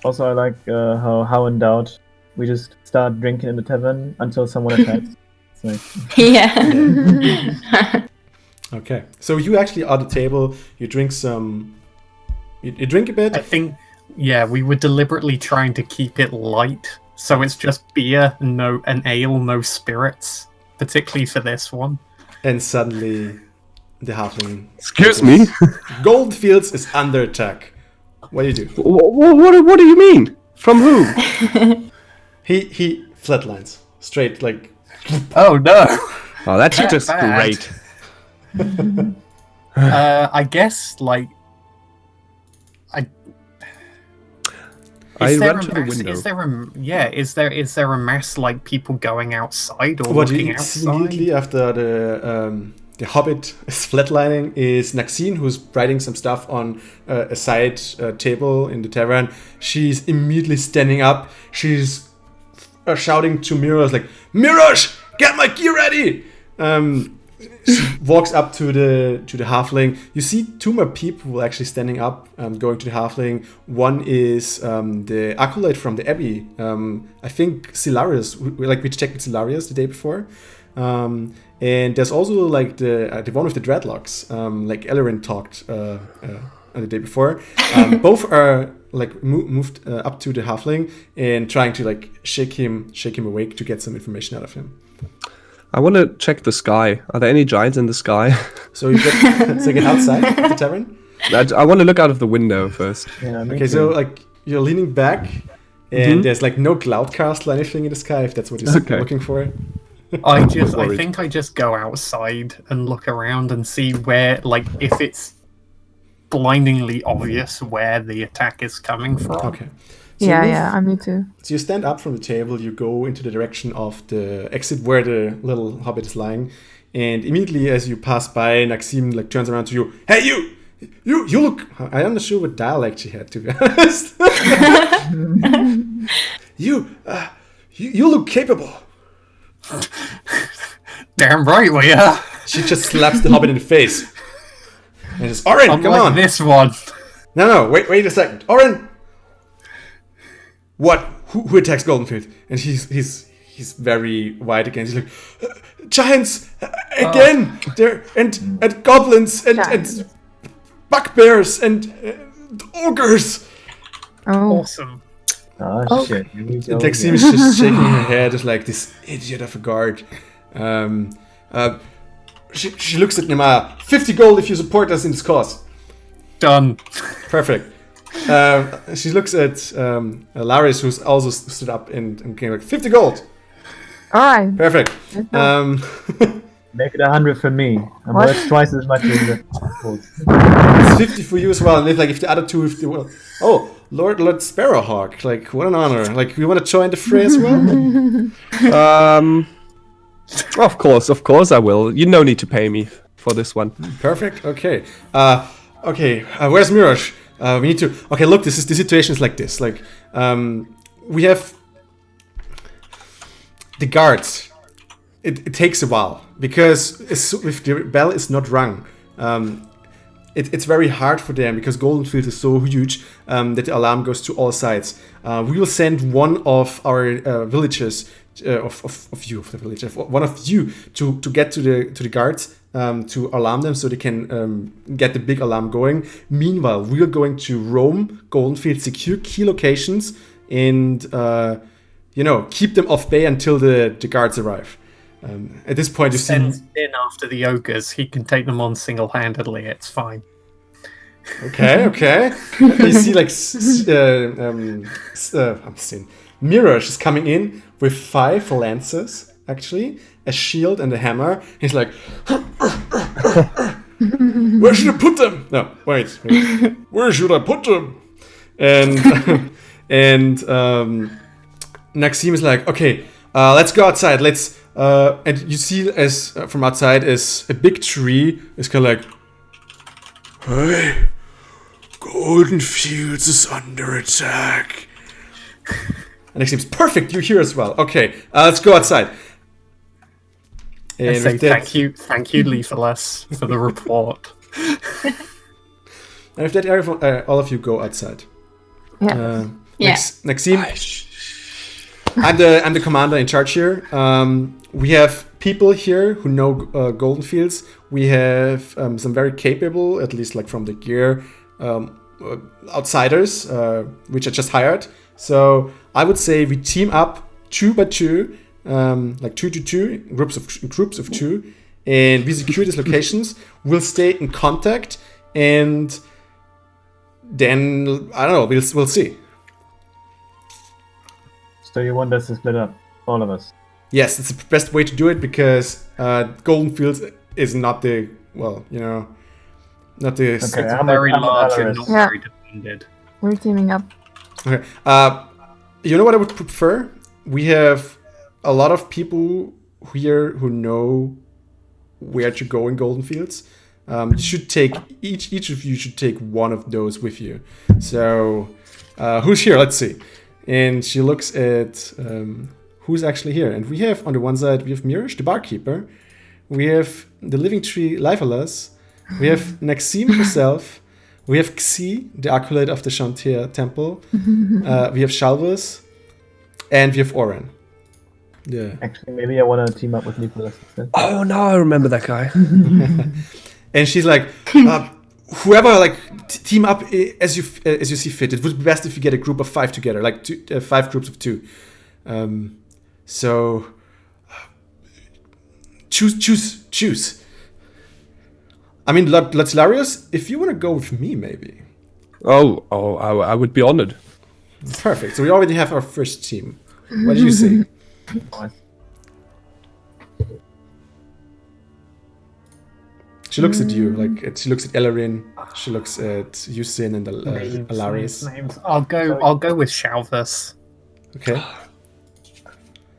Also, I like how in doubt we just start drinking in the tavern until someone attacks. It's nice. Yeah. Okay, so you actually are at the table. You drink some. You drink a bit. I think, we were deliberately trying to keep it light, so it's just beer, an ale, no spirits, particularly for this one. And suddenly, the halfling. Excuse me? Goldenfields is under attack. What do you do? What do you mean? From who? He flatlines straight like. Oh no! Oh, that's just bad. great. I guess I run to the window. Is there a mass like people going outside or What looking you see outside? immediately after the hobbit is flatlining is Naxine, who's writing some stuff on a side table in the tavern. She's immediately standing up. She's shouting to Mirosh like, "Mirosh, get my gear ready!" She walks up to the halfling. You see two more people actually standing up, going to the halfling. One is the acolyte from the abbey. I think Silarius. We checked with Silarius the day before. And there's also like the one with the dreadlocks. Like Ellerin talked the day before. Both are like moved up to the halfling and trying to like shake him awake to get some information out of him. I want to check the sky. Are there any giants in the sky? So you get outside of the tavern. I want to look out of the window first. Yeah, Okay, so like you're leaning back, and there's like no cloud castle or anything in the sky. If that's what you're looking for. I think I just go outside and look around and see where, like, if it's blindingly obvious where the attack is coming from. Okay. So me too. So you stand up from the table, you go into the direction of the exit where the little hobbit is lying, and immediately as you pass by, Naxim like turns around to you. Hey, you look. I'm not sure what dialect she had, to be honest. You look capable. Damn right we are. She just slaps the hobbit in the face. And says, "Orin, come on." This one. No, wait a second. Orin! What? Who attacks Goldenfield? And he's very white again. He's like, giants again! There and goblins and bugbears and ogres. Oh. Awesome. Oh shit. Here we go And Maxime again. is just shaking her head, just like this idiot of a guard. She looks at Nemaya. 50 gold if you support us in this cause. Done. Perfect. She looks at Laris, who's also stood up and came like 50 gold. All right. Perfect. Make it 100 for me. I'm What? worth twice as much as the It's 50 for you as well. And if the other two, if they will, Lord Sparrowhawk, like what an honor. Like you want to join the fray as well? Of course I will. You no need to pay me for this one. Perfect. Okay. Where's Mirosh? We need to. Okay, look. The situation is like this. Like, we have the guards. It takes a while because if the bell is not rung, it's very hard for them because Goldenfield is so huge that the alarm goes to all sides. We will send one of our villagers, one of you to get to the guards. To alarm them so they can get the big alarm going. Meanwhile, we are going to roam Goldenfield, secure key locations, and keep them off bay until the guards arrive. At this point, you see Sends in after the ogres. He can take them on single-handedly. It's fine. Okay. You see, like, I'm seeing Mirosh is coming in with 5 lances, actually, a shield and a hammer. He's like, where should I put them? No, wait. Where should I put them? And Naxim is like, okay, let's go outside. And you see as from outside is a big tree. It's kind of like, hey, Goldenfields is under attack. And it seems perfect. You're here as well. Okay, let's go outside. I And say with that, thank you, Leafless, for the report. and with that, all of you go outside. Yeah. Yeah. Maxime, I'm the commander in charge here. We have people here who know Goldenfields. We have some very capable, at least like from the gear, outsiders, which I just hired. So I would say we team up 2 by 2, like 2 to 2, groups of 2, and we secure these locations. We'll stay in contact, and then I don't know. We'll see. So you want us to split up, all of us? Yes, it's the best way to do it because Goldenfields is not the not the. Okay, It's I'm very with large and Alaris. not very defended. We're teaming up. Okay. You know what I would prefer? We have a lot of people here who know where to go in Goldenfields. You should take each of you should take one of those with you. So who's here? Let's see. And she looks at who's actually here. And we have on the one side we have Mirish, the barkeeper. We have the living tree Lifeless. We have Maxime herself. We have Xi, the acolyte of the Chantier Temple. We have Shalvus. And we have Oren. Yeah. Actually, maybe I want to team up with Nicholas instead. Oh no, I remember that guy. And she's like, whoever team up as you see fit. It would be best if you get a group of 5 together, like 5 groups of 2. So choose. I mean, Latzlarius, if you want to go with me, maybe. I would be honored. Perfect. So we already have our first team. What do you say? She looks at you, she looks at Ellerin, she looks at Yusin and Alaris. Names. I'll go with Shalvus. Okay.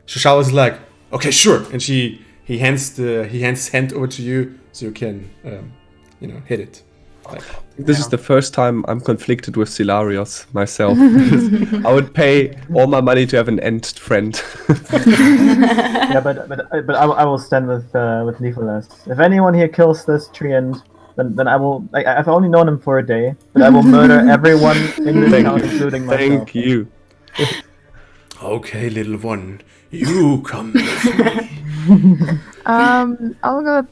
So Shalvus is like, okay, sure, and he hands his hand over to you so you can, hit it. This is the first time I'm conflicted with Silarios myself. I would pay all my money to have an end friend. Yeah, but I will stand with Nicholas. If anyone here kills this treant, then I will. I've only known him for a day, but I will murder everyone in this town, including myself. Thank you. Okay, little one, you come with me. I'll go with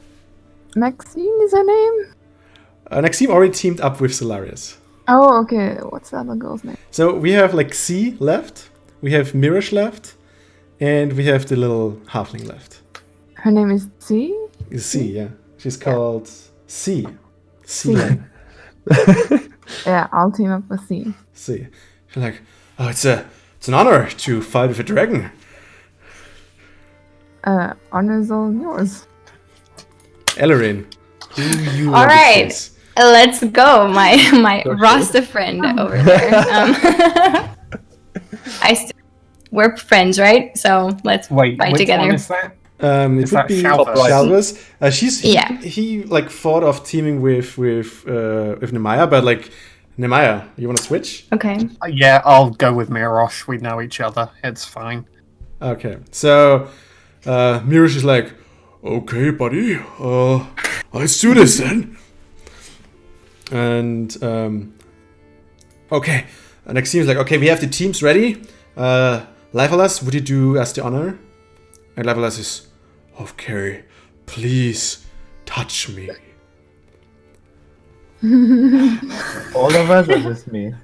Maxine, is her name? Maxime already teamed up with Solarius. Oh, okay. What's the other girl's name? So we have C left, we have Mirish left, and we have the little halfling left. Her name is C? C, yeah. She's called C. Yeah, I'll team up with C. C. She's like, oh, it's an honor to fight with a dragon. Honor's all yours. Ellerin, who you All want to right. choose? Let's go, my Rasta friend over there. We're friends, right? So let's Wait, fight which together. one is that? It Is would that be Shalvus? Shalvus. He thought of teaming with Nemaya, but Nemaya, you want to switch? Okay. Yeah, I'll go with Mirosh. We know each other. It's fine. Okay, so Mirish is like, okay, buddy, let's do this then. And okay, next team is like, okay, we have the teams ready. Lifeless, would you do us the honor? And Lifeless is, okay, please touch me. All of us or just me?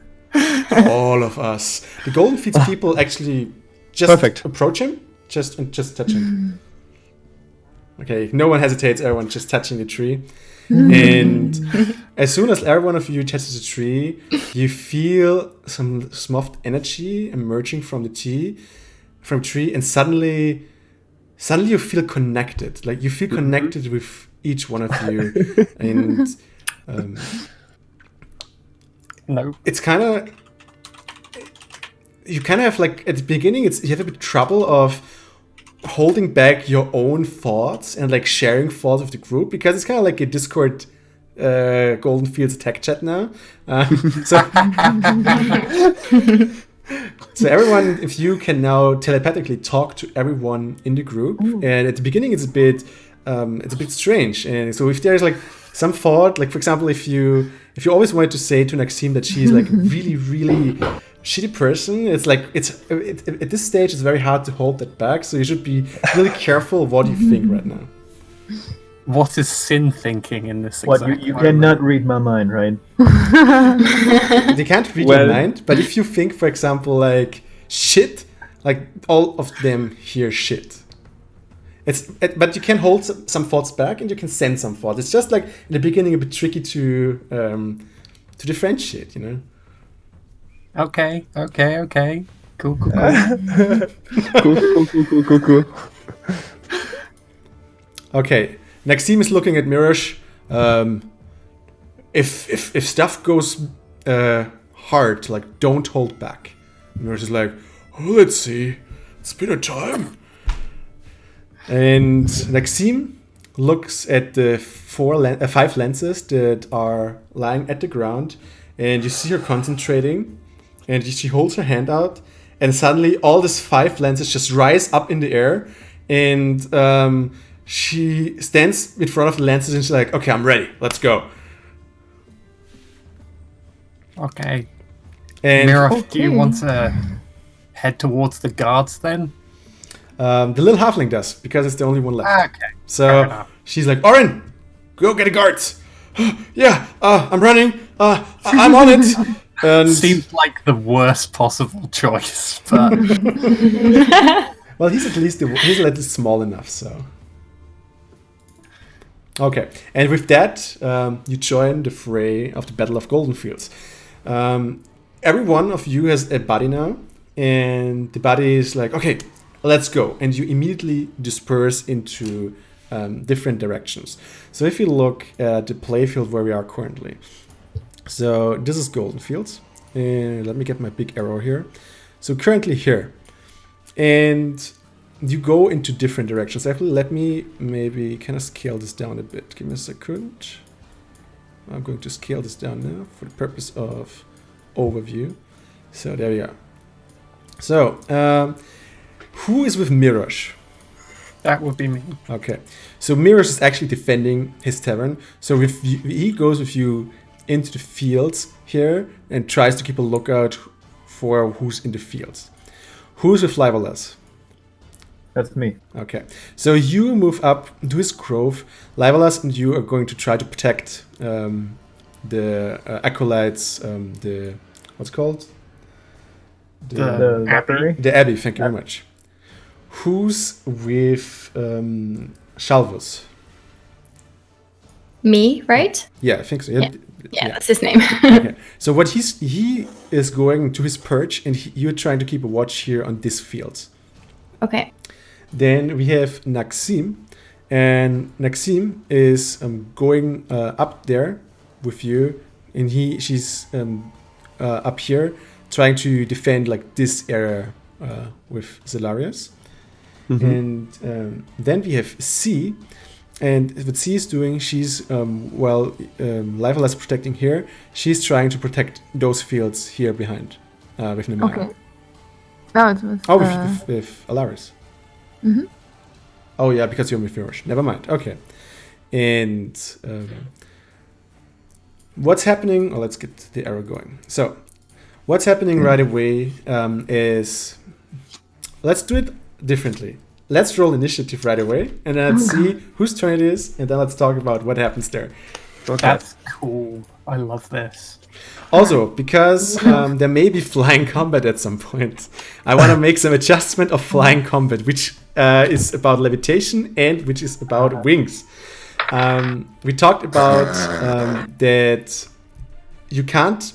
All of us. The Goldenfields people actually just approach him, just touch him. Okay, no one hesitates, everyone just touching the tree. And as soon as every one of you touches the tree, you feel some soft energy emerging from the tree, and suddenly you feel connected. Like you feel connected with each one of you. And No. it's kind of, you kind of have at the beginning, you have a bit trouble of holding back your own thoughts and sharing thoughts with the group, because it's kind of like a Discord Goldenfields tech chat now. So everyone, if you can now telepathically talk to everyone in the group. Ooh. And at the beginning it's a bit strange, and so if there's some thought, for example, if you always wanted to say to Maxime that she's really shitty person. It's like at this stage it's very hard to hold that back. So you should be really careful what you think right now. What is Sin thinking in this? What, exact you moment? cannot read my mind, right? They can't read your mind, but if you think, for example, like shit, like all of them hear shit. But you can hold some thoughts back, and you can send some thoughts. It's just like in the beginning a bit tricky to differentiate, you know. Okay. Cool. Cool. Okay, Maxime is looking at Mirosh. If stuff goes hard, like don't hold back. Mirosh is like, oh, let's see, it's been a time. And Maxime looks at the 5 lenses that are lying at the ground, and you see her concentrating, and she holds her hand out, and suddenly all these 5 lenses just rise up in the air, and she stands in front of the lenses and she's like, okay, I'm ready, let's go. Okay. And Mira, do you want to head towards the guards then? the little halfling does, because it's the only one left. Okay. So she's like, Orin, go get the guards. Yeah, I'm running. I'm on it. And Seems like the worst possible choice, but well, he's at least small enough, so. Okay, and with that, you join the fray of the Battle of Goldenfields. Every one of you has a buddy now, and the buddy is like, okay, let's go. And you immediately disperse into different directions. So if you look at the playfield where we are currently, so this is Goldenfields, and let me get my big arrow here. So currently here, and you go into different directions. Actually, let me maybe kind of scale this down a bit. Give me a second. I'm going to scale this down now for the purpose of overview. So there we are. So who is with Mirosh? that would be me. Okay, so Mirosh is actually defending his tavern. So if he goes with you into the fields here and tries to keep a lookout for who's in the fields. Who's with Livelas? That's me. Okay, so you move up to his grove. Livelas and you are going to try to protect the acolytes. The what's it called? The library? The abbey. Thank you very much. Who's with Shalvus? Me, right? Yeah, I think so. Yeah, that's his name. Okay. So what he is going to his perch, and you're trying to keep a watch here on this field. Okay. Then we have Naxim, and Naxim is going up there with you, and she's up here trying to defend like this area with Zelarius. Mm-hmm. And then we have C, and what C is doing, she's Livelas protecting here. She's trying to protect those fields here behind with Nemaya. Okay. No, it was. With Alaris. Mm-hmm. Oh yeah, because you're with Mirosh. Never mind. Okay. And what's happening? Oh, let's get the arrow going. So, what's happening right away is, let's do it differently. Let's roll initiative right away, and then let's see whose turn it is, and then let's talk about what happens there. Okay. That's cool. I love this. Also, because there may be flying combat at some point, I want to make some adjustment of flying combat, which is about levitation and which is about wings. We talked about that you can't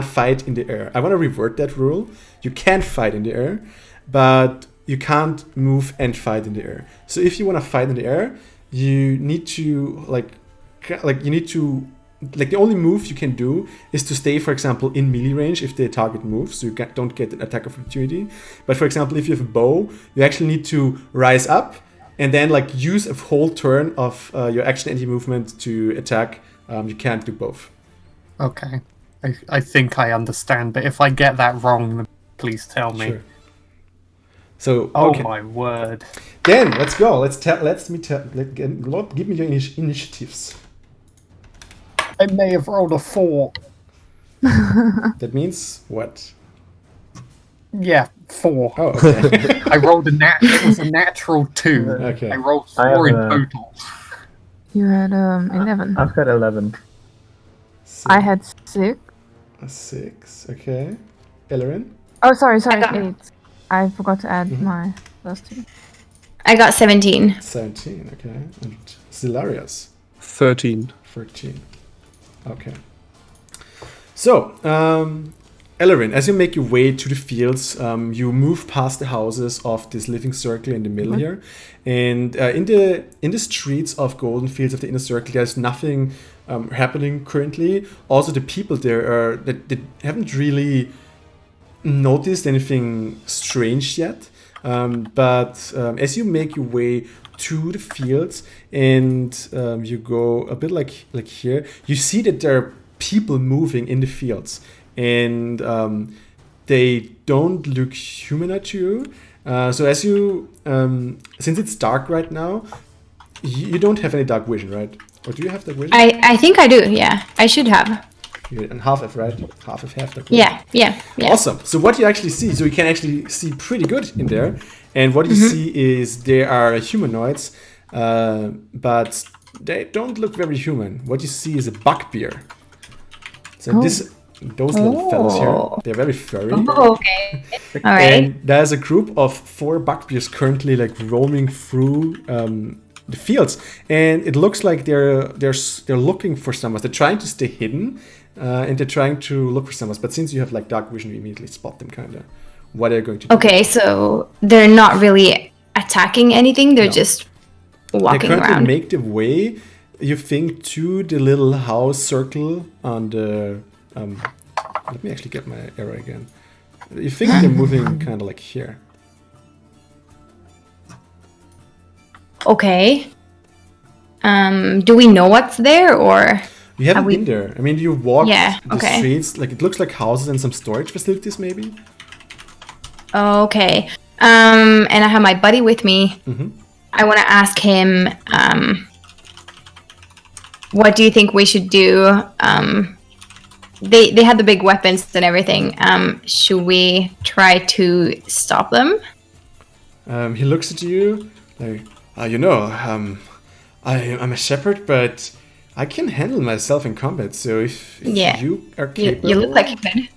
fight in the air. I want to revert that rule. You can fight in the air, but you can't move and fight in the air. So if you want to fight in the air, you need to the only move you can do is to stay, for example, in melee range if the target moves, so you don't get an attack opportunity. But for example, if you have a bow, you actually need to rise up and then like use a whole turn of your action anti-movement to attack. You can't do both. Okay. I think I understand, but if I get that wrong, then please tell me. Sure. So Oh okay. my word. Then let's go. Give me your initiatives. I may have rolled a 4. That means what? Yeah, 4. Oh, okay. I rolled it was a natural 2. Okay. I rolled I 4 in have total. You had 11. I've got 11. I had 6. A 6. Okay. Ellerin? Oh, sorry, I got- 8. I forgot to add Mhm. my last 2. I got 17. 17. Okay. And Zilarius? 13. 13. Okay. So, Ellerin, as you make your way to the fields, you move past the houses of this living circle in the middle here, and in the streets of Goldenfields of the inner circle, there's nothing happening currently. Also, the people there are they haven't really noticed anything strange yet. But as you make your way to the fields and you go a bit like here, you see that there are people moving in the fields, and they don't look human at you. So as you, since it's dark right now, you don't have any dark vision, right? Or do you have dark vision? I think I do. Yeah, I should have. And half of, right? Half of dark vision. Yeah. Awesome. So what you actually see, so you can actually see pretty good in there. And what you see is there are humanoids, but they don't look very human. What you see is a bugbear. So those little fellas here, they're very furry. Oh, okay. All right. And there's a group of 4 bugbears currently like roaming through the fields, and it looks like they're looking for someone. They're trying to stay hidden, and they're trying to look for someone. But since you have like dark vision, you immediately spot them, kind of. What are you going to do? Okay, so they're not really attacking anything. They're just walking They currently around. make their way, you think, to the little house circle on the. Let me actually get my arrow again. You think they're moving kind of like here. Okay. Do we know what's there, or? You haven't Are we- been there. I mean, you walk Yeah, the okay. streets, like it looks like houses and some storage facilities, maybe. Okay. And I have my buddy with me. Mhm. I want to ask him, what do you think we should do? They had the big weapons and everything. Should we try to stop them? He looks at you like, I'm a shepherd, but I can handle myself in combat. So if Yeah. you are You, capable, you look like you could.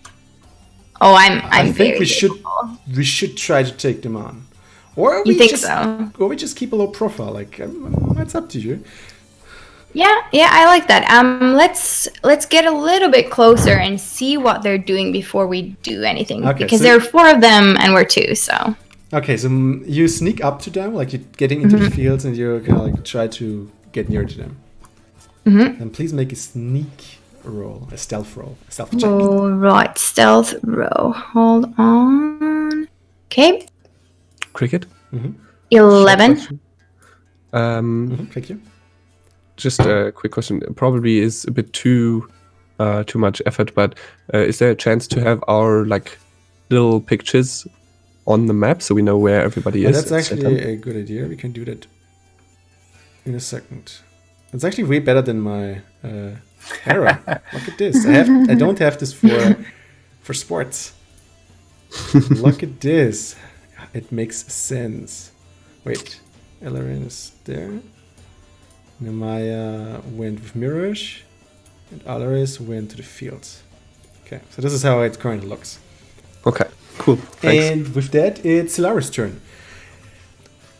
Oh, I'm I think very we should capable. try to take them on, or You think just, so? or we just keep a low profile. Like it's up to you. Yeah, I like that. Let's get a little bit closer and see what they're doing before we do anything. Okay, because so- there are 4 of them and we're 2, so. Okay, so you sneak up to them, like you're getting into the fields, and you kind of like try to get near to them. And please make a sneak roll, a stealth check. All right, stealth row. Hold on. Okay, Cricket? 11. Thank you. Just a quick question. It probably is a bit too much effort, but is there a chance to have our like little pictures on the map so we know where everybody Yeah, is? that's et cetera? actually a good idea. We can do that in a second. It's actually way better than my arrow. Look at this. I don't have this for sports. Look at this. It makes sense. Wait, Ellerin is there. Nemaya went with Mirage, and Alaris went to the fields. Okay, so this is how it currently looks. Okay, cool. Thanks. And with that, it's Hilar's turn.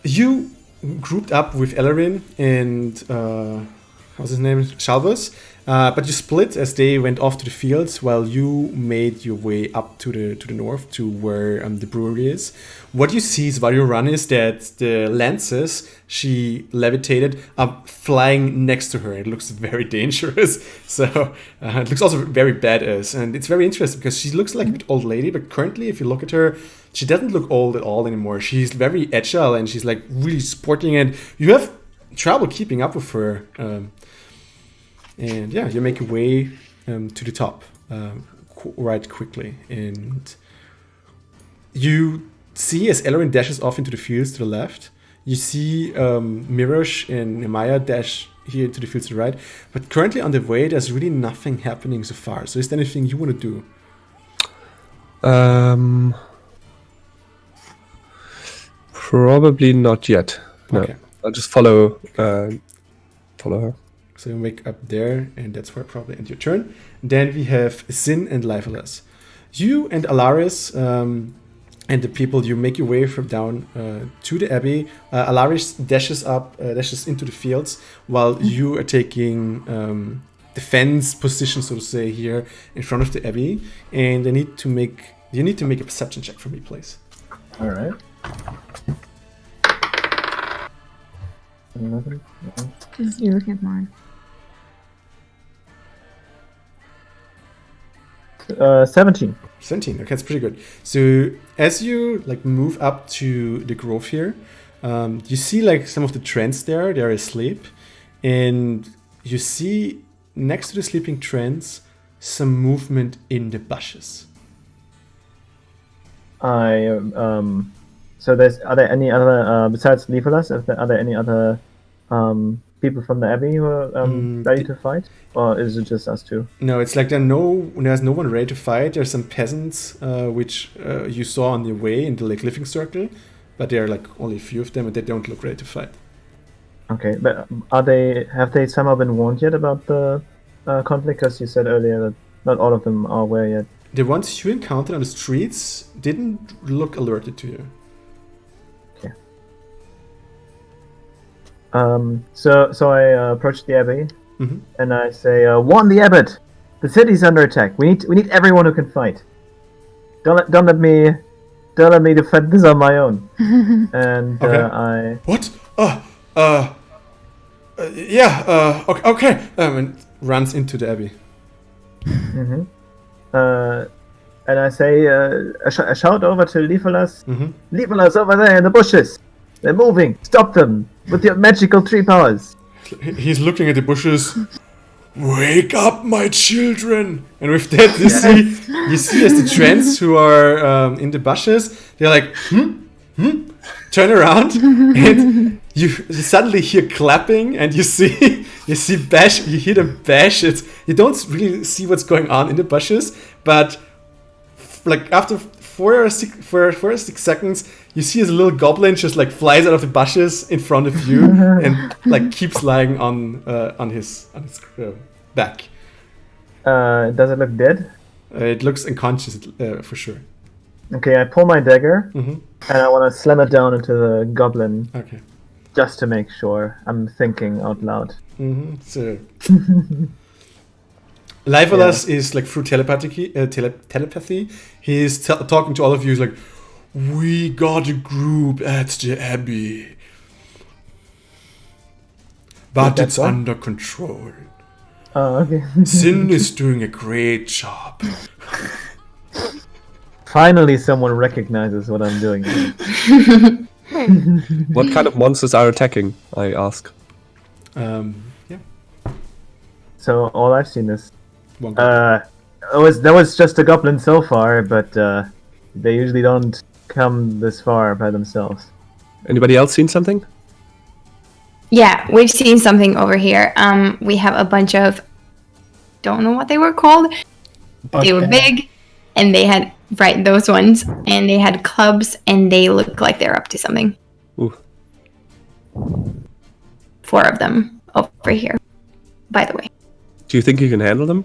You grouped up with Ellerin and how's his name? Shalvus. But you split as they went off to the fields while you made your way up to the north to where the brewery is. What you see is while you run is that the lances she levitated are flying next to her. It looks very dangerous. So it looks also very badass. And it's very interesting because she looks like an old lady, but currently if you look at her, she doesn't look old at all anymore. She's very agile and she's like really sporting, and you have trouble keeping up with her. And yeah, you make your way to the top right quickly. And you see as Ellerin dashes off into the fields to the left, you see Mirage and Nemaya dash here into the fields to the right. But currently on the way, there's really nothing happening so far. So is there anything you want to do? Probably not yet. No, Okay. I'll just follow her. So you make up there, and that's where probably end your turn. Then we have Sin and Lifeless. You and Alaris and the people, you make your way from down to the Abbey. Alaris dashes into the fields, while you are taking defense position, so to say, here in front of the Abbey. And you need to make a perception check for me, please. All right. 11. Because you look at mine. 17. 17. Okay, that's pretty good. So as you move up to the grove here, you see some of the trends there. They're asleep, and you see next to the sleeping trends some movement in the bushes. So are there any other besides Leopolis? Are there any other people from the Abbey who are ready to fight, or is it just us two? No, it's like there's no one ready to fight. There's some peasants which you saw on the way in the living circle, but there are only a few of them, and they don't look ready to fight. Okay, but have they somehow been warned yet about the conflict? Because you said earlier that not all of them are aware yet. The ones you encountered on the streets didn't look alerted to you. So I approach the Abbey, and I say, "Warn the Abbot! The city's under attack. We need everyone who can fight. Don't let me defend this on my own." And okay. What? Okay. And runs into the Abbey. And I say, I shout over to Leopolis. Leopolis over there in the bushes. They're moving. Stop them with your magical tree powers. He's looking at the bushes. Wake up, my children! And with that, you see as the trends who are in the bushes, they're like, turn around, and you suddenly hear clapping, and you bash. You hear them bash. You don't really see what's going on in the bushes, but after 4 or 6 seconds, you see as a little goblin just flies out of the bushes in front of you and keeps lying on his back. Does it look dead? It looks unconscious for sure. Okay, I pull my dagger and I want to slam it down into the goblin. Okay. Just to make sure I'm thinking out loud. So. Lifeless is through telepathy. He's talking to all of you. He's like, "We got a group at the Abbey, but it's under control. Oh, okay. Sin is doing a great job." Finally, someone recognizes what I'm doing. What kind of monsters are attacking? I ask. Yeah. So all I've seen is. That was just a goblin so far, but they usually don't come this far by themselves. Anybody else seen something? Yeah, we've seen something over here. We have a bunch of, don't know what they were called. They were big, and they had those ones, and they had clubs, and they look like they're up to something. Ooh. 4 of them over here, by the way. Do you think you can handle them?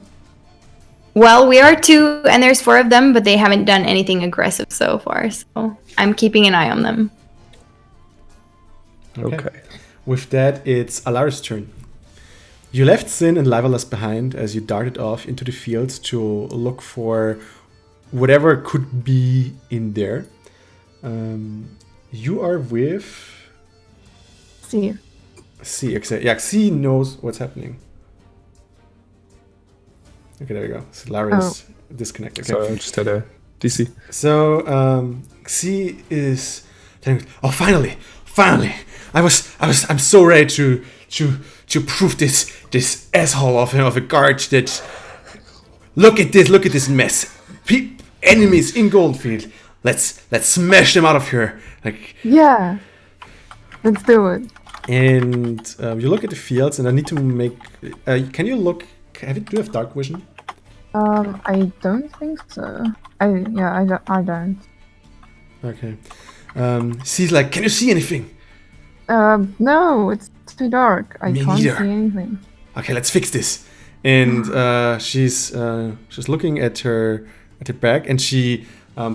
Well, we are 2, and there's 4 of them, but they haven't done anything aggressive so far, so I'm keeping an eye on them. Okay. With that, it's Alara's turn. You left Sin and Lifeless behind as you darted off into the fields to look for whatever could be in there. You are with... See. C knows what's happening. Okay, there we go. So Lara's disconnected. Okay. So I just had a DC. So C is telling, "Oh, finally! I'm so ready to prove this asshole of a guard that look at this mess. Enemies in Goldenfield. Let's smash them out of here. Yeah. Let's do it. And you look at the fields, and I need to make. Can you look? Do you have dark vision? I don't think so. I don't. Okay. She's like, can you see anything? No, it's too dark. I Me can't neither. see anything. Okay, let's fix this. And she's looking at her bag, and she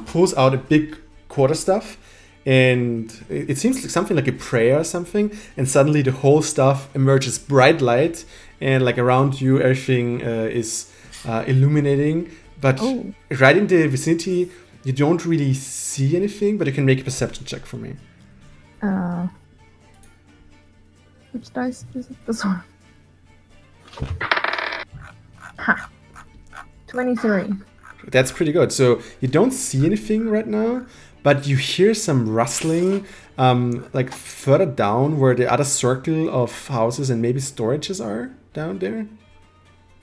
pulls out a big quarterstaff, and it seems like something like a prayer or something. And suddenly the whole stuff emerges bright light, and like around you, everything is illuminating. But right in the vicinity, you don't really see anything. But you can make a perception check for me. Which dice is it? This one. Ha. 23. That's pretty good. So you don't see anything right now, but you hear some rustling, like further down where the other circle of houses and maybe storages are down there.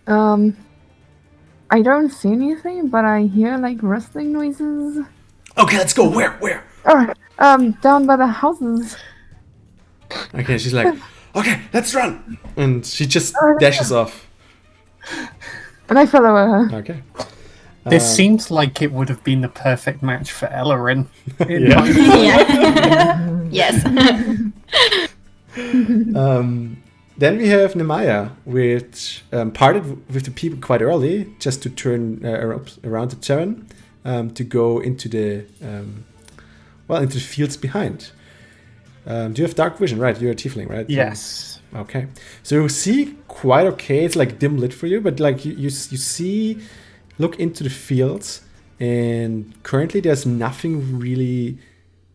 I don't see anything, but I hear like rustling noises. Okay, let's go. Where? Alright, down by the houses. Okay, she's like, okay, let's run, and she just dashes off. And I follow her. Okay. This seems like it would have been the perfect match for Ellerin. Yeah. Yeah. Yes. Then we have Nemaya, which parted with the people quite early, just to turn around the Terran to go into the into the fields behind. Do you have dark vision? Right, you're a tiefling, right? Yes. Okay, so you see quite okay. It's like dim lit for you, but like you see, look into the fields, and currently there's nothing really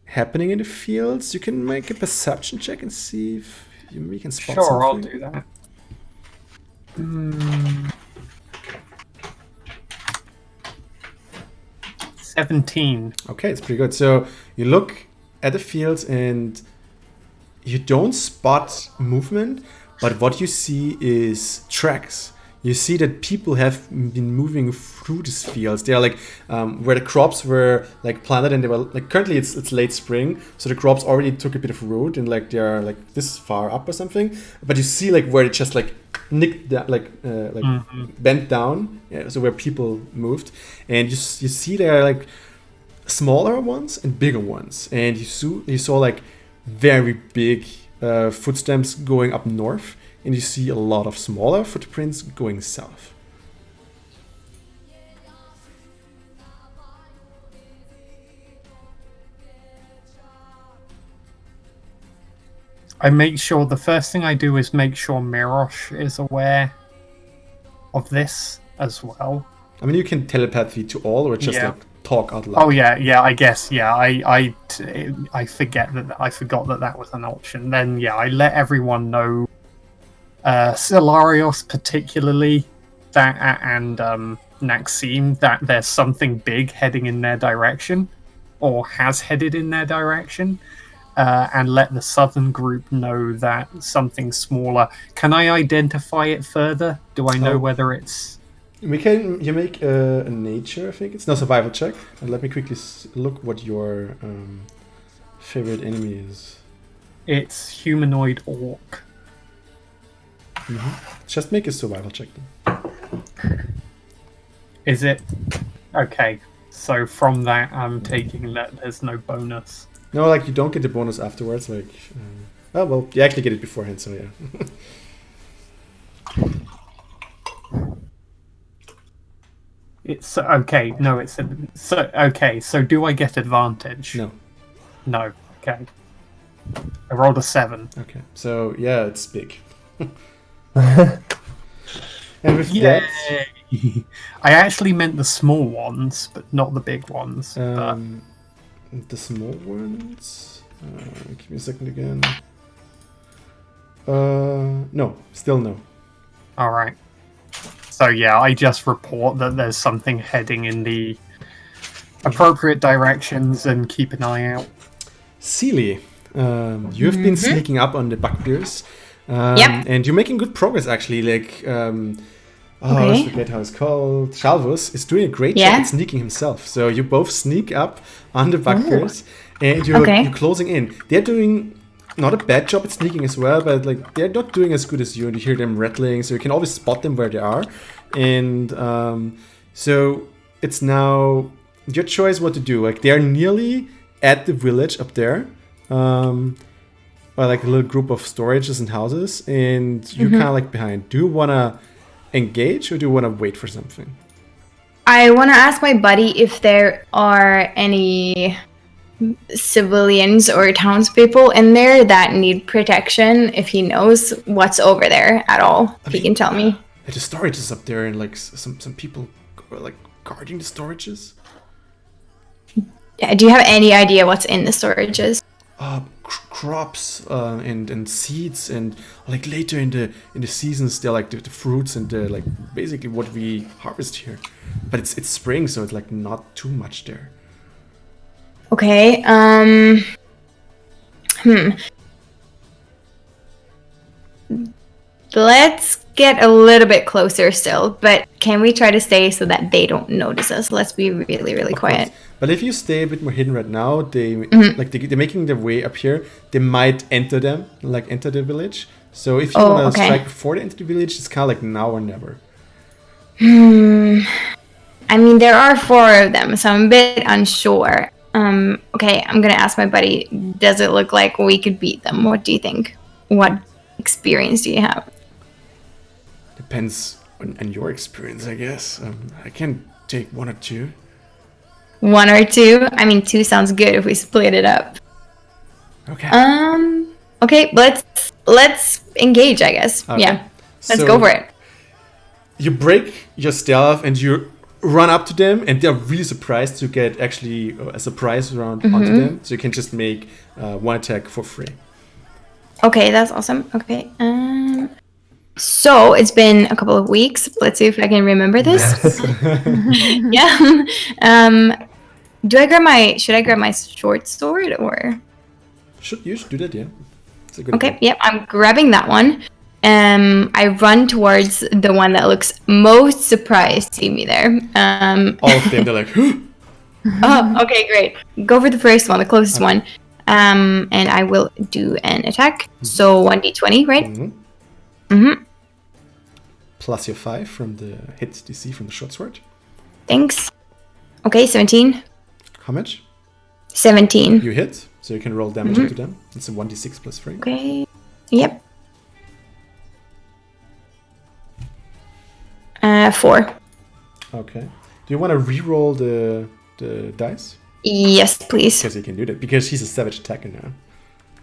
happening in the fields. You can make a perception check and see if you can spot something. Sure, I'll do that. 17. Okay, it's pretty good. So you look at the fields and you don't spot movement, but what you see is tracks. You see that people have been moving through these fields. They are like where the crops were like planted, and they were like currently it's late spring, so the crops already took a bit of root and like they are like this far up or something. But you see like where it just like nicked that bent down, so where people moved, and you see there are like smaller ones and bigger ones, and you saw like very big footsteps going up north. And you see a lot of smaller footprints going south. I make sure the first thing I do is make sure Mirosh is aware of this as well. I mean, you can telepathy to all, or just like talk out loud. Oh yeah. I guess I forgot that was an option. Then I let everyone know. Silarios particularly, that and Naxim, that there's something big heading in their direction, or has headed in their direction, and let the southern group know that something smaller. Can I identify it further? Do I know whether it's... You make a nature, I think. It's no survival check. And let me quickly look what your favorite enemy is. It's humanoid orc. Mm-hmm. Just make a survival check then. Is it? Okay, so from that I'm taking that there's no bonus. No, like you don't get the bonus afterwards. Like, well, you actually get it beforehand, so yeah. It's okay. No, it's okay. So do I get advantage? No. Okay. I rolled a 7. Okay, so yeah, it's big. And with that, I actually meant the small ones, but not the big ones. the small ones. Give me a second again. No, still no. All right. So I just report that there's something heading in the appropriate directions and keep an eye out. Sealy, you have been sneaking up on the bugbears. And you're making good progress, actually. Like, I forget how it's called. Shalvus is doing a great job at sneaking himself. So you both sneak up on the bugbears, and you're closing in. They're doing not a bad job at sneaking as well, but like they're not doing as good as you, and you hear them rattling, so you can always spot them where they are. And so it's now your choice what to do. Like they're nearly at the village up there, or like a little group of storages and houses, and you're kind of like behind. Do you want to engage or do you want to wait for something? I want to ask my buddy if there are any civilians or townspeople in there that need protection, if he knows what's over there at all. He can tell me. The storages up there, and like some people are like guarding the storages. Yeah, do you have any idea what's in the storages? Crops and seeds, and like later in the seasons they're like the fruits and the like basically what we harvest here. But it's spring, so it's like not too much there. Okay. Let's get a little bit closer still, but can we try to stay so that they don't notice us? Let's be really, really quiet. But if you stay a bit more hidden right now, they're making their way up here. They might enter the village. So if you want to strike before they enter the village, it's kind of like now or never. I mean, there are 4 of them, so I'm a bit unsure. Okay, I'm gonna ask my buddy, does it look like we could beat them? What do you think? What experience do you have? Depends on your experience, I guess. I can take 1 or 2. 1 or 2? I mean, 2 sounds good if we split it up. Okay. Okay, let's engage, I guess. Okay. Yeah, let's go for it. You break your stealth and you run up to them, and they're really surprised to get actually a surprise round onto them. So you can just make 1 attack for free. Okay, that's awesome. Okay. So it's been a couple of weeks. Let's see if I can remember this. Yeah. Should I grab my short sword or? You should do that, yeah. It's a good Okay, idea. yep, I'm grabbing that one. I run towards the one that looks most surprised to see me there. All of them, they're like, oh, okay, great. Go for the first one, the closest one. And I will do an attack. So 1d20, right? Plus your 5 from the hit DC from the short sword. Thanks. Okay, 17. How much? 17. You hit, so you can roll damage into them. It's a 1d6 plus 3. Okay. Yep. 4. Okay. Do you want to re-roll the dice? Yes, please. Because you can do that. Because he's a savage attacker now.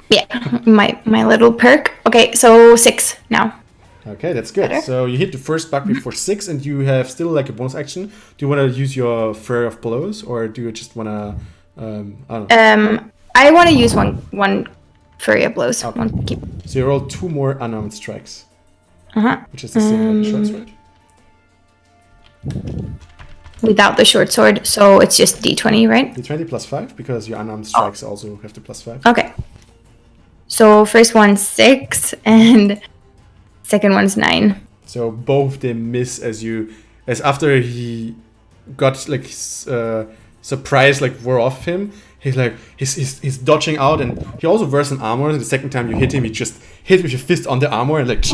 Yeah, my little perk. Okay, so 6 now. Okay, that's good. Better. So you hit the first bug before 6, and you have still like a bonus action. Do you want to use your flurry of blows, or do you just want to? I don't know. I want to use one flurry of blows. Okay. One keep. So you roll 2 more unarmed strikes. Which is the same as the short sword. Without the short sword, so it's just d20, right? D20 plus 5, because your unarmed strikes also have the plus 5. Okay. So first one's 6 and second one's 9. So both they miss as after he got like surprise like wore off him. He's like he's dodging out, and he also wears an armor. And the second time you hit him, you just hit with your fist on the armor and like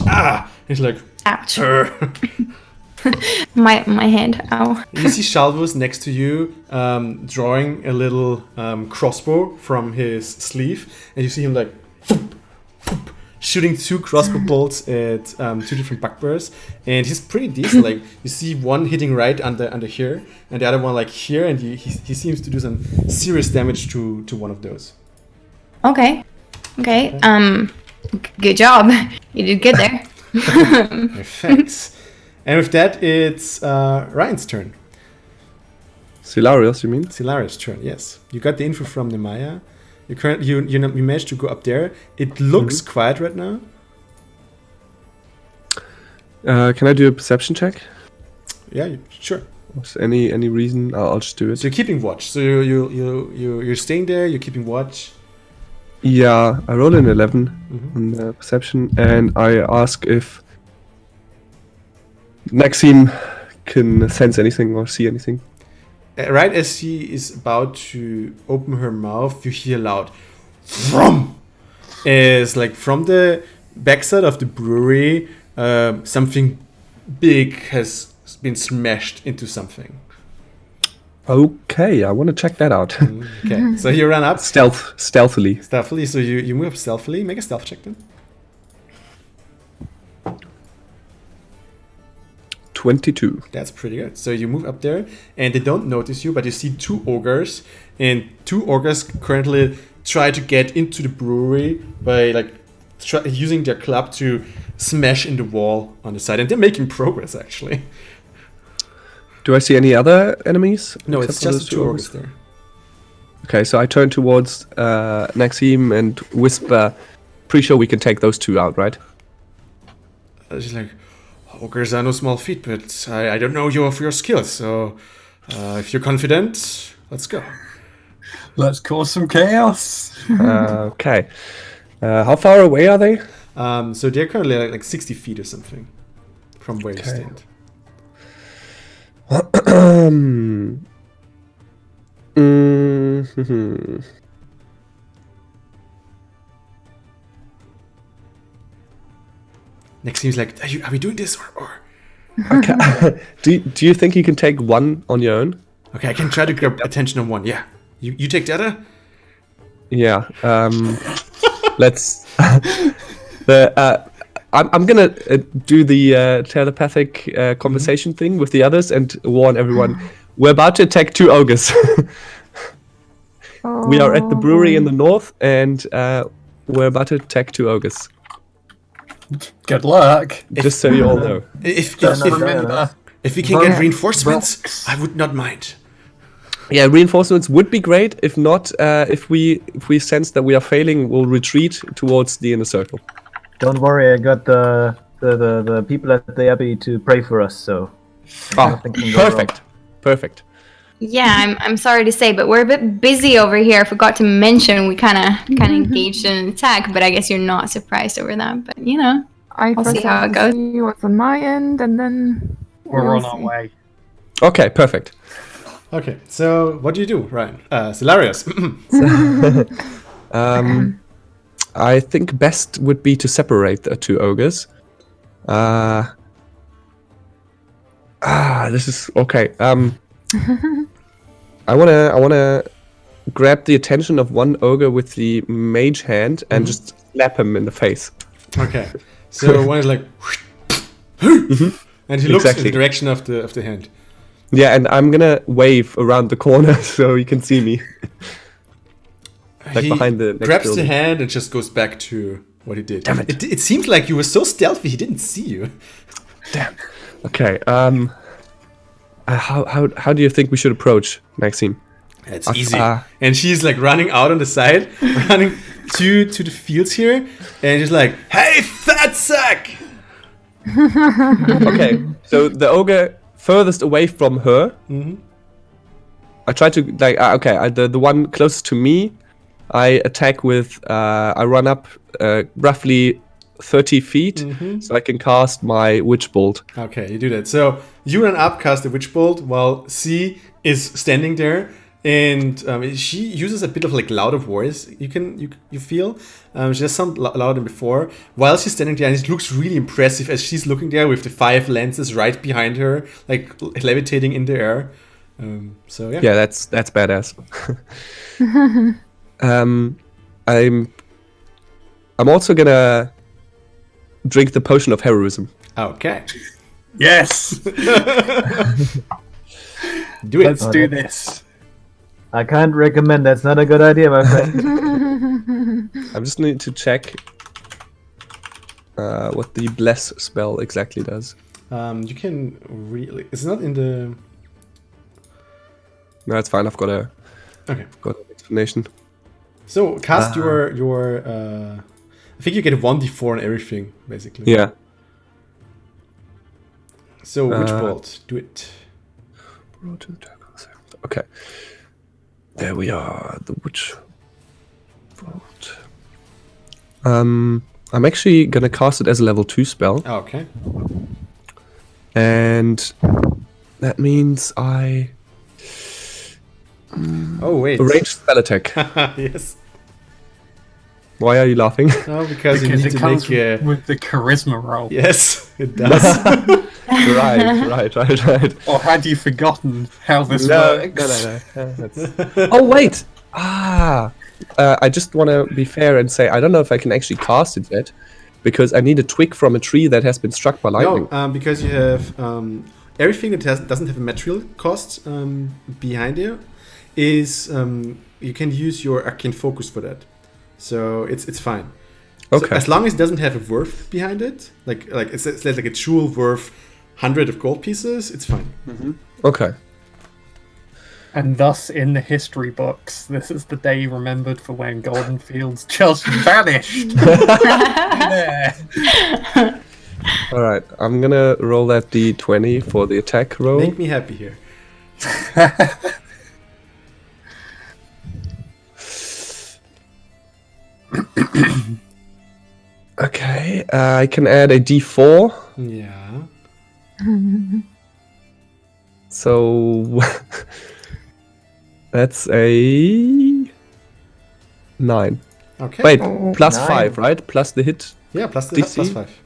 he's like ouch. my hand, ow. You see Shalvus next to you drawing a little crossbow from his sleeve, and you see him like shooting 2 crossbow bolts at 2 different bugbears, and he's pretty decent. Like you see one hitting right under here, and the other one like here, and he seems to do some serious damage to one of those. Okay. Good job. You did good there. Thanks. And with that, it's Ryan's turn. Silarius, you mean? Silarius' turn. Yes, you got the info from Nemaya. You managed to go up there. It looks quiet right now. Can I do a perception check? Yeah, sure. Was any reason? I'll just do it. So you're keeping watch. So you're staying there. You're keeping watch. Yeah, I rolled an 11 on perception, and I ask if Maxime can sense anything or see anything. Right as she is about to open her mouth, you hear loud, "Thrum! is like from the backside of the brewery, something big has been smashed into something. Okay, I want to check that out. Okay, so you run up Stealthily. stealthily. So you move up stealthily. Make a stealth check then. 22. That's pretty good. So you move up there, and they don't notice you, but you see two ogres, and two ogres currently try to get into the brewery by like using their club to smash in the wall on the side, and they're making progress actually. Do I see any other enemies? No, except it's for just those the two ogres there. Okay, so I turn towards Naxim and whisper, pretty sure we can take those two out, right? She's like, ogres are no small feat, but I don't know your skills, so if you're confident, let's go. Let's cause some chaos. Okay. How far away are they? So they're currently like 60 feet or something from where you stand. Next seems like, are we doing this or? Okay. Do you think you can take one on your own? Okay, I can try to grab attention on one. Yeah, you take the other. Yeah. Let's. I'm gonna do the telepathic conversation thing with the others and warn everyone. We're about to attack two ogres. We are at the brewery in the north, and we're about to attack two ogres. Good luck. Just so you all know. If we can get reinforcements, I would not mind. Yeah, reinforcements would be great. If not, if we sense that we are failing, we'll retreat towards the inner circle. Don't worry, I got the people at the abbey to pray for us, so nothing can go wrong. Perfect. Yeah, I'm sorry to say, but we're a bit busy over here. I forgot to mention we kind of engaged in an attack, but I guess you're not surprised over that. But I'll see how it goes. See what's on my end, and then We're on our way. Okay, perfect. Okay, so what do you do, Ryan? Hilarious. I think best would be to separate the two ogres. This is okay. I wanna grab the attention of one ogre with the mage hand and just slap him in the face. Okay, so one is like, and he looks in the direction of the hand. Yeah, and I'm gonna wave around the corner so you can see me. Like he behind the next grabs building. the hand and just goes back to what he did. Damn it. It seems like you were so stealthy he didn't see you. Damn. Okay. How do you think we should approach Maxime? It's easy. And she's like running out on the side, running to the fields here, and she's like, "Hey, fat sack!" Okay. So the ogre furthest away from her. Mm-hmm. I try to the one closest to me. I attack with. I run up roughly 30 feet, so I can cast my Witch Bolt. Okay, you do that. So you run up, cast the Witch Bolt, while C is standing there, and she uses a bit of like louder voice. You feel she does sound louder than before. While she's standing there, and it looks really impressive as she's looking there with the 5 lances right behind her, like levitating in the air. So yeah. Yeah, that's badass. I'm also gonna drink the potion of heroism. Okay. Yes. Do it. Let's do this. I can't recommend. That's not a good idea, my friend. I just need to check what the bless spell exactly does. You can really. It's not in the. No, it's fine. I've got an explanation. So cast your. I think you get a 1d4 on everything, basically. Yeah. So Witch Bolt, do it. Okay. There we are. The Witch Bolt. I'm actually gonna cast it as a level 2 spell. Oh, okay. And that means I. Oh wait. A ranged spell attack. Yes. Why are you laughing? No, because you Because need it to comes make with the charisma roll. Yes, it does. right. Or had you forgotten how this No. works? Oh wait. I just want to be fair and say I don't know if I can actually cast it yet, because I need a twig from a tree that has been struck by lightning. No, because you have everything that doesn't have a material cost behind you is you can use your arcane focus for that, so it's fine. Okay. So as long as it doesn't have a worth behind it, like it's like a jewel worth 100 of gold pieces, it's fine. Okay. And thus, in the history books, this is the day remembered for when Goldenfields just vanished. There. All right. I'm gonna roll that d20 for the attack roll. Make me happy here. Okay. I can add a d4. Yeah. So that's a 9. Okay. Wait, Oh, plus 9. 5, right? Plus the hit. Yeah, plus the DC? plus 5.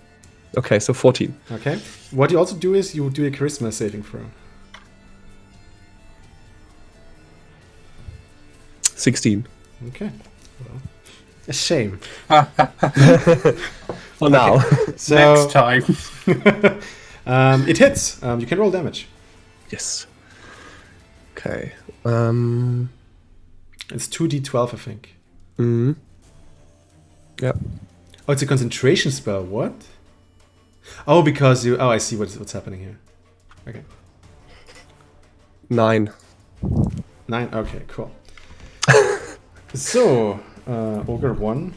Okay, so 14. Okay. What you also do is you do a charisma saving throw. 16. Okay. Well, a shame. For now. So Next time. it hits. You can roll damage. Yes. Okay. It's 2d12, I think. Yep. Oh, it's a concentration spell. What? Oh, because you. Oh, I see what's happening here. Okay. 9. 9. Okay, cool. So, Ogre 1.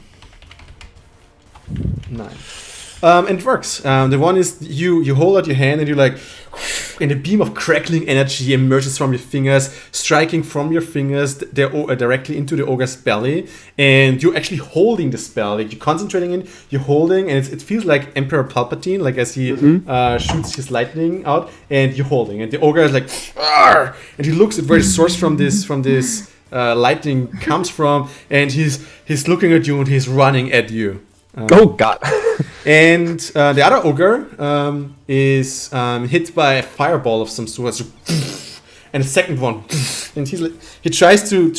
9. And it works. The one is you hold out your hand and you're like, and a beam of crackling energy emerges from your fingers, striking from your fingers directly into the ogre's belly. And you're actually holding the spell. Like you're concentrating in, you're holding, and it feels like Emperor Palpatine, like as he shoots his lightning out, and you're holding. And the ogre is like, "Arr!" And he looks at where the source from this lightning comes from, and he's looking at you and he's running at you. Oh god. And the other ogre is hit by a fireball of some sort, and a second one, and he tries to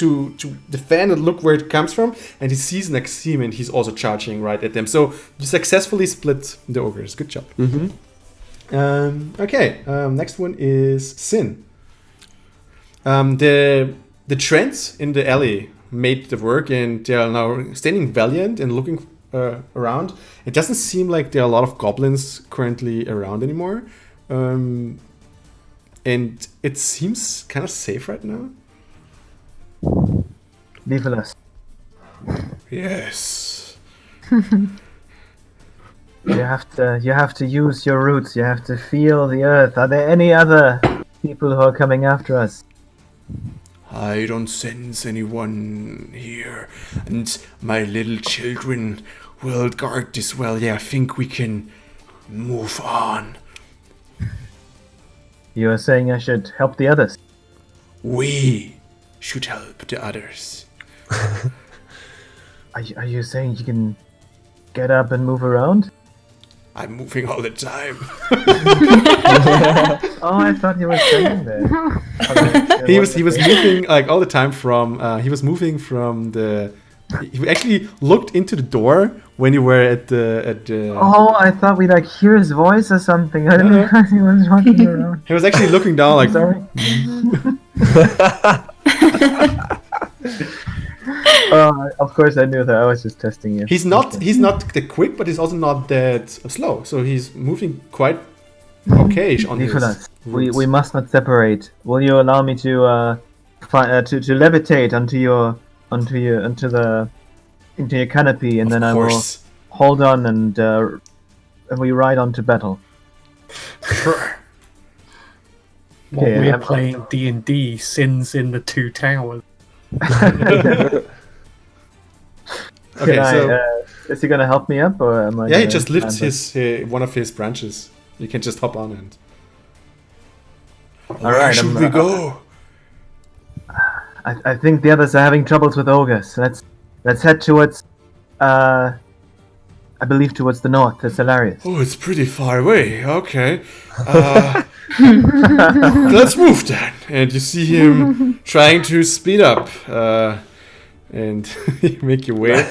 defend and look where it comes from, and he sees Naxim, and he's also charging right at them. So you successfully split the ogres. Good job. Okay, next one is Sin. The trends in the alley made the work, and they are now standing valiant and looking around. It doesn't seem like there are a lot of goblins currently around anymore, and it seems kind of safe right now. Nicholas. Yes. You have to use your roots. You have to feel the earth. Are there any other people who are coming after us? I don't sense anyone here, and my little children will guard this well. Yeah, I think we can move on. You are saying I should help the others. We should help the others. Are you saying you can get up and move around? I'm moving all the time. Oh, I thought you were saying that. Okay, He was moving like all the time from. He was moving from the. He actually looked into the door when you were at the. Oh, I thought we'd like hear his voice or something. I didn't realize he was walking around. He was actually looking down like. Sorry. Of course I knew that. I was just testing you. He's not that quick, but he's also not that slow. So he's moving quite okay on Nicholas, his we roots. must not separate. Will you allow me to levitate into your canopy, and Of then I will course. hold on and we ride on to battle. Sure. While Okay, we're I'm- playing D&D, Sin's in the Two Towers. Okay, Can so is he gonna help me up, or am I? yeah, he gonna just lifts climb his one of his branches. You can just hop on and. All right, Where should we go? I think the others are having troubles with ogres. Let's head towards I believe towards the north. It's hilarious. Oh, it's pretty far away. Okay. Let's move then. And you see him trying to speed up. And you make your way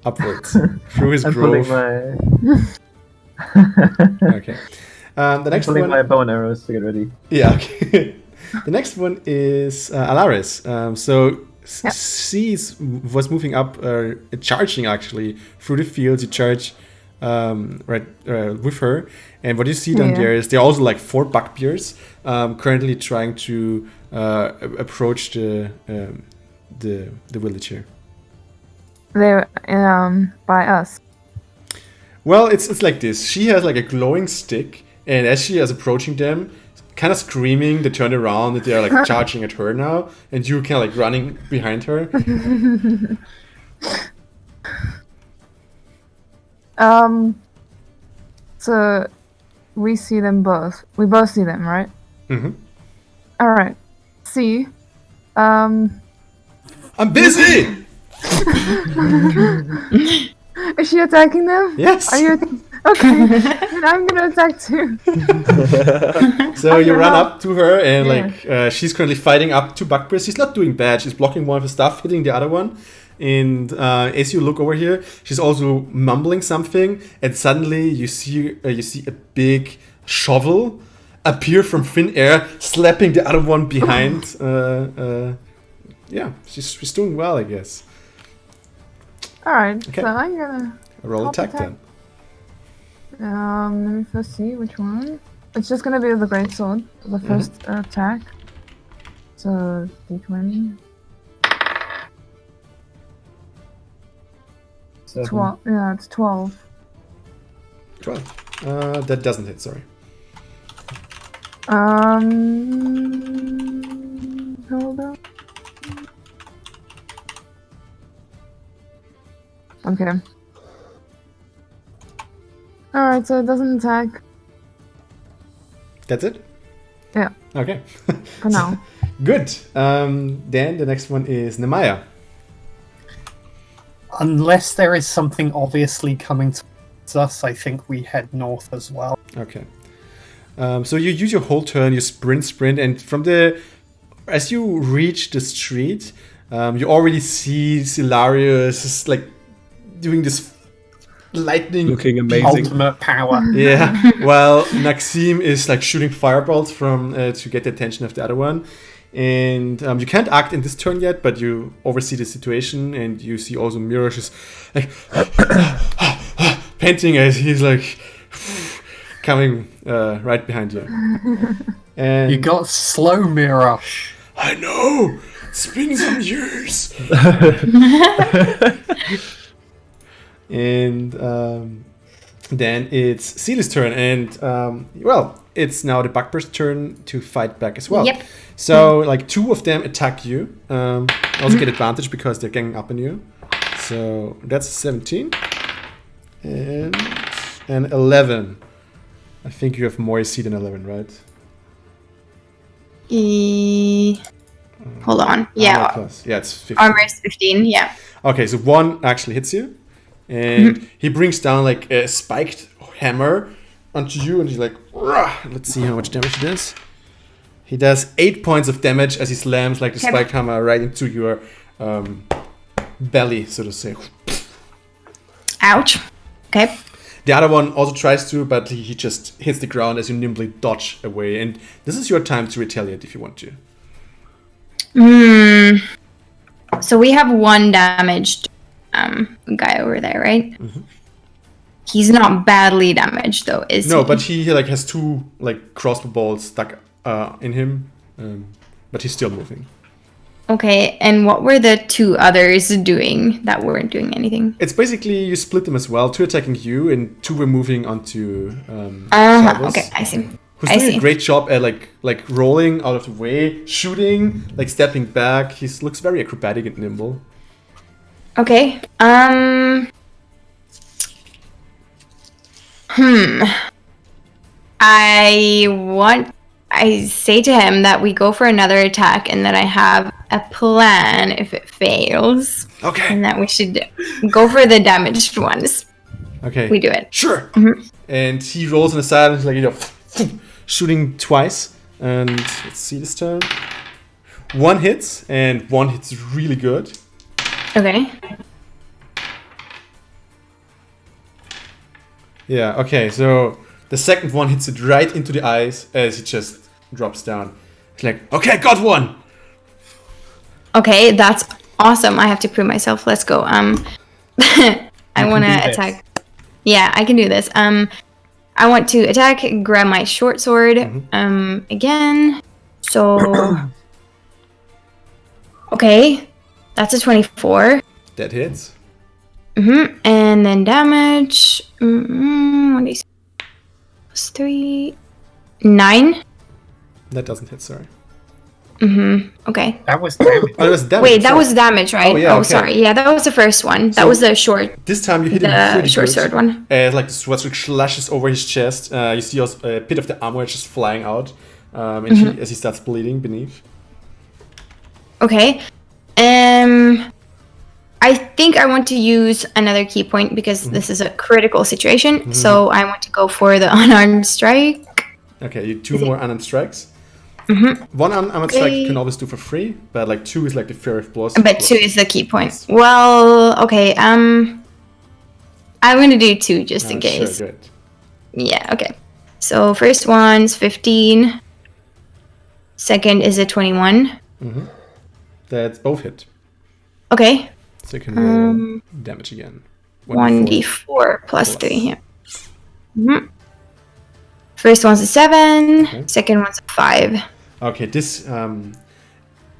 upwards through his I'm pulling grove. my Okay. The next pulling one. my bow and arrows to get ready. Yeah. Okay. The next one is Alaris. Cease was moving up, charging actually through the fields. You charge with her, and what you see down there is there are also like 4 bugbears currently trying to approach the village here. They're by us. Well, it's like this. She has like a glowing stick, and as she is approaching them, kind of screaming, they turn around and they're like charging at her now, and you kind of like running behind her. So we see them both. We both see them, right? Mm-hmm. All right. See. I'm busy. Is she attacking them? Yes. Are you? Okay. Then I'm gonna attack too. So you run up to her, and she's currently fighting up 2 bugbears. She's not doing bad. She's blocking one of the stuff, hitting the other one. And as you look over here, she's also mumbling something. And suddenly you see a big shovel appear from thin air, slapping the other one behind. She's doing well, I guess. All right. Okay. So I'm gonna Roll attack then. let me first see which one. It's just gonna be the great sword, the first attack. So d20. 12. Yeah, it's 12. 12. That doesn't hit. Sorry. Hold on. Okay. Alright, so it doesn't attack. That's it? Yeah. Okay. For now. Good. Then the next one is Nemaya. Unless there is something obviously coming towards us, I think we head north as well. Okay. So you use your whole turn, you sprint, and as you reach the street, you already see Silarius like doing this lightning, looking amazing. Ultimate power. Yeah. While Maxime is like shooting fireballs from to get the attention of the other one. And you can't act in this turn yet, but you oversee the situation, and you see also Mirosh is like panting as he's like coming right behind you. And You got slow, Mirosh. I know. It's been some years. And then it's Celi's turn, and it's now the bugbear's turn to fight back as well. Yep. So like 2 of them attack you. Also get advantage because they're ganging up on you. So that's 17 and an 11. I think you have more AC than 11, right? Hold on. Yeah. Plus. Yeah, it's 15. Armor is 15. Yeah. Okay, so 1 actually hits you, and he brings down like a spiked hammer onto you, and he's like, "Rah!" Let's see how much damage he does. He does 8 points of damage as he slams like the spiked hammer right into your belly, so to say. Ouch. Okay. The other one also tries to, but he just hits the ground as you nimbly dodge away. And this is your time to retaliate if you want to. So we have 1 damaged guy over there, right? Mm-hmm. He's not badly damaged though, is he? No, but he like has 2 like crossbow bolts stuck in him, but he's still moving. Okay, and what were the 2 others doing that weren't doing anything? It's basically you split them as well. 2 attacking you, and 2 were moving onto. Salvos, Okay, I see. who's doing a great job at like rolling out of the way, shooting, like stepping back. He looks very acrobatic and nimble. Okay. I say to him that we go for another attack and that I have a plan if it fails. Okay. And that we should go for the damaged ones. Okay. We do it. Sure. Mhm. And he rolls on the side and he's like, shooting twice. And let's see this turn. One hits, and one hits really good. Okay. Yeah, okay, so the second one hits it right into the eyes as it just drops down. It's like, okay, got one! Okay, that's awesome. I have to prove myself. Let's go. I want to do this. attack. Yeah, I can do this. I want to attack, grab my short sword, again. So, okay, that's a 24. That hits. And then damage. 1d6 plus 3, 9. That doesn't hit, sorry. Okay. That was damage. Oh, that was damage. Wait, that sorry. was damage, right? Oh, yeah, okay. Sorry. Yeah, that was the first one. That So- was the short, This time you hit him the pretty short good. sword one. Like the sword slashes over his chest. You see a bit of the armor just flying out and as he starts bleeding beneath. Okay. I think I want to use another key point because this is a critical situation. So I want to go for the unarmed strike. Okay, you two more unarmed strikes. One unarmed strike you can always do for free, but like 2 is like the fear of blows. But 2 is the key point. Well, okay. I'm gonna do 2 just in case. Sure, good. Yeah. Okay. So first one's 15. Second is a 21. That's both hit. Okay. So you can roll damage again. 1d4 plus 3. Yeah. First one's a 7. Second one's a 5. Okay, this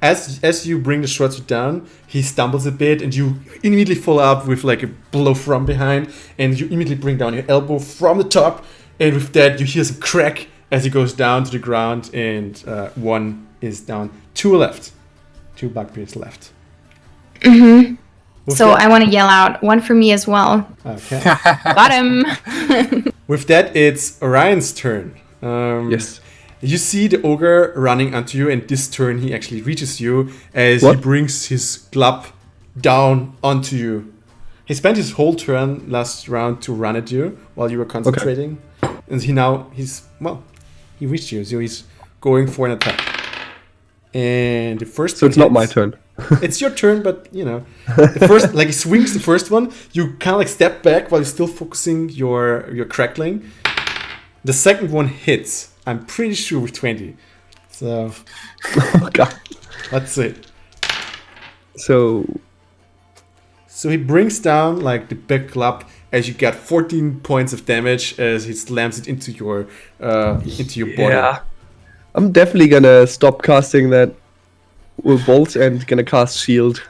as you bring the short sword down, he stumbles a bit, and you immediately follow up with like a blow from behind, and you immediately bring down your elbow from the top, and with that you hear some crack as he goes down to the ground, and 1 is down. 2 left. 2 bugbears left. With So that- I want to yell out, 1 for me as well. Okay. Got him. With that, it's Orion's turn. Yes. You see the ogre running onto you, and this turn he actually reaches you as he What? brings his club down onto you. He spent his whole turn last round to run at you while you were concentrating, and he reached you, so he's going for an attack. And the first. So it's not my turn. It's your turn, but you know, the first, like he swings the first one, you kind of like step back while you're still focusing your crackling. The second one hits. I'm pretty sure with 20. So Oh god. let's see. So So he brings down like the big club as you get 14 points of damage as he slams it into your body. I'm definitely gonna stop casting that bolt and gonna cast shield.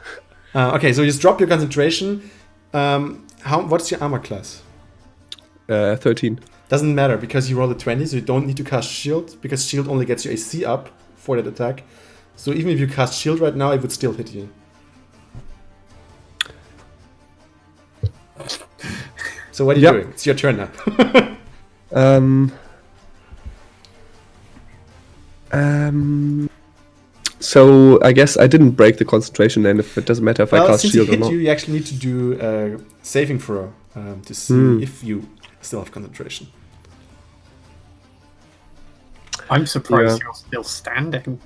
Okay, so you just drop your concentration. What's your armor class? 13. Doesn't matter because you rolled a 20, so you don't need to cast shield because shield only gets your AC up for that attack. So even if you cast shield right now, it would still hit you. So what are you Yep. doing? It's your turn now. So I guess I didn't break the concentration then. If it doesn't matter if I Well, cast since he shield or hit not. you actually need to do a saving throw to see if you still have concentration. I'm surprised Yeah. you're still standing.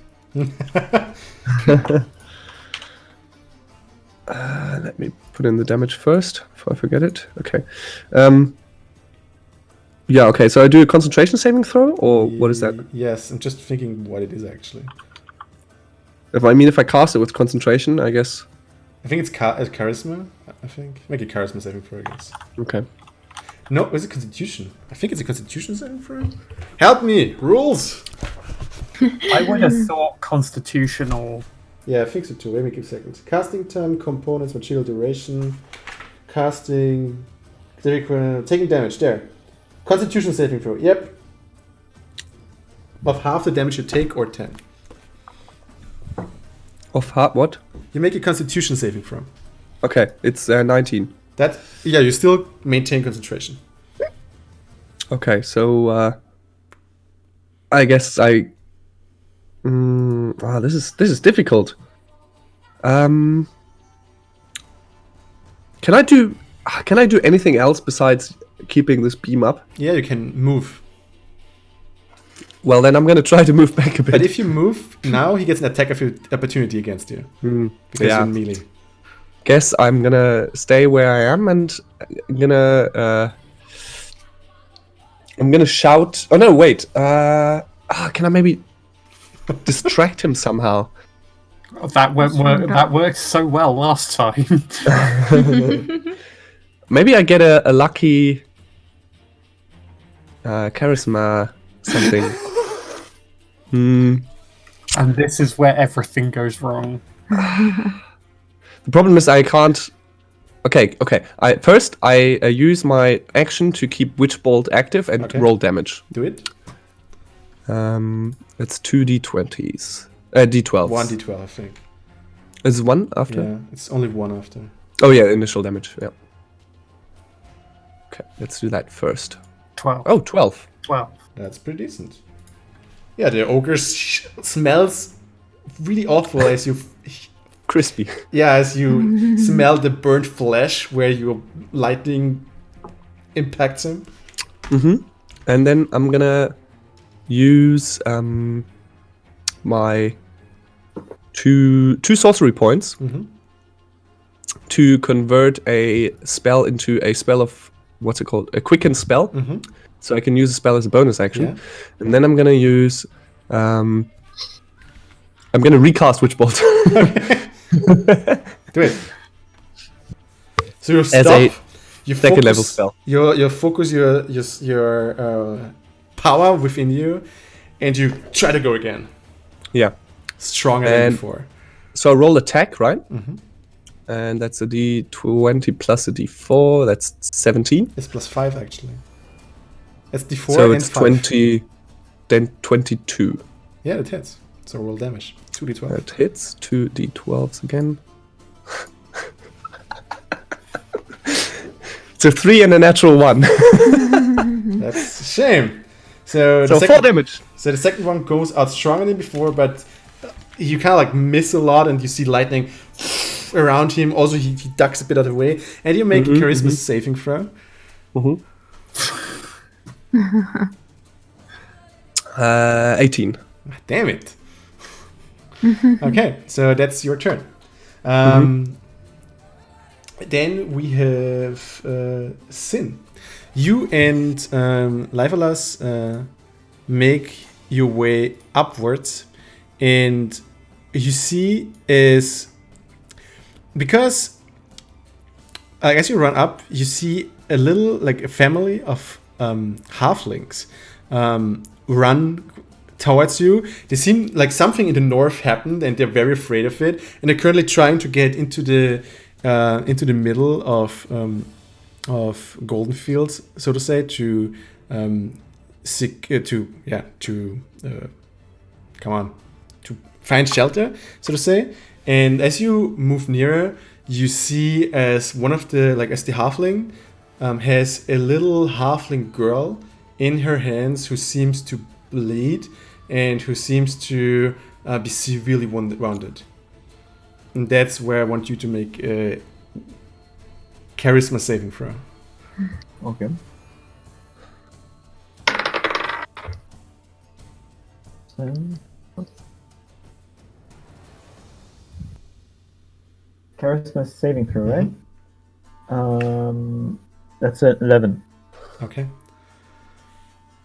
Let me put in the damage first before I forget it. Okay. Yeah. Okay. So I do a concentration saving throw, or what is that? Yes, I'm just thinking what it is actually. If I cast it with concentration, I guess. I think it's charisma. I think make a charisma saving throw. I guess. Okay. No, is it Constitution? I think it's a Constitution saving throw. Help me, rules. I would have thought constitutional. Yeah, I think so too. Wait me a second. Casting time, components, material duration, casting, taking damage. There. Constitution saving throw. Yep. Of half the damage you take or 10. Of heart, what? You make a Constitution saving throw. Okay, it's 19. You still maintain concentration. Okay, so I guess I This is difficult. Can I do anything else besides keeping this beam up? Yeah, you can move. Well, then I'm gonna try to move back a bit. But if you move now, he gets an attack opportunity against you. Because you're in melee. Guess I'm gonna stay where I am, and I'm gonna shout. Oh no, wait. Can I maybe distract him somehow? That worked so well last time. Maybe I get a lucky charisma something. And this is where everything goes wrong. The problem is I can't. Okay. I use my action to keep Witch Bolt active and roll damage. Do it. It's 2d20s. D12s. 1d12, I think. Is it one after? Yeah, it's only one after. Oh yeah, initial damage. Yeah. Okay, let's do that first. 12. Oh, 12. 12. That's pretty decent. Yeah, the ogre smells really awful as you... Crispy. Yeah, as you smell the burnt flesh where your lightning impacts him. And then I'm gonna use my two sorcery points to convert a spell into a spell of, what's it called? A quicken spell. So I can use a spell as a bonus action. Yeah. And then I'm gonna use I'm gonna recast Witch Bolt. Do it. So your As a you second level spell. Your focus, your power within you, and you try to go again. Yeah. Stronger than before. So I roll attack, right? And that's a d20 plus a d4. That's 17. It's +5 actually. It's d4 So and it's 5. 20, then 22. Yeah, it hits. So roll damage. 2d12. That hits. 2d12s again. It's a 3 and a natural 1. That's a shame. So 4 damage. So the second one goes out stronger than before, but you kind of like miss a lot, and you see lightning around him. Also, he ducks a bit out of the way, and you make a charisma saving throw. 18. Damn it. Okay, so that's your turn. Then we have Sin. You and Livalas make your way upwards, and you see is because as you run up, you see a little like a family of halflings run towards you. They seem like something in the north happened, and they're very afraid of it. And they're currently trying to get into the middle of Goldenfields, so to say, to find shelter, so to say. And as you move nearer, you see as one of the as the halfling has a little halfling girl in her hands who seems to bleed and who seems to be severely wounded. And that's where I want you to make a charisma saving throw. Okay. Charisma saving throw, right? That's an 11. Okay.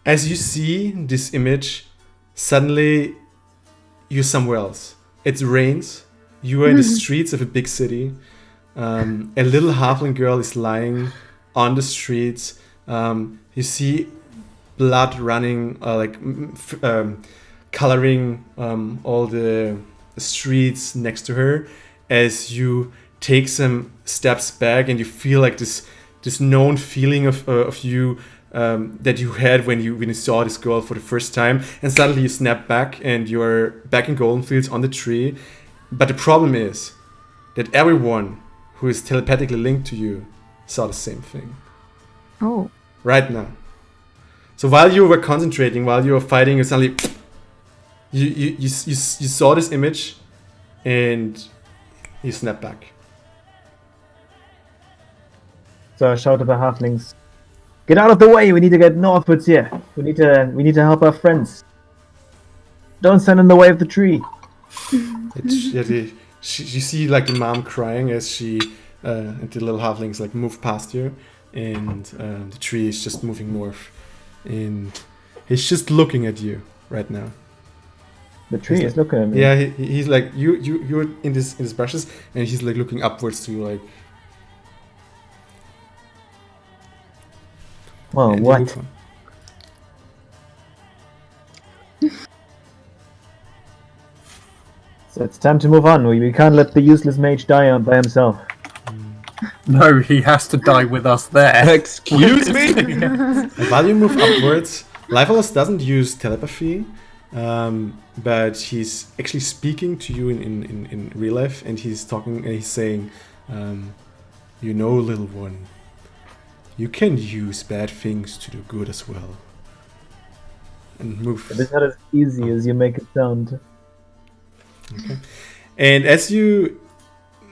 As you see this image, suddenly you're somewhere else. It rains. You are in the streets of a big city. A little halfling girl is lying on the streets. You see blood running, coloring all the streets next to her. As you take some steps back, and you feel like this known feeling of you that you had when you saw this girl for the first time, and suddenly you snap back and you're back in Goldenfields on the tree. But the problem is that everyone who is telepathically linked to you saw the same thing. Oh. Right now. So while you were concentrating, while you were fighting, you suddenly You saw this image, and you snap back. So I shout at the halflings, "Get out of the way! We need to get northwards here. We need to help our friends. Don't stand in the way of the tree." You see like the mom crying as she and the little halflings like move past you, and the tree is just moving north, and he's just looking at you right now. The tree is looking at me. Yeah, he's like you're in his brushes, and he's like looking upwards to you like. Well, and what? So it's time to move on. We can't let the useless mage die by himself. No, he has to die with us there. Excuse me? While you move upwards, Lifeless doesn't use telepathy, but he's actually speaking to you in real life, and he's talking and he's saying, "You know, little one, you can use bad things to do good as well." And move. But it's not as easy as you make it sound. Okay. And as you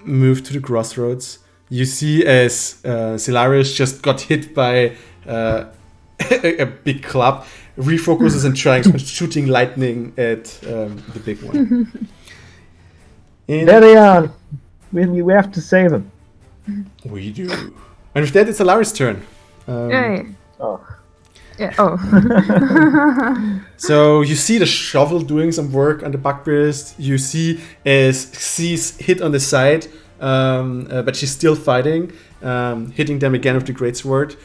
move to the crossroads, you see as Silarius just got hit by a big club, refocuses and trying shooting lightning at the big one. And There they are. We have to save them. we do. And with that, it's Silarius' turn. Yay. Oh. Yeah. Oh. So you see the shovel doing some work on the buckbeast. You see as she's hit on the side, but she's still fighting, hitting them again with the greatsword.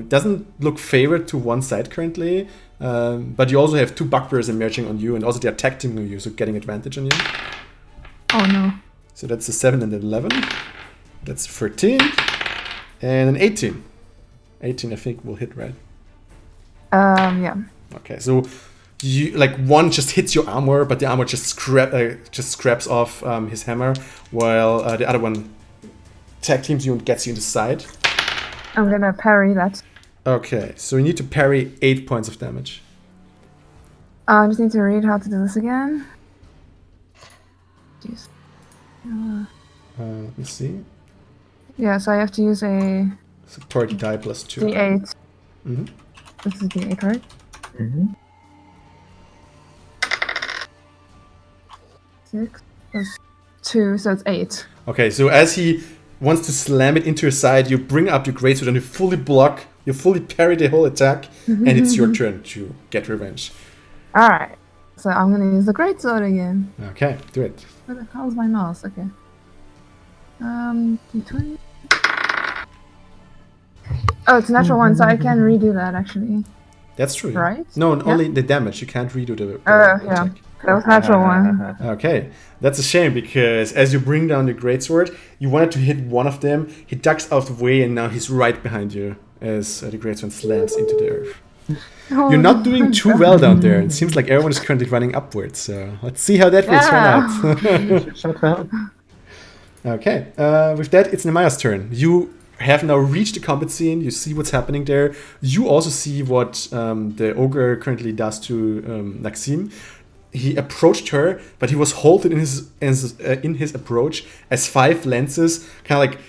Doesn't look favored to one side currently, but you also have two buckbears emerging on you, and also they're attacking you, so getting advantage on you. Oh no. So that's a 7 and an 11. That's 13 and an 18. 18, I think, will hit, right? Yeah. Okay, so you like one just hits your armor, but the armor just scraps off his hammer, while the other one tag teams you and gets you in the side. I'm gonna parry that. Okay, so you need to parry 8 points of damage. I just need to read how to do this again. Jeez. Let me see. Yeah, so I have to use a So party die plus 2. D8. Mm-hmm. This is D8, right? Mm-hmm. 6 plus 2, so it's 8. Okay, so as he wants to slam it into your side, you bring up your greatsword and you fully block, you fully parry the whole attack, and it's your turn to get revenge. Alright. So I'm gonna use the greatsword again. Okay, do it. Where the hell's my mouse? Okay. D20. Oh, it's a natural one, so I can redo that actually. That's true. yeah. Right? No, Yeah. only the damage. You can't redo the Yeah. attack. That was natural one. Okay, that's a shame because as you bring down the greatsword, you wanted to hit one of them. He ducks out of the way, and now he's right behind you as the greatsword slams into the earth. Oh, You're not doing too well down there. It seems like everyone is currently running upwards. So let's see how that will turn out. Shout for help. Okay, with that, it's Nemaya's turn. You have now reached the combat scene. You see what's happening there. You also see what the ogre currently does to Naxim. He approached her, but he was halted in his approach as 5 lances kind of like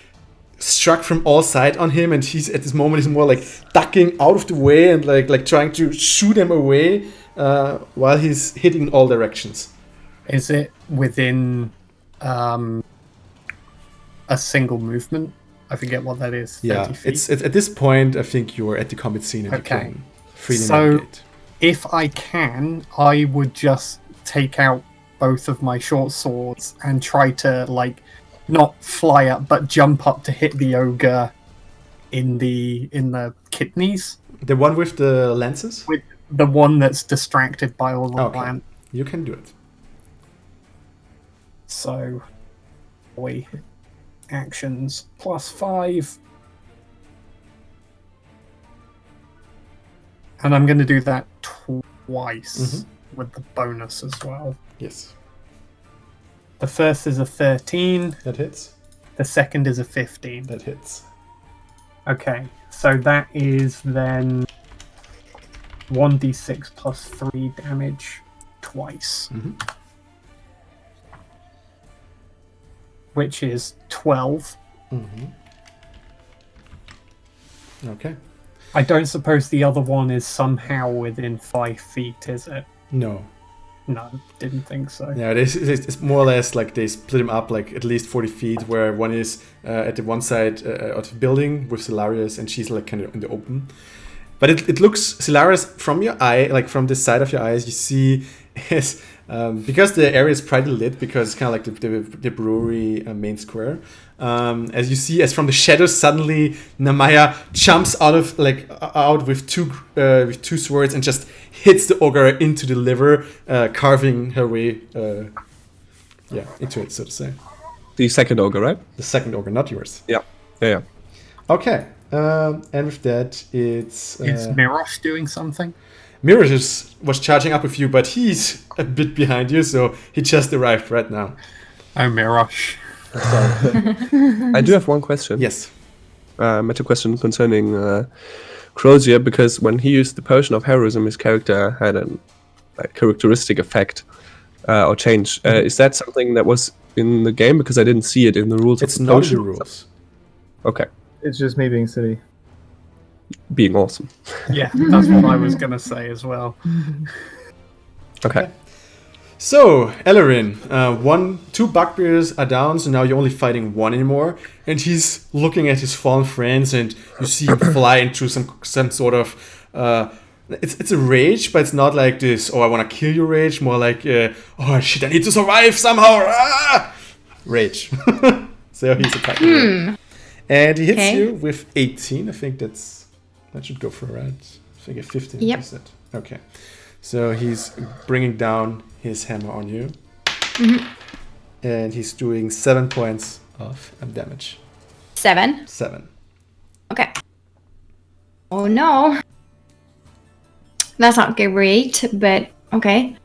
struck from all sides on him, and he's at this moment he's more like ducking out of the way and like trying to shoot him away while he's hitting in all directions. Is it within a single movement? I forget what that is. 30 Yeah, feet? it's at this point I think you're at the combat scene and Okay. you can freely So- navigate. If I can, I would just take out both of my short swords and try to, like, not fly up, but jump up to hit the ogre in the kidneys. The one with the lances? With the one that's distracted by all the Okay. plant. You can do it. So, actions plus 5. And I'm going to do that twice with the bonus as well. Yes, The first is a 13, that hits. the second is a 15. That hits. Okay, so that is then 1d6 plus 3 damage, twice. Mhm. Which is 12. Okay. I don't suppose the other one is somehow within 5 feet, is it? No. No, didn't think so. Yeah, it's more or less like they split them up like at least 40 feet, where one is at the one side of the building with Solarius, and she's like kind of in the open. But it looks, Solarius, from your eye, like from the side of your eyes, you see is because the area is brightly lit, because it's kind of like the brewery main square. As you see, as from the shadows, suddenly Namaya jumps out with two swords and just hits the ogre into the liver, carving her way, into it, so to say. The second ogre, right? The second ogre, not yours. Yeah. Okay. And with that, it's Is Mirosh doing something? Mirage was charging up with you, but he's a bit behind you, so he just arrived right now. Oh, Mirosh. I do have one question. Yes. Meta question concerning Crozier, because when he used the potion of heroism, his character had a characteristic effect or change. Is that something that was in the game? Because I didn't see it in the rules. It's of the not in potion. the rules. Okay. It's just me being silly. Being awesome. Yeah, that's what I was going to say as well. Okay. So, Ellerin, two bugbears are down, so now you're only fighting one anymore, and he's looking at his fallen friends, and you see him fly into some sort of it's a rage, but it's not like this, oh, I want to kill you rage, more like, oh shit, I need to survive somehow, rage. So he's attacking you. And he hits you with 18. I think that should go for a right. I think a 15. Yep. You said. Okay. So he's bringing down his hammer on you. And he's doing 7 points of damage. 7. 7. Okay. Oh no. That's not great, but okay.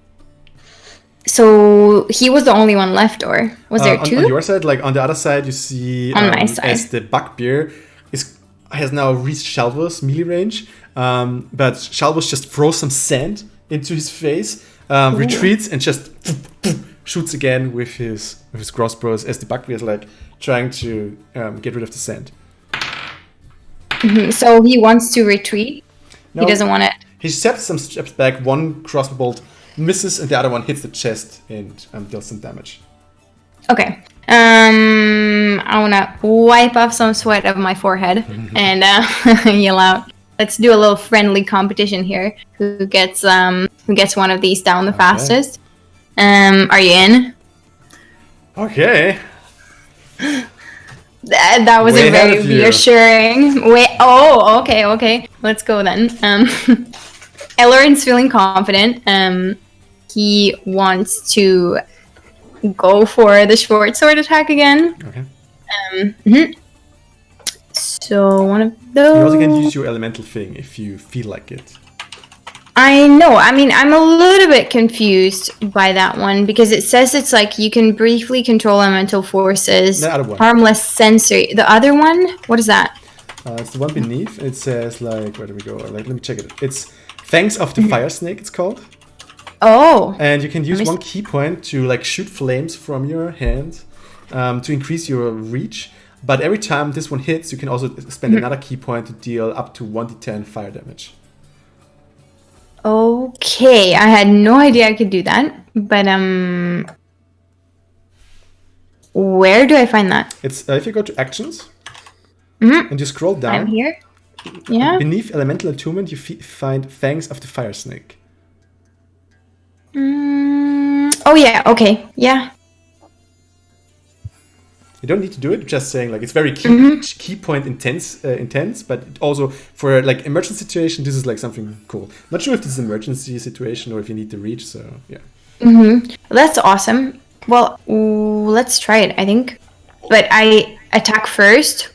So he was the only one left, or was there two? On your side, like on the other side, you see on my side. as the bugbear has now reached Shalva's melee range, but Shalvos just throws some sand into his face, retreats, and just shoots again with his crossbows as the bugbear is like trying to get rid of the sand. So he wants to retreat. No, he doesn't want it. He steps back. One crossbow bolt misses, and the other one hits the chest and deals some damage. Okay. I wanna wipe off some sweat of my forehead and yell out. Let's do a little friendly competition here. Who gets one of these down the fastest? Are you in? Okay. That was Way a very ahead of you. reassuring. Okay. Let's go then. Ellerin's feeling confident. He wants to go for the short sword attack again. Okay. So one of those. You also can use your elemental thing if you feel like it. I know. I mean, I'm a little bit confused by that one because it says it's like you can briefly control elemental forces. The other one. Harmless sensory. The other one? What is that? It's the one beneath. It says like, where do we go? Like, let me check it. It's Fangs of the Fire Snake. It's called. Oh. And you can use one key point to like shoot flames from your hand to increase your reach. But every time this one hits, you can also spend another key point to deal up to 1d10 fire damage. Okay, I had no idea I could do that, but where do I find that? It's if you go to actions and you scroll down. I'm here. Yeah. Beneath elemental attunement, you find Fangs of the Fire Snake. Oh yeah. Okay. Yeah. You don't need to do it. Just saying, like, it's very key point intense, but also for like emergency situation, this is like something cool. Not sure if this is an emergency situation or if you need to reach. So yeah. That's awesome. Well, let's try it. I think, but I attack first,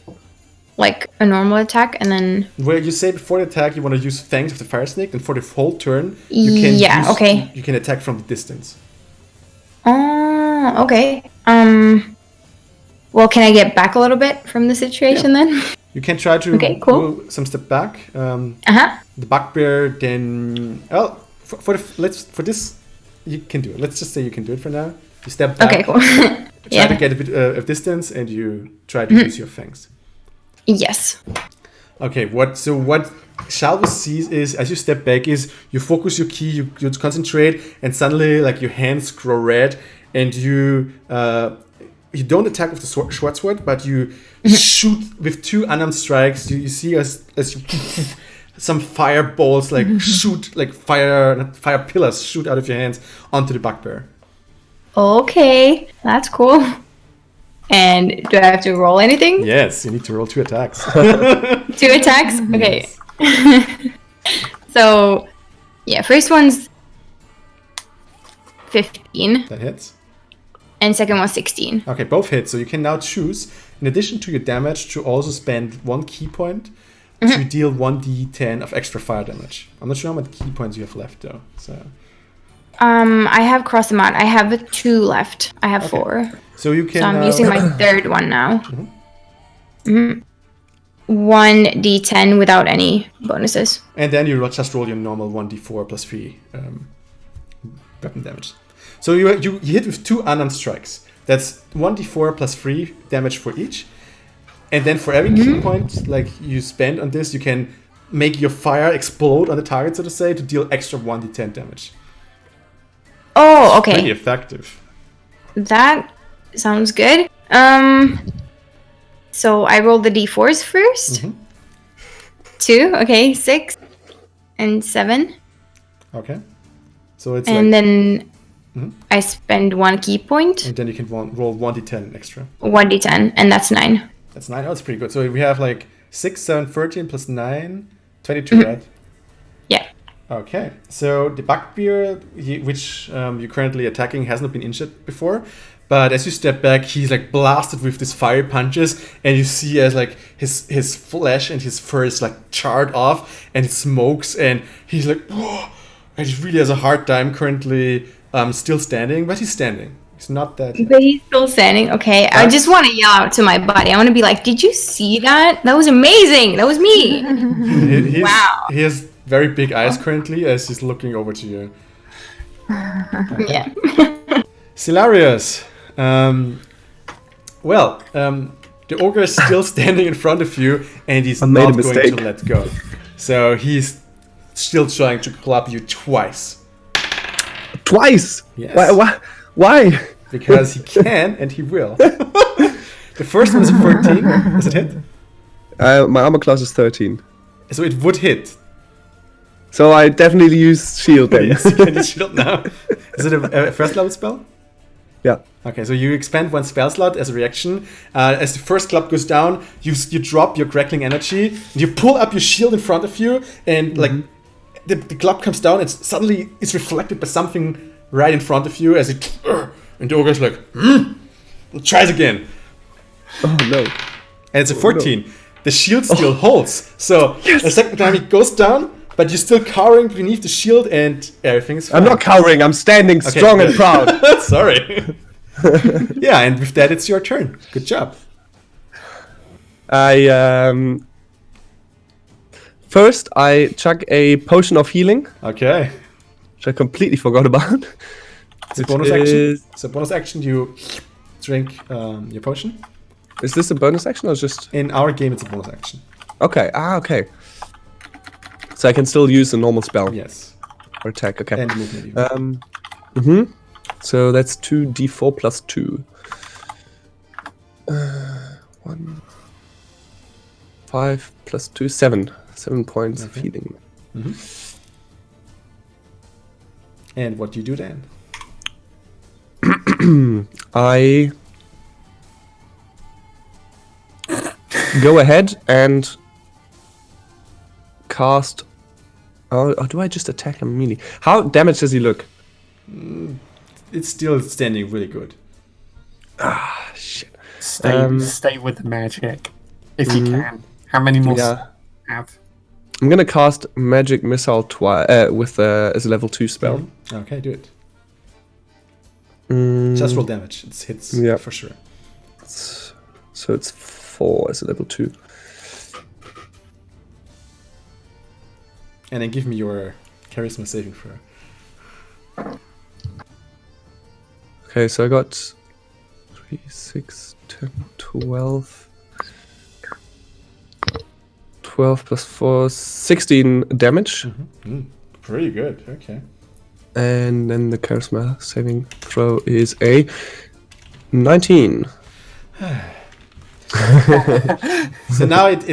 like a normal attack, and then. Where you say before the attack you want to use Fangs of the Fire Snake, and for the whole turn you can you can attack from the distance. Oh, okay. Well, can I get back a little bit from the situation then? You can try to go some step back. The bugbear then. Well, for this, you can do it. Let's just say you can do it for now. You step back. Okay, cool. Try to get a bit of distance, and you try to use your fangs. Yes. Okay. What Shalva sees is, as you step back, is you focus your ki, you concentrate, and suddenly like your hands grow red, and you don't attack with the short sword, but you shoot with 2 unarmed strikes. You see as you some fireballs like shoot like fire pillars shoot out of your hands onto the bugbear. Okay, that's cool. And do I have to roll anything? Yes, you need to roll 2 attacks. 2 attacks? Okay. So, yeah, first one's 15. That hits. And second one's 16. Okay, both hit. So you can now choose, in addition to your damage, to also spend 1 key point to deal 1d10 of extra fire damage. I'm not sure how many key points you have left though. So I have crossed them out. I have 2 left. I have 4. So you can. So I'm using my third one now. 1d10 without any bonuses. And then you just roll your normal 1d4 plus 3 weapon damage. So you hit with 2 unarmed strikes. That's 1d4 plus 3 damage for each. And then for every key point like you spend on this, you can make your fire explode on the target, so to say, to deal extra 1d10 damage. Oh, okay. Pretty effective. That sounds good. So I rolled the d4s first. 2, okay, 6 and 7. Okay. So it's and then I spend 1 key point. And then you can roll 1d10 extra. 1d10, and that's 9. That's 9. Oh, that's pretty good. So we have like 6, 7, 13 plus 9, 22, right? Yeah. Okay. So the bugbear, which you're currently attacking, has not been injured before. But as you step back, he's like blasted with these fire punches, and you see as like his flesh and his fur is like charred off, and it smokes, and he's like, whoa, and he really has a hard time currently still standing, but he's standing. He's not that. But he's still standing. Okay, I just want to yell out to my buddy. I want to be like, "Did you see that? That was amazing. That was me." Wow. He has very big eyes currently as he's looking over to you. Yeah. Silarius. The ogre is still standing in front of you, and he's not going to let go. So he's still trying to club you twice. Twice? Yes. Why? Because he can, and he will. The first one is a 14. Does it hit? My armor class is 13. So it would hit. So I definitely use shield then. Yes, you can use shield now. Is it a first level spell? Yeah. Okay, so you expand 1 spell slot as a reaction. As the first club goes down, you drop your crackling energy, and you pull up your shield in front of you, and like the club comes down, and suddenly it's reflected by something right in front of you as it, and the ogre's like, tries again. Oh no. And it's a 14. No. The shield still holds. So the second time it goes down, but you're still cowering beneath the shield, and everything's fine. I'm not cowering, I'm standing strong and proud. Sorry. Yeah, and with that, it's your turn. Good job. First, I chuck a potion of healing. Okay. Which I completely forgot about. It's a bonus action. It's a bonus action. You drink your potion. Is this a bonus action or just... In our game, it's a bonus action. Okay. Okay. So I can still use a normal spell. Yes. Or attack. Okay. And movement. So that's 2d4 plus 2. 1, 5 plus 2, 7. 7 points of healing. And what do you do then? I go ahead and cast. Oh, do I just attack him immediately? How damaged does he look? It's still standing really good. Ah, shit. Stay with the magic if you can. How many more have? I'm gonna cast magic missile with as a level 2 spell. Okay, do it. Just roll damage. It hits for sure. So it's 4 as a level 2. And then give me your charisma saving throw. Okay, so I got 3, 6, 10, 12. 12 plus 4, 16 damage. Pretty good. Okay. And then the charisma saving throw is a 19. So now it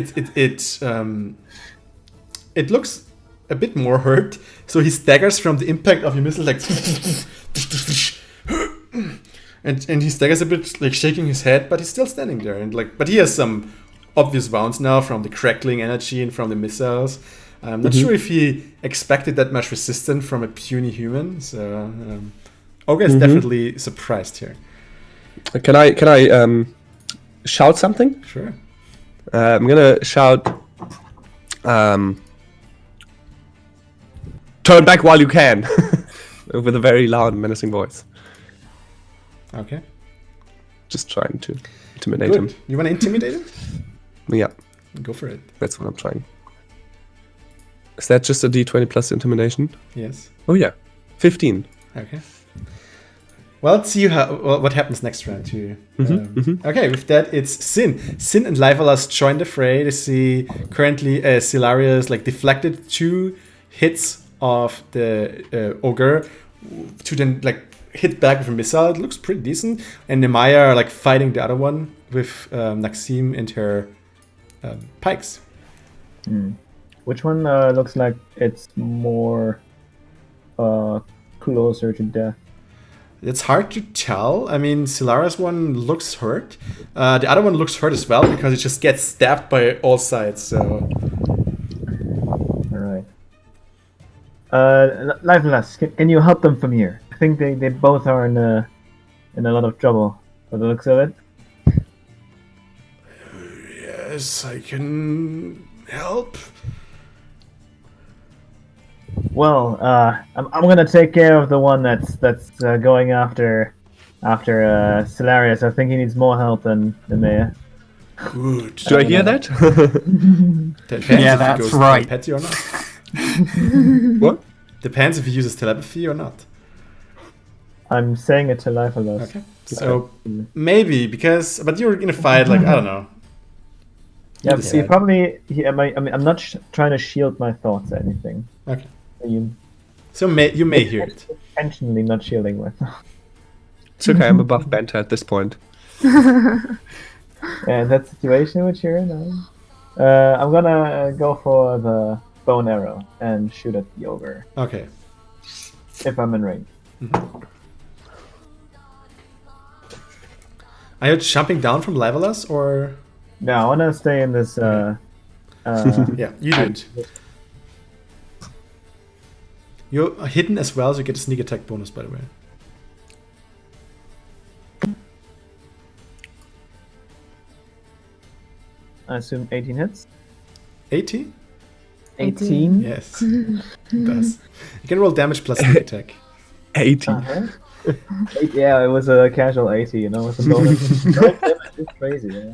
looks a bit more hurt. So he staggers from the impact of your missile, like, and he staggers a bit, like shaking his head, but he's still standing there. And but he has some obvious wounds now from the crackling energy and from the missiles. I'm not sure if he expected that much resistance from a puny human. So Ogre is definitely surprised here. Can I shout something? Sure. I'm gonna shout. Turn back while you can, with a very loud, menacing voice. Okay. Just trying to intimidate him. You want to intimidate him? Yeah, Go for it. that's what I'm trying. Is that just a D20 plus intimidation? Yes. Oh yeah, 15. Okay. Well, let's see what happens next round to you. Okay, with that, it's Sin. Sin and Livalas join the fray. They see currently Silarius deflected 2 hits of the ogre to then hit back with a missile. It looks pretty decent. And Nemaya are fighting the other one with Naxim and her pikes. Which one looks like it's more closer to death? It's hard to tell. I mean, Silara's one looks hurt. The other one looks hurt as well because it just gets stabbed by all sides. So, All right. Lifeless, can you help them from here? I think they both are in a lot of trouble by the looks of it. yes, I can help. Well, I'm gonna take care of the one that's going after Silarius. I think he needs more help than Mayor. Good. Do I hear that? Depends Yeah, if he that's goes right. telepathy or not. What? Depends if he uses telepathy or not. I'm saying it to Lifeless. Okay. So maybe but you're gonna fight I don't know. Yeah, decide. he probably. I'm not trying to shield my thoughts or anything. Okay. You So you may hear it. intentionally not shielding my thoughts. It's okay, I'm above banter at this point. And that situation which you're in, I'm gonna go for the bow and arrow and shoot at the ogre Okay. if I'm in range. Are you jumping down from Livalas or? No, I wanna stay in this. Yeah, you did. You're hidden as well, so you get a sneak attack bonus, by the way. I assume 18 hits. 80? 18. Yes. It does. You can roll damage plus sneak attack. 80. Uh-huh. Yeah, it was a casual 80, with a bonus. It's crazy. Yeah.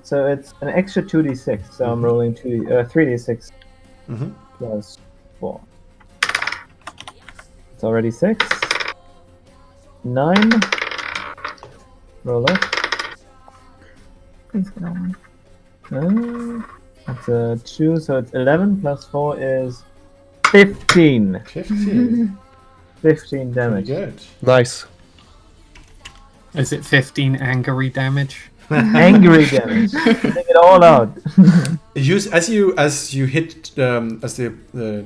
So it's an extra 2d6. So I'm rolling 3d6 plus 4. It's already 6. 9. Roll up. Please get on. That's a 2, so it's 11 plus 4 is 15. 15. 15 Very damage. good. Nice. Is it 15 angry damage? Angry damage. Take it all out. As you hit as the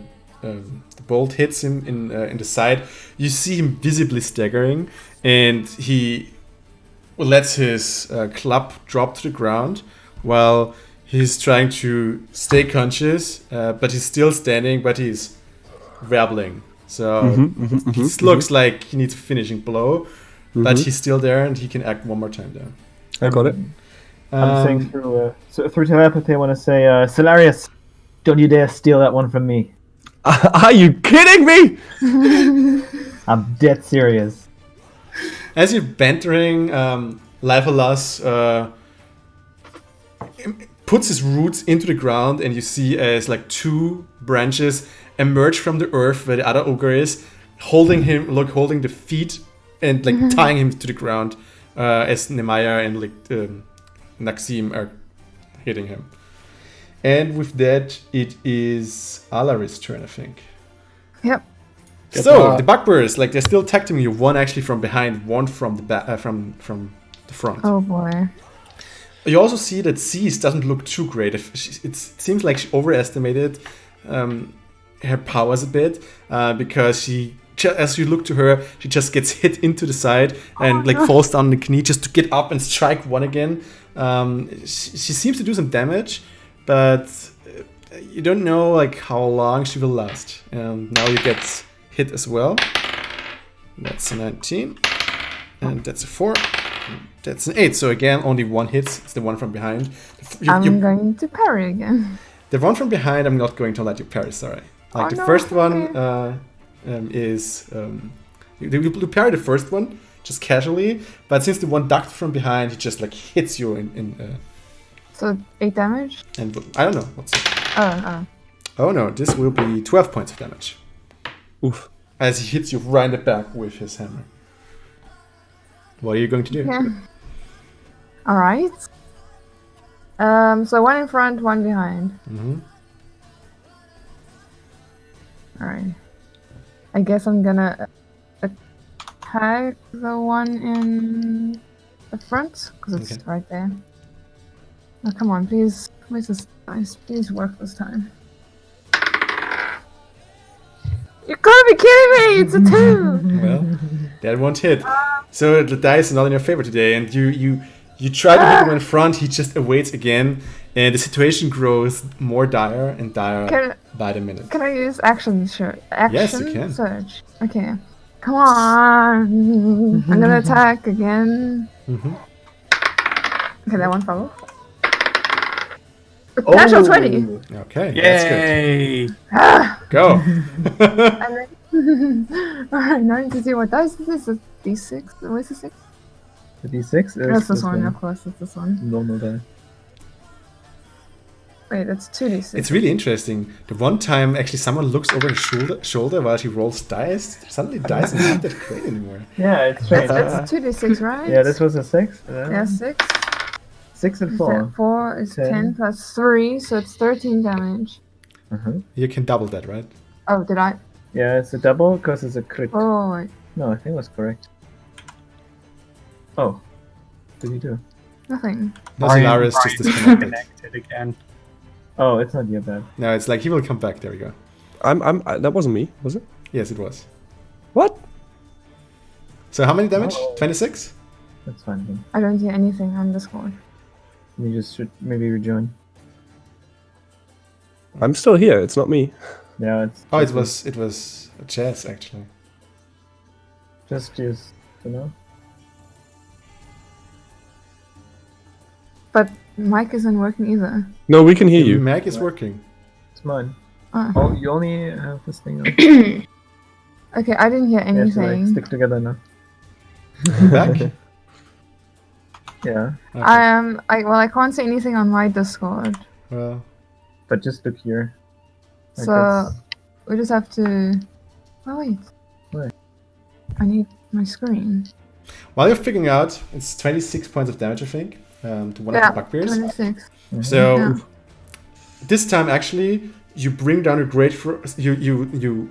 bolt hits him in the side, you see him visibly staggering, and he lets his club drop to the ground while he's trying to stay conscious, but he's still standing, but he's wobbling. So it looks like he needs a finishing blow, but he's still there and he can act one more time there. I got it. I'm saying through telepathy, I want to say, Silarius, don't you dare steal that one from me. Are you kidding me? I'm dead serious. As you're bantering, Livalas puts his roots into the ground, and you see as 2 branches emerge from the earth where the other ogre is, holding the feet and like tying him to the ground as Nemaya and like Naxim are hitting him. And with that, it is Alaris' turn, I think. Yep. So the bugbears, like they're still attacking you. One actually from behind, one from the back, from the front. Oh boy. You also see that CEST doesn't look too great. It seems like she overestimated her powers a bit because as you look to her, she just gets hit into the side and like falls down on the knee just to get up and strike one again. She seems to do some damage, but you don't know like how long she will last. Now you get hit as well. That's a 19, and that's a 4. That's an 8. So again, only one hit. It's the one from behind. I'm going to parry again. The one from behind, I'm not going to let you parry. Sorry. Like the no, first one okay. is you parry the first one just casually, but since the one ducked from behind, he just like hits you in. So 8 damage. And I don't know what's it. Oh. Oh no, this will be 12 points of damage. Oof. As he hits you right in the back with his hammer. What are you going to do? Yeah. All right. So one in front, one behind. Mm-hmm. All right. I guess I'm gonna attack the one in the front because it's Okay. right there. Oh, come on, please. Where's this dice? Please work this time. You gotta be kidding me! It's a 2. Well, that won't hit. So the dice is not in your favor today, and you try to hit him in front. He just awaits again, and the situation grows more dire and dire by the minute. Can I use action search? Yes, you can. Search. Okay. Come on. I'm gonna attack again. Mm-hmm. Okay, that one fell. Natural 20. Okay, that's Yay! good. Go. And then, alright, now I need to see what dice this is. A D6. Where's the 6? The D6? That's this one, of course, it's this one. Normal die. Wait, that's 2D6. It's really interesting. The one time actually someone looks over his shoulder while she rolls dice, suddenly dice is not that great anymore. Yeah, it's strange. That's 2D6, right? Yeah, this was a 6. Yeah, 6. 6 and 4. 4 is 10 10 plus 3, so it's 13 damage. Uh-huh. You can double that, right? Oh, did I? Yeah, it's a double because it's a crit. Oh, wait. No, I think it was correct. Oh. What did you do? Nothing. No, Brian Solaris just disconnected. Connected again. Oh, it's not your bad. No, it's like he will come back. There we go. That wasn't me, was it? Yes, it was. What? So how many damage? Oh. 26? That's fine then. I don't hear anything on Discord. You just should maybe rejoin. I'm still here. It's not me. Yeah, it's. Oh, it was a chess actually. Just use, But mic isn't working either. No, we can hear The you. mag is working. It's mine. Oh. Oh, you only have this thing on. Okay, I didn't hear You have to like anything. stick together now. Back? Yeah, Okay. I can't see anything on my Discord. Well, but just look here. Like So that's- we just have to. Oh wait. What? I need my screen. while you're figuring out, it's 26 points of damage, I think, to one of the bugbears. 26. So Yeah. this time, actually, you bring down a great. You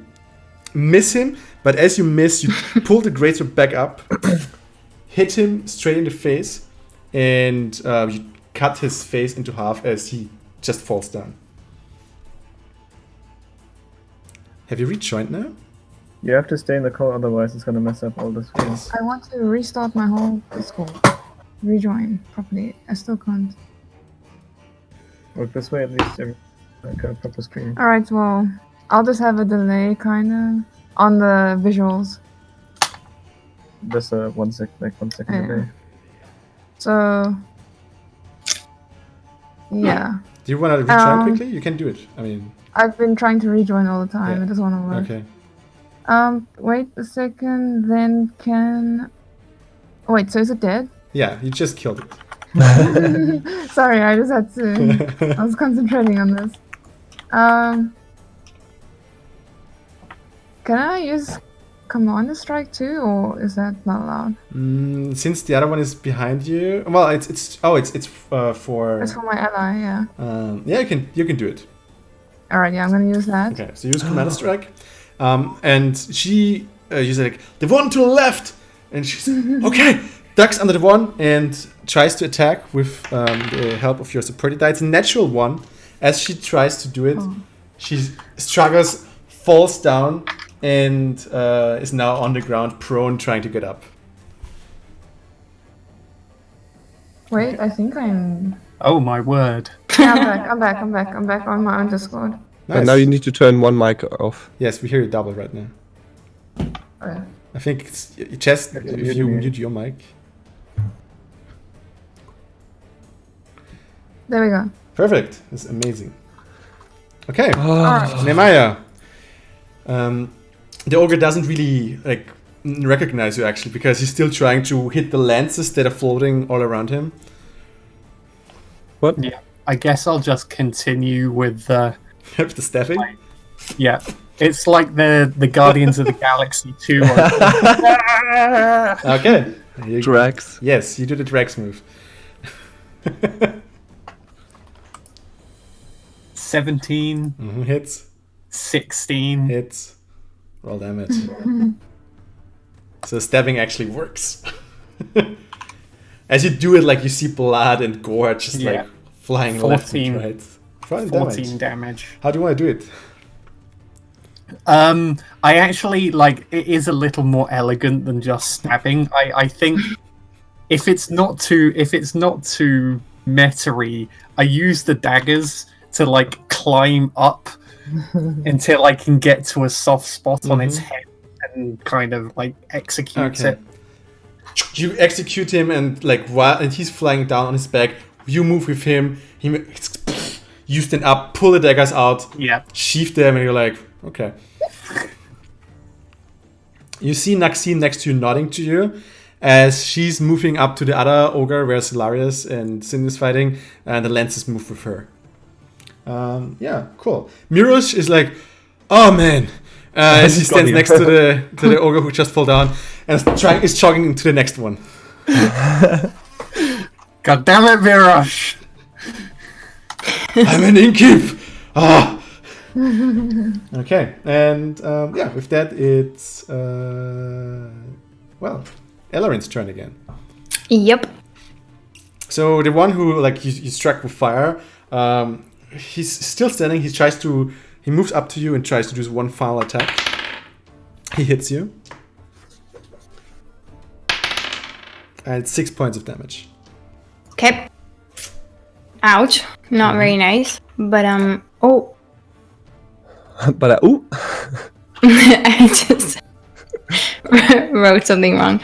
miss him, but as you miss, you pull the greatsword back up, hit him straight in the face, and you cut his face into half as he just falls down. Have you rejoined now? You have to stay in the call, otherwise it's gonna mess up all the screens. I want to restart my whole Discord. Rejoin properly. I still can't. Work this way at least, like a proper screen. Alright, well, I'll just have a delay kinda on the visuals. Just 1 second, like 1 second Yeah. delay. So yeah. Do you want to rejoin quickly? You can do it. I mean, I've been trying to rejoin all the time. Yeah. It doesn't want to work. okay. Wait a second, then can... Wait, so is it dead? Yeah, you just killed it. Sorry, I just had to... I was concentrating on this. Can I use Commander Strike too, or is that not allowed? Since the other one is behind you, well, it's for. It's for my ally, yeah. Yeah, you can do it. Alright, yeah, I'm gonna use that. Okay, so use Commander Strike, and she you say like the one to the left, and she's okay. Ducks under the one and tries to attack with the help of your support die. It's a natural one. As she tries to do it, she struggles, falls down, and is now on the ground, prone, trying to get up. Wait, I think I'm... Oh my word. Yeah, I'm back on my own Discord. Nice. And now you need to turn one mic off. Yes, we hear you double right now. Okay. I think it's just if you mute your mic. There we go. Perfect. That's amazing. Okay, Alright. Nehemiah. The ogre doesn't really recognize you actually because he's still trying to hit the lances that are floating all around him. What? Yeah, I guess I'll just continue with the... With the staffing. Yeah, it's like the Guardians of the Galaxy 2. Okay. Drax. Yes, you do the Drax move. 17, Hits. 16. Hits. Roll damage. So stabbing actually works. As you do it, like you see blood and gore just like flying 14. left and right. 14 damage. How do you want to do it? I actually like it is a little more elegant than just stabbing. I think if it's not too meta-y, I use the daggers to like climb up until I can get to a soft spot on its head and kind of like execute it. You execute him and like and he's flying down on his back. You move with him. You stand up, pull the daggers out, sheath them, and you're like, okay. You see Naxine next to you nodding to you as she's moving up to the other ogre where Silarius and Sin is fighting, and the lances move with her. Yeah, cool. Mirosh is like, oh man, as he stands next to the ogre who just fell down and is jogging into the next one. God damn it, Mirosh! I'm an Inkip! Ah! Okay, and with that it's Elarin's turn again. Yep. So the one who like you struck with fire, he's still standing. He moves up to you and tries to do one final attack. He hits you, and 6 points of damage. Okay. Ouch. Not very nice. But oh. But I just wrote something wrong.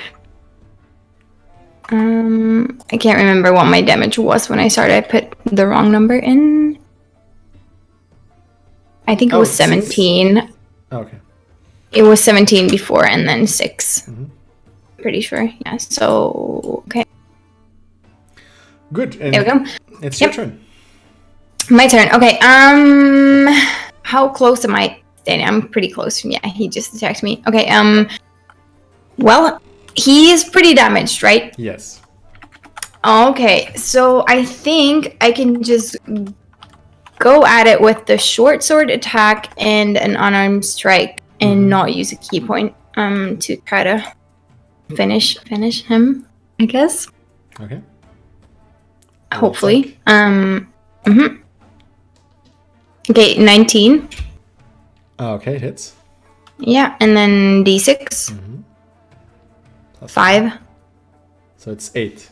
I can't remember what my damage was when I started. I put the wrong number in. I think it was 17. Okay. It was 17 before and then 6. Pretty sure. Yeah, so okay. Good. And there we go. It's your turn. My turn. Okay. How close am I standing? I'm pretty close. Yeah, he just attacked me. Okay. Well, he is pretty damaged, right? Yes. Okay. So I think I can just go at it with the short sword attack and an unarmed strike, and not use a key point. To try to finish him, I guess. Okay. Hopefully. Okay, 19. Okay, hits. Yeah, and then D6. 5. So it's 8.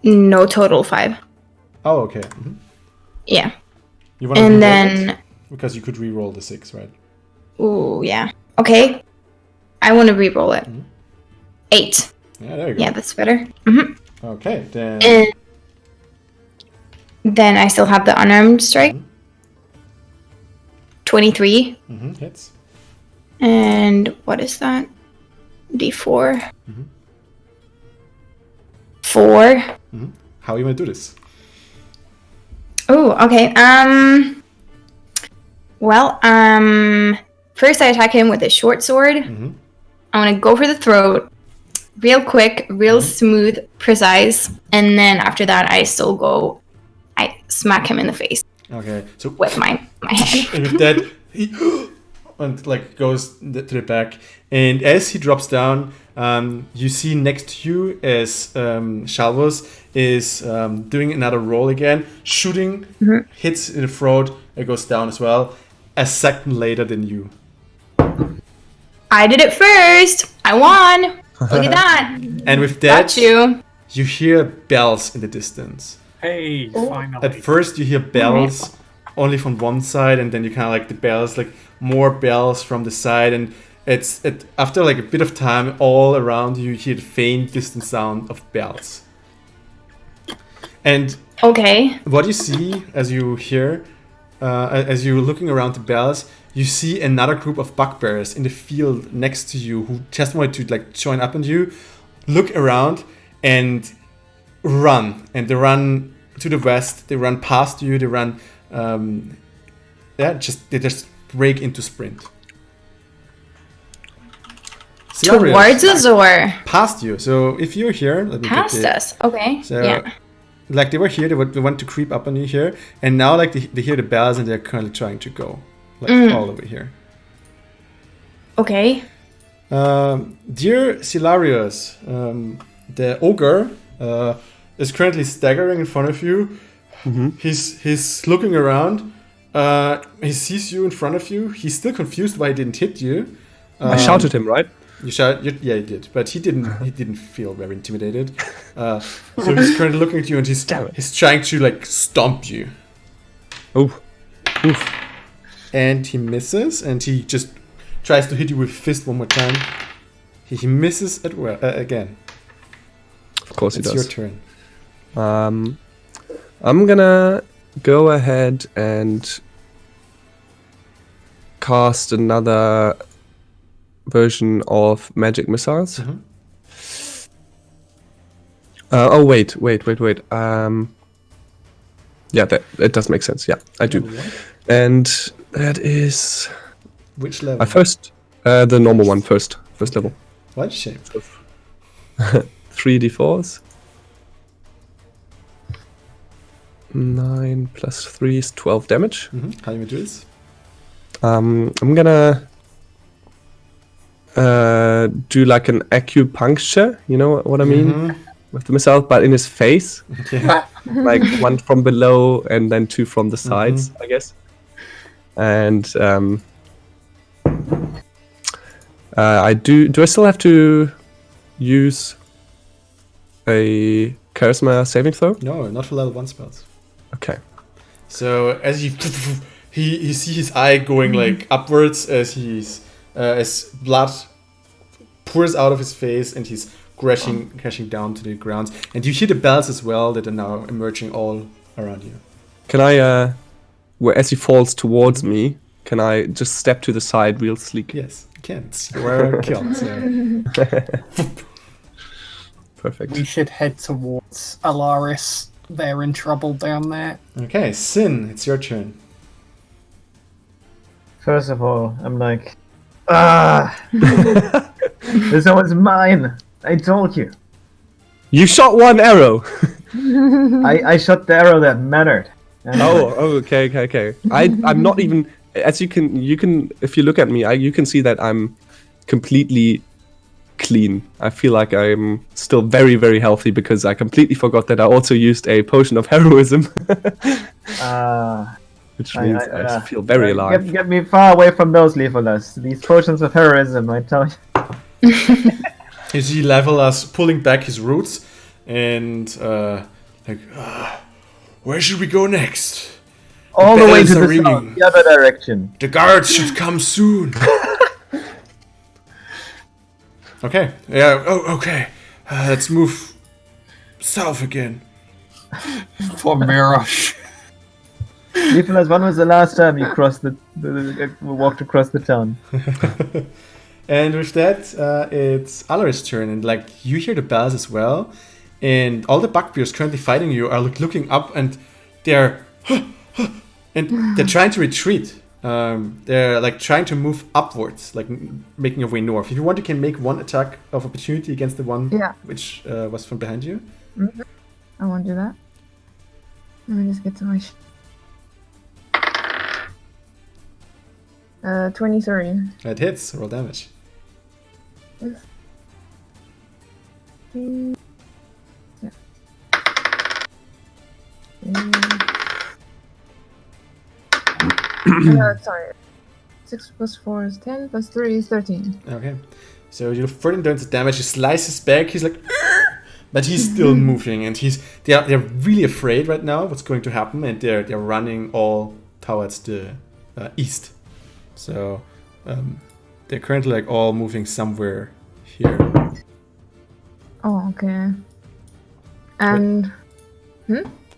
No, total 5. Oh, okay. Yeah. You want to and re-roll then it? Because you could re-roll the 6, right? Ooh, yeah. Okay. I want to re-roll it. 8. Yeah, there you go. Yeah, that's better. Okay, then. And then I still have the unarmed strike. 23. Hits. And what is that? D4. 4. How are you gonna do this? Oh, okay. Well, first I attack him with a short sword. Mm-hmm. I want to go for the throat, real quick, real smooth, precise, and then after that I smack him in the face Okay, so with my hand. and with that, he and like goes to the back, and as he drops down, you see next to you as Shalvos is doing another roll again, shooting, hits in the throat, it goes down as well. A second later than you. I did it first. I won. Look at that. And with that, Got you. you hear bells in the distance. Hey, finally. At first, you hear bells only from one side, and then you kind of like the bells, like more bells from the side, and after like a bit of time, all around you hear the faint, distant sound of bells. And Okay. what you see as you hear, as you're looking around the bells, you see another group of bugbears in the field next to you who just wanted to like join up on you, look around, and run. And they run to the west. They run past you. They run. They just break into sprint. Towards us or past you. So if you're here, let me past us? Okay. So, yeah. like they were here, they want to creep up on you here, and now like they hear the bells and they're currently trying to go, like all over here. Okay. Dear Silarius, the ogre is currently staggering in front of you. Mm-hmm. He's looking around. He sees you in front of you. He's still confused why he didn't hit you. I shouted him, right? You shout, yeah, he did, but he didn't feel very intimidated. So he's currently looking at you, and he's trying to like stomp you. Oof. And he misses, and he just tries to hit you with fist one more time. He misses again. Of course he does. It's your turn. I'm gonna go ahead and cast another version of magic missiles. Mhm. Oh wait. Yeah, that does make sense. Yeah, I do. And that is Which level? the normal one first level. What shape? 3d4s. 9 plus 3 is 12 damage. Mm-hmm. How do you do this? I'm gonna do like an acupuncture, you know what I mean? With the missile, but in his face. Okay. Like one from below and then two from the sides, I guess. And do I still have to use a charisma saving throw? No, not for level 1 spells. Okay. So as you see his eye going like upwards as as blood pours out of his face, and he's crashing down to the ground. And you hear the bells as well that are now emerging all around you. Can I, as he falls towards me, can I just step to the side real sleek? Yes, you can. It's where killed. So. Perfect. We should head towards Alaris. They're in trouble down there. Okay, Sin, it's your turn. First of all, I'm like, this one's mine. I told you. You shot one arrow. I shot the arrow that mattered. And Okay. I'm not even. As you can, if you look at me, you can see that I'm completely clean. I feel like I'm still very, very healthy because I completely forgot that I also used a potion of heroism. Which means I feel very alive. Get me far away from those, Legolas. These potions of heroism, I tell you. You see Legolas pulling back his roots and where should we go next? All the way bells to are the ringing. south, the other direction. The guards should come soon. Okay. Yeah. Oh, okay. Let's move south again. For Mirosh. Legolas, when was the last time you walked across the town? And with that, it's Alaris' turn, and like you hear the bells as well, and all the bugbears currently fighting you are looking up, and they're trying to retreat. They're like trying to move upwards, like making their way north. If you want, you can make one attack of opportunity against the one which was from behind you. Mm-hmm. I won't do that. Let me just get to my 23. It hits. Roll damage. Yeah. Sorry. 6 plus 4 is 10, plus 3 is 13. Okay. So you 14 points of damage. He slices back. He's like, but he's still moving, and they're really afraid right now what's going to happen, and they're running all towards the east. So they're currently like all moving somewhere here. Oh, okay. And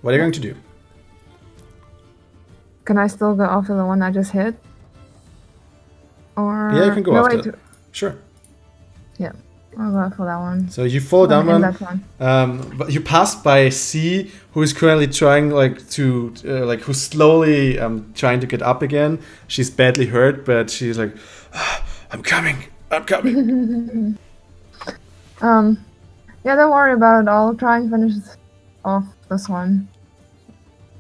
what are you going to do? Can I still go after the one I just hit? Or yeah, you can go no, after. Sure. Yeah, I'll go for that one. So you fall down one. That one. But you pass by C, who is currently trying who's slowly trying to get up again. She's badly hurt, but she's like, I'm coming. Yeah, don't worry about it. I'll try and finish off this one.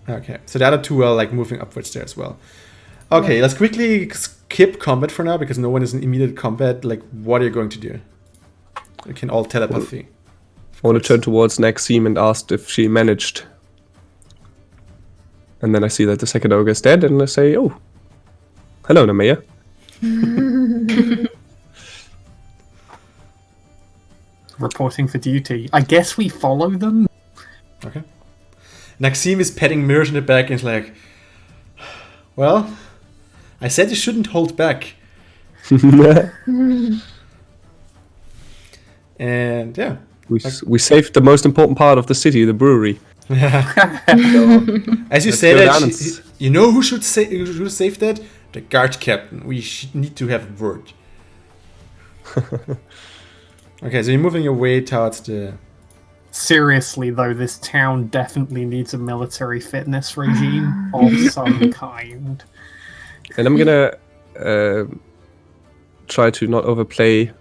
Okay, so the other two are like moving upwards there as well. Okay, let's quickly skip combat for now because no one is in immediate combat. Like, what are you going to do? We can all telepathy. I want to turn towards Maxime and ask if she managed. And then I see that the second ogre is dead, and I say, "Oh, hello, Namaya." Reporting for duty. I guess we follow them. Okay. Maxime is patting Mirage in the back and is like, well, I said you shouldn't hold back. And yeah. We saved the most important part of the city, the brewery. As you say that, you know who should save that? The guard captain. We need to have a word. Okay, so you're moving your way towards the... Seriously, though, this town definitely needs a military fitness regime of some kind. And I'm gonna try to not overplay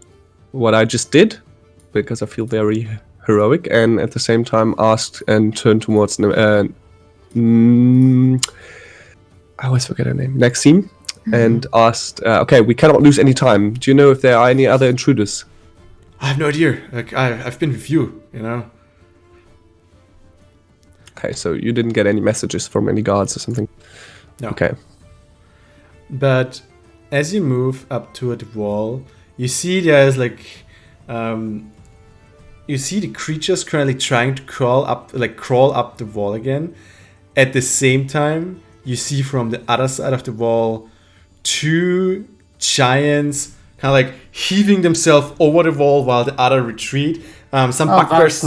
what I just did, because I feel very heroic, and at the same time ask and turn towards... I always forget her name. Maxime. And asked, okay, we cannot lose any time. Do you know if there are any other intruders? I have no idea. Like, I've been with you, you know? Okay, so you didn't get any messages from any guards or something? No. Okay. But as you move up toward the wall, you see there's like... you see the creatures currently trying to crawl up the wall again. At the same time, you see from the other side of the wall 2 giants kind of like heaving themselves over the wall while the other retreat. Some bugbears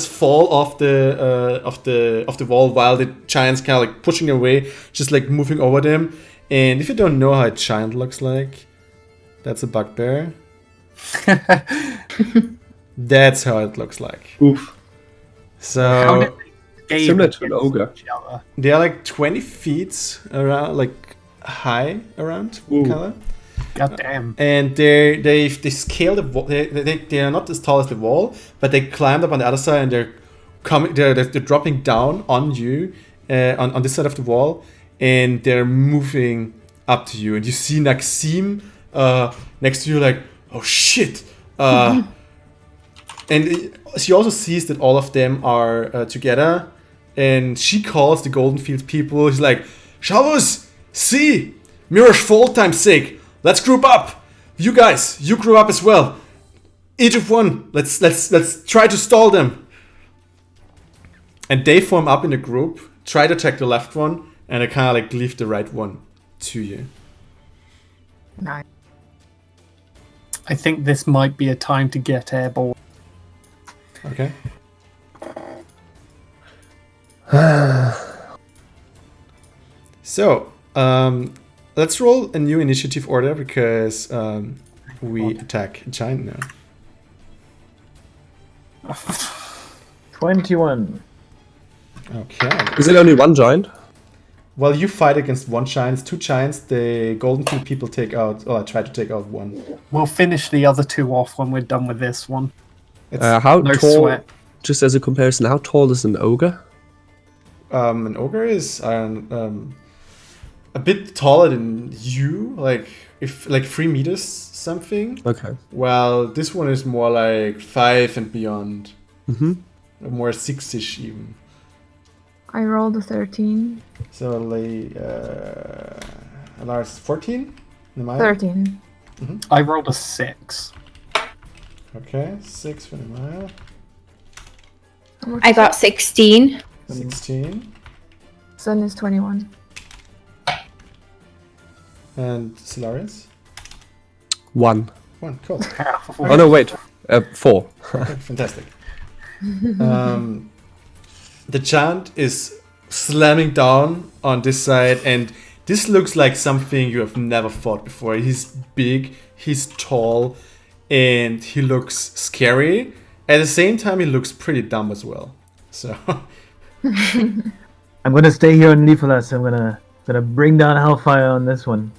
fall off the wall while the giants kind of like pushing away, just like moving over them. And if you don't know how a giant looks like, that's a bugbear. That's how it looks like. Oof. So similar to an ogre. They are like 20 feet around, like high around color. God damn. And they scale the wall. They are not as tall as the wall, but they climbed up on the other side, and they're dropping down on you on this side of the wall, and they're moving up to you. And you see Maxime next to you, like, oh shit. And she also sees that all of them are together, and she calls the Goldenfields people. She's like, Shavus, see, Mirage for old time's sake. Let's group up. You guys, you group up as well. Each of one. Let's try to stall them. And they form up in a group, try to attack the left one, and they kind of like leave the right one to you. Nice. I think this might be a time to get airborne. Okay. So, let's roll a new initiative order because we attack giant now. 21. Okay. Is it only one giant? While you fight against one giant, it's two giants. The Goldenfield people take out, or try to take out one. We'll finish the other two off when we're done with this one. How no tall? sweat. Just as a comparison, how tall is an ogre? An ogre is a bit taller than you, like 3 meters something. Okay. Well, this one is more like 5 and beyond. Mm-hmm. More 6-ish even. I rolled a 13. So Lars 14? 13. I rolled a 6. Okay, 6 for Nemaya. I got 16. 16. Sun is 21. And Solaris? 1. 1, cool. Oh no, wait. 4. Okay, fantastic. The giant is slamming down on this side, and this looks like something you have never fought before. He's big, he's tall, and he looks scary. At the same time, he looks pretty dumb as well. So I'm gonna stay here in Leafless. I'm gonna bring down Hellfire on this one.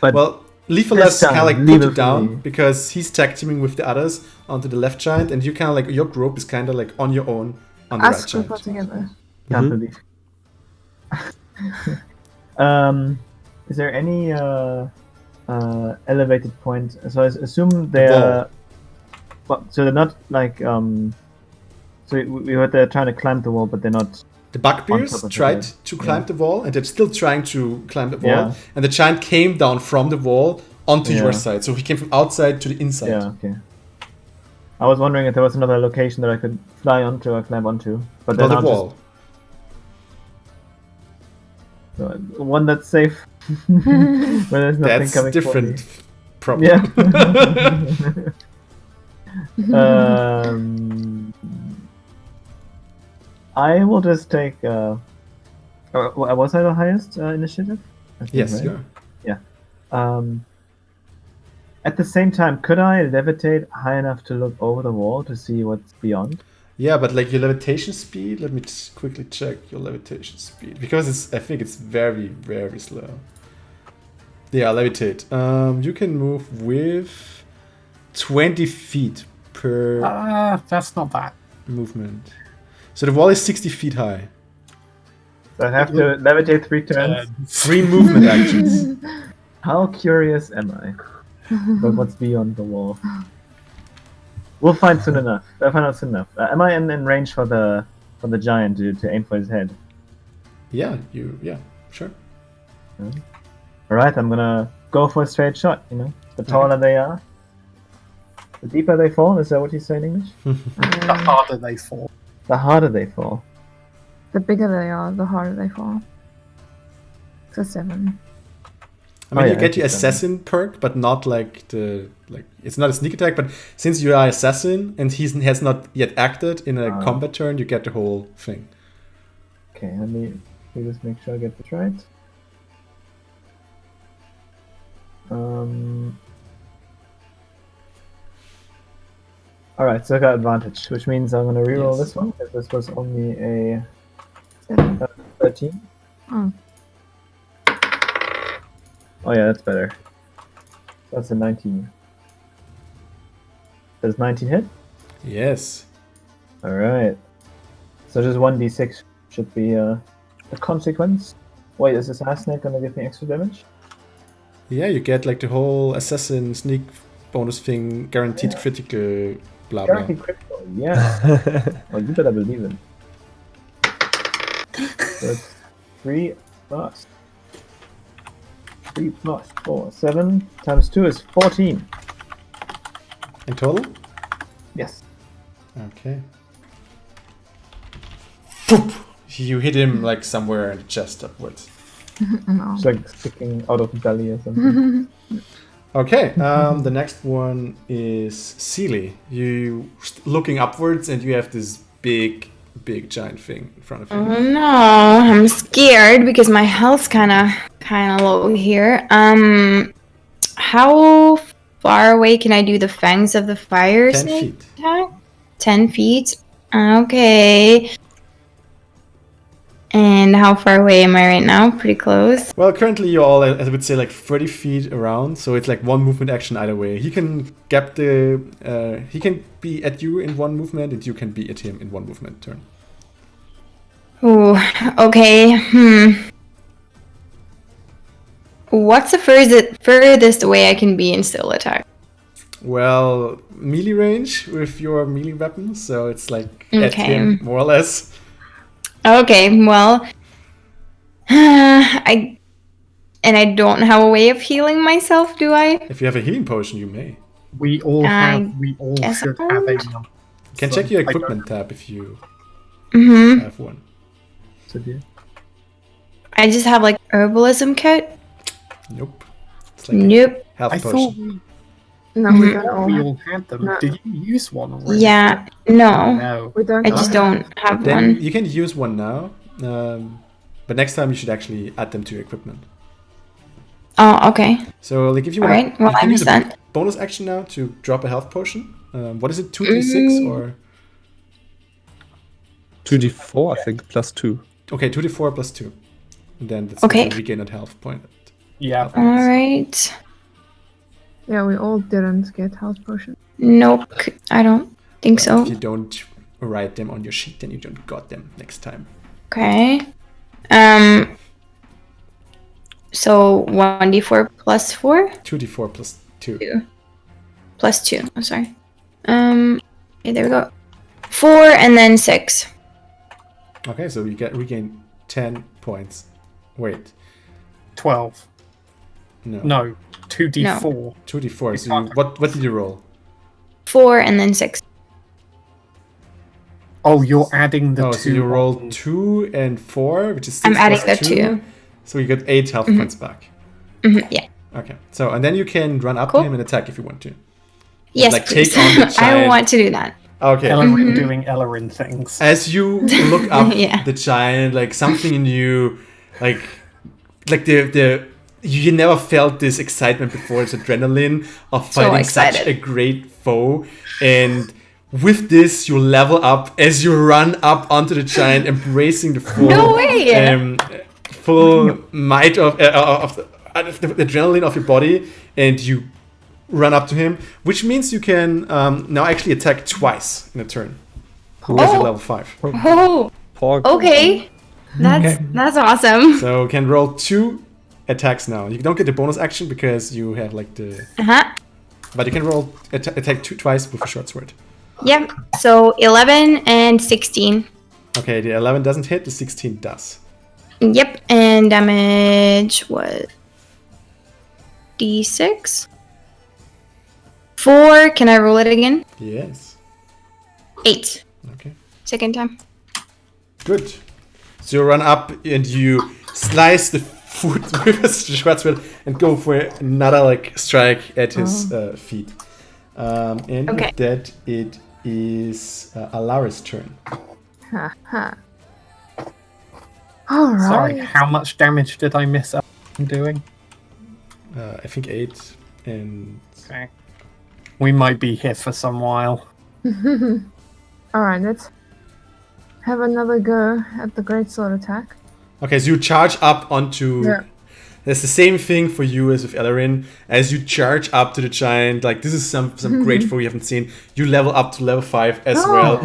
But well, Leafless time, kind of like leave put it you for down me. because he's tag teaming with the others onto the left giant, and you kind of like your group is kind of like on your own on the Us right group all giant. together. can't believe. Is there any elevated point? So I assume they're. Well, so they're not like So we heard they're trying to climb the wall, but they're not. The bugbears On top of tried it, to climb the wall, and they're still trying to climb the wall. Yeah. And the giant came down from the wall onto Yeah. your side, so he came from outside to the inside. Yeah. Okay. I was wondering if there was another location that I could fly onto or climb onto, but Well, then the I'll wall. just one that's safe. Where there's nothing That's coming for different. me. Probably. Yeah. I will just take. Was I the highest initiative? I think, Yes, right? you are. At the same time, could I levitate high enough to look over the wall to see what's beyond? Yeah, but like your levitation speed, let me quickly check your levitation speed. Because I think it's very, very slow. Yeah, levitate. You can move with 20 feet per That's not bad. movement. So the wall is 60 feet high. So I have to levitate 3 turns. 3 movement actions. How curious am I? But what's beyond the wall? We'll find soon enough. I'll find out soon enough. Am I in range for the giant to aim for his head? Yeah, sure. Alright, I'm gonna go for a straight shot, you know? The taller they are, the deeper they fall, is that what you say in English? The harder they fall. The harder they fall. The bigger they are, the harder they fall. It's a 7. I mean, Oh, you yeah, get I your see that. assassin perk, but not like it's not a sneak attack. But since you are assassin and he has not yet acted in a combat turn, you get the whole thing. Okay, let me just make sure I get this right. Alright, so I got advantage, which means I'm gonna reroll Yes. this one, because this was only a 7. 13. Oh. Oh yeah, that's better. That's a 19. Does 19 hit? Yes. Alright. So just 1d6 should be a consequence. Wait, is this assassinate gonna give me extra damage? Yeah, you get like the whole assassin sneak bonus thing, guaranteed critical, blah blah. Guaranteed critical, yes. Well, you better believe it. So it's 3 plus 4. 7 times 2 is 14. In total? Yes. Okay. Poop! You hit him like somewhere in the chest upwards. No. It's like sticking out of the belly or something. Okay, the next one is Sealy. You looking upwards and you have this big giant thing in front of you. Oh no, I'm scared because my health's kind of low here. How far away can I do the fangs of the fire 10 snake feet. attack? 10 feet. Okay. And how far away am I right now? Pretty close. Well, currently you're all, I would say, like 30 feet around, so it's like one movement action either way. He can gap he can be at you in one movement, and you can be at him in one movement turn. Ooh, okay. What's the furthest way I can be and still attack? Well, melee range with your melee weapon, so it's like at Okay. him, more or less. Okay, well, I don't have a way of healing myself, do I? If you have a healing potion, you may. We all guess should I have a won't. You can check your equipment tab if you Mm-hmm. have one. So do you? I just have like herbalism kit. Nope. It's like Nope. a health I potion. thought we, No, we don't all we have. all had them. No. Did you use one already? Yeah. No. No. We don't. I all just have. don't have Then one. you can use one now, but next time you should actually add them to your equipment. Oh, okay. So, like, if you All want, right. Well, you I can use missed a that. bonus action now to drop a health potion. What is it, 2d6 or 2d4, I think, plus 2. okay, 2d4 plus 2, and then that's Okay. the regain at health point. Yeah. Health All points. right. Yeah, we all didn't get health potion. Nope. I don't think Well, if so. you don't write them on your sheet, then you don't got them next time. Okay. So 1d4 plus 4? 2d4 plus 2. Plus 2. I'm sorry. Okay, there we go. 4 and then 6. Okay, so you regain 10 points. Wait, 12. no. No. 2d4. 2d4. So what did you roll? 4 and then 6. Oh, you're adding the Oh, two. so you rolled on- 2 and 4, which is 6 I'm adding plus the 2. 2. So you got 8 health points back. Yeah. Okay, so and then you can run up Cool. to him and attack if you want to. Yes, like, please. take on the I giant- want to do that. Okay. Ellerin doing Ellerin things. As you look up Yeah. the giant, like something in you, like the you never felt this excitement before. It's adrenaline of So fighting such excited. a great foe, and with this you level up as you run up onto the giant, embracing the full No way! full might of the adrenaline of your body, and you run up to him, which means you can now actually attack twice in a turn. Because you're Oh. level 5. Oh, Pork. okay. That's awesome. So you can roll 2 attacks now. You don't get the bonus action because you have like the... Uh-huh. But you can roll attack twice with a short sword. Yep. So 11 and 16. Okay, the 11 doesn't hit, the 16 does. Yep. And damage was D6. 4. Can I roll it again? Yes. 8. Okay. Second time. Good. So you run up and you slice the foot with a short sword and go for another like strike at his feet. And Okay. with that, it is Alara's turn. Ha ha. All Sorry, right. how much damage did I miss up doing? I think 8 and... Okay. We might be here for some while. All right. Let's have another go at the great sword attack. Okay, so you charge up onto... Yeah. It's the same thing for you as with Ellerin. As you charge up to the giant, like this is some great foe you haven't seen. You level up to level 5 as Oh. well.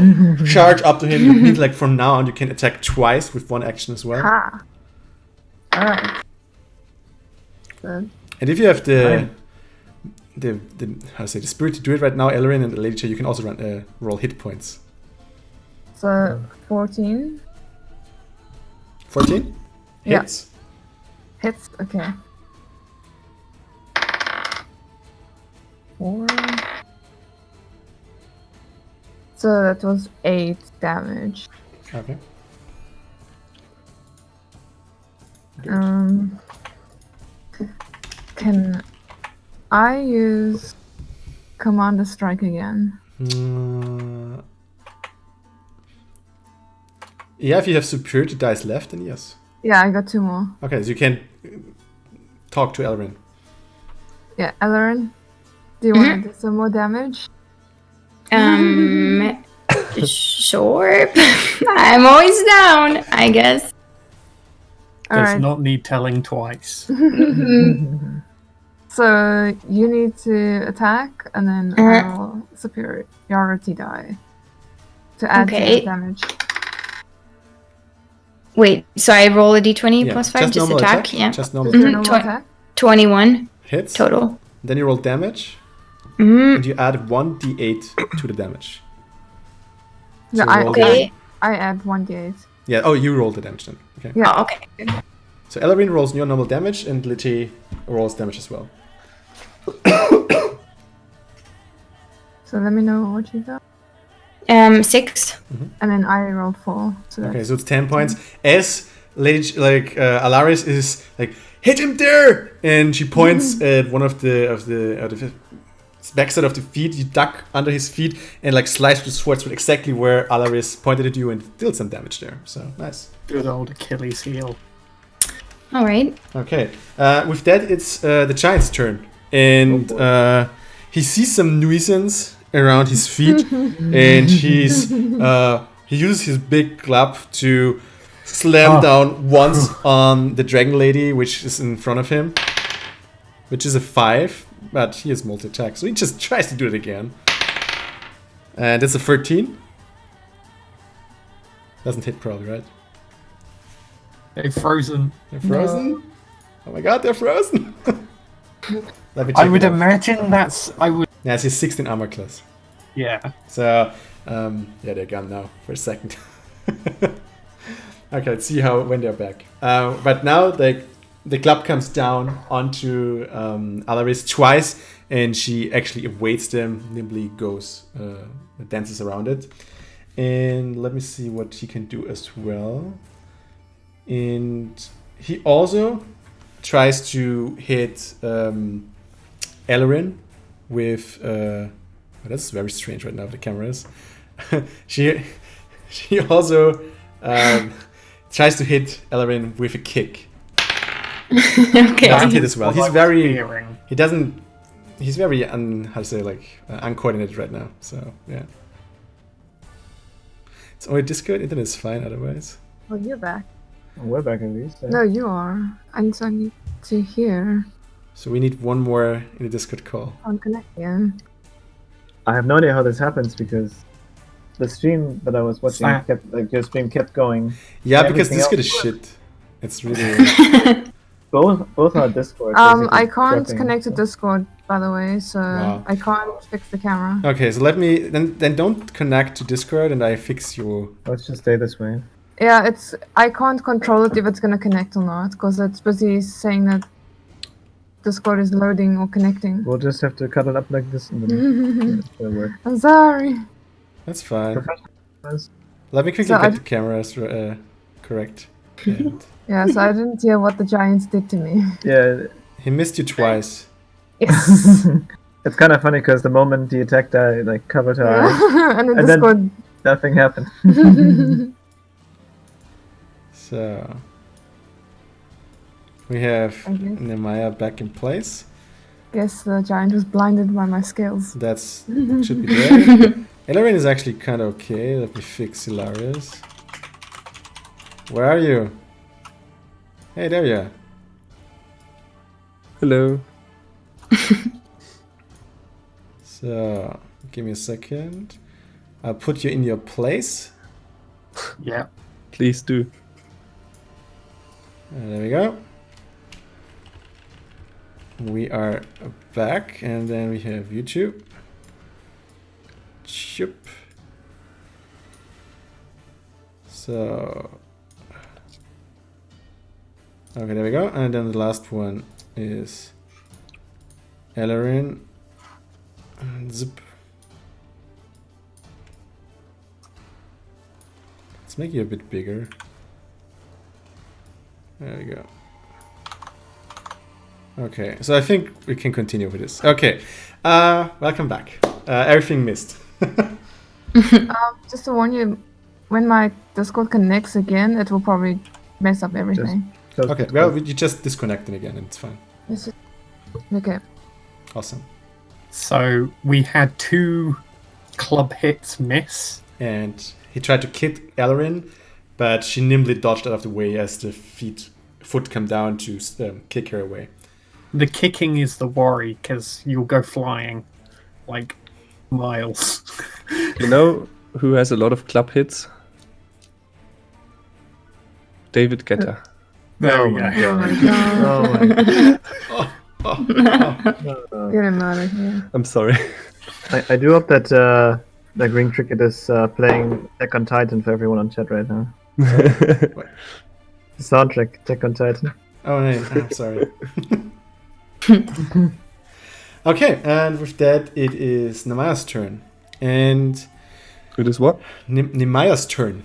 Charge up to him. You mean like from now on you can attack twice with one action as well. Ha. All right. So, And if you have the Right. how to say the spirit to do it right now, Ellerin and Lady Chair, you can also roll hit points. so 14 14 Yeah. hits. hits. Okay. 4. So that was 8 damage. Okay. Can I use Commander Strike again? Yeah, if you have superiority dice left, then yes. Yeah, I got 2 more. Okay, so you can talk to Ellerin. Yeah, Ellerin, do you want to do some more damage? Sure. I'm always down, I guess. Does Alright. not need telling twice. So you need to attack, and then I roll superiority die to add to Okay. your damage. Wait, so I roll a d20 Yeah, plus 5, just normal attack? Yeah. Just Just normal your attack. normal Twen- attack. 21 Hits. total. Then you roll damage, Mm, and you add 1d8 to the damage. Yeah, So roll okay. I add 1d8. Yeah. Oh, you rolled the damage then. Okay. Yeah. Oh, okay. So Ellerin rolls your normal damage, and Litty rolls damage as well. So let me know what you got. 6. And then I rolled 4. So Okay, that's so it's 10 points. As Lady, Alaris is like, hit him there, and she points at one of the backside of the feet. You duck under his feet and like slice with the swords with exactly where Alaris pointed at you, and deal some damage there. So nice. Good old Achilles heel. All right. Okay, with that, it's the giant's turn, and he sees some nuisance around his feet, and he uses his big club to slam down once on the dragon lady, which is in front of him, which is a 5, but he has multi-attack, so he just tries to do it again, and it's a 13. Doesn't hit probably, right? They're frozen. They're frozen. Oh my god, they're frozen. Let me check I would it out. imagine that's. I would. Yeah, it's his 16 armor class. Yeah. So, yeah, they're gone now for a second. Okay, let's see when they're back. But now the club comes down onto Alaris twice, and she actually evades them. Nimbly goes, dances around it. And let me see what he can do as well. And he also tries to hit Ellerin with... that's very strange right now, the cameras. she also tries to hit Ellerin with a kick. Okay. Doesn't hit as well. He's very... Fearing. He doesn't... He's very, uncoordinated right now. So, yeah. It's only Discord. Internet is fine otherwise. Well, you're back. We're back at least. Yeah. No, you are. And so I need to hear So we need one more in the Discord call. on connection. I have no idea how this happens because the stream that I was watching your stream kept going. Yeah, because Everything Discord is else- shit. It's really... Both are Discord. I basically can't dropping, connect to so- Discord, by the way, so Wow. I can't fix the camera. Okay, so let me... Then don't connect to Discord and I fix your... Let's just stay this way. Yeah, I can't control it if it's gonna connect or not, because it's busy saying that Discord is loading or connecting. We'll just have to cut it up like this and then it'll work. I'm sorry. That's fine. Professionals. Let me quickly So get the cameras correct. And Yeah, so I didn't hear what the giants did to me. Yeah, he missed you twice. Yes. it's kind of funny because the moment he attacked, I like covered her eyes. And then And then- Discord. Nothing happened. So... We have Okay. Nehemiah back in place. Guess the giant was blinded by my skills. That's should be great. Ellerin is actually kind of okay. Let me fix Hilarious. Where are you? Hey, there you are. Hello. So, give me a second. I'll put you in your place. Yeah. Please do. There we go. We are back, and then we have YouTube. Chup. So... Okay, there we go. And then the last one is Ellerin. And zip. Let's make you a bit bigger. There we go. Okay, so I think we can continue with this. Okay, welcome back. Everything missed. Just to warn you, when my Discord connects again, it will probably mess up everything. Okay, well, you just disconnect it again and it's fine. It's just- Okay. Awesome. So we had 2 club hits miss. And he tried to kick Ellerin, but she nimbly dodged out of the way as the feet foot come down to kick her away. The kicking is the worry, because you'll go flying like miles. You know who has a lot of club hits? David Guetta. There we Oh go. my god. Oh my. Get him out of here. I'm sorry. I do hope that the Green Cricket is playing Attack on Titan for everyone on chat right now. The soundtrack, Attack on Titan. Oh, no, I'm sorry. Okay, and with that, it is Nemaya's turn. And It is what? Nemaya's turn.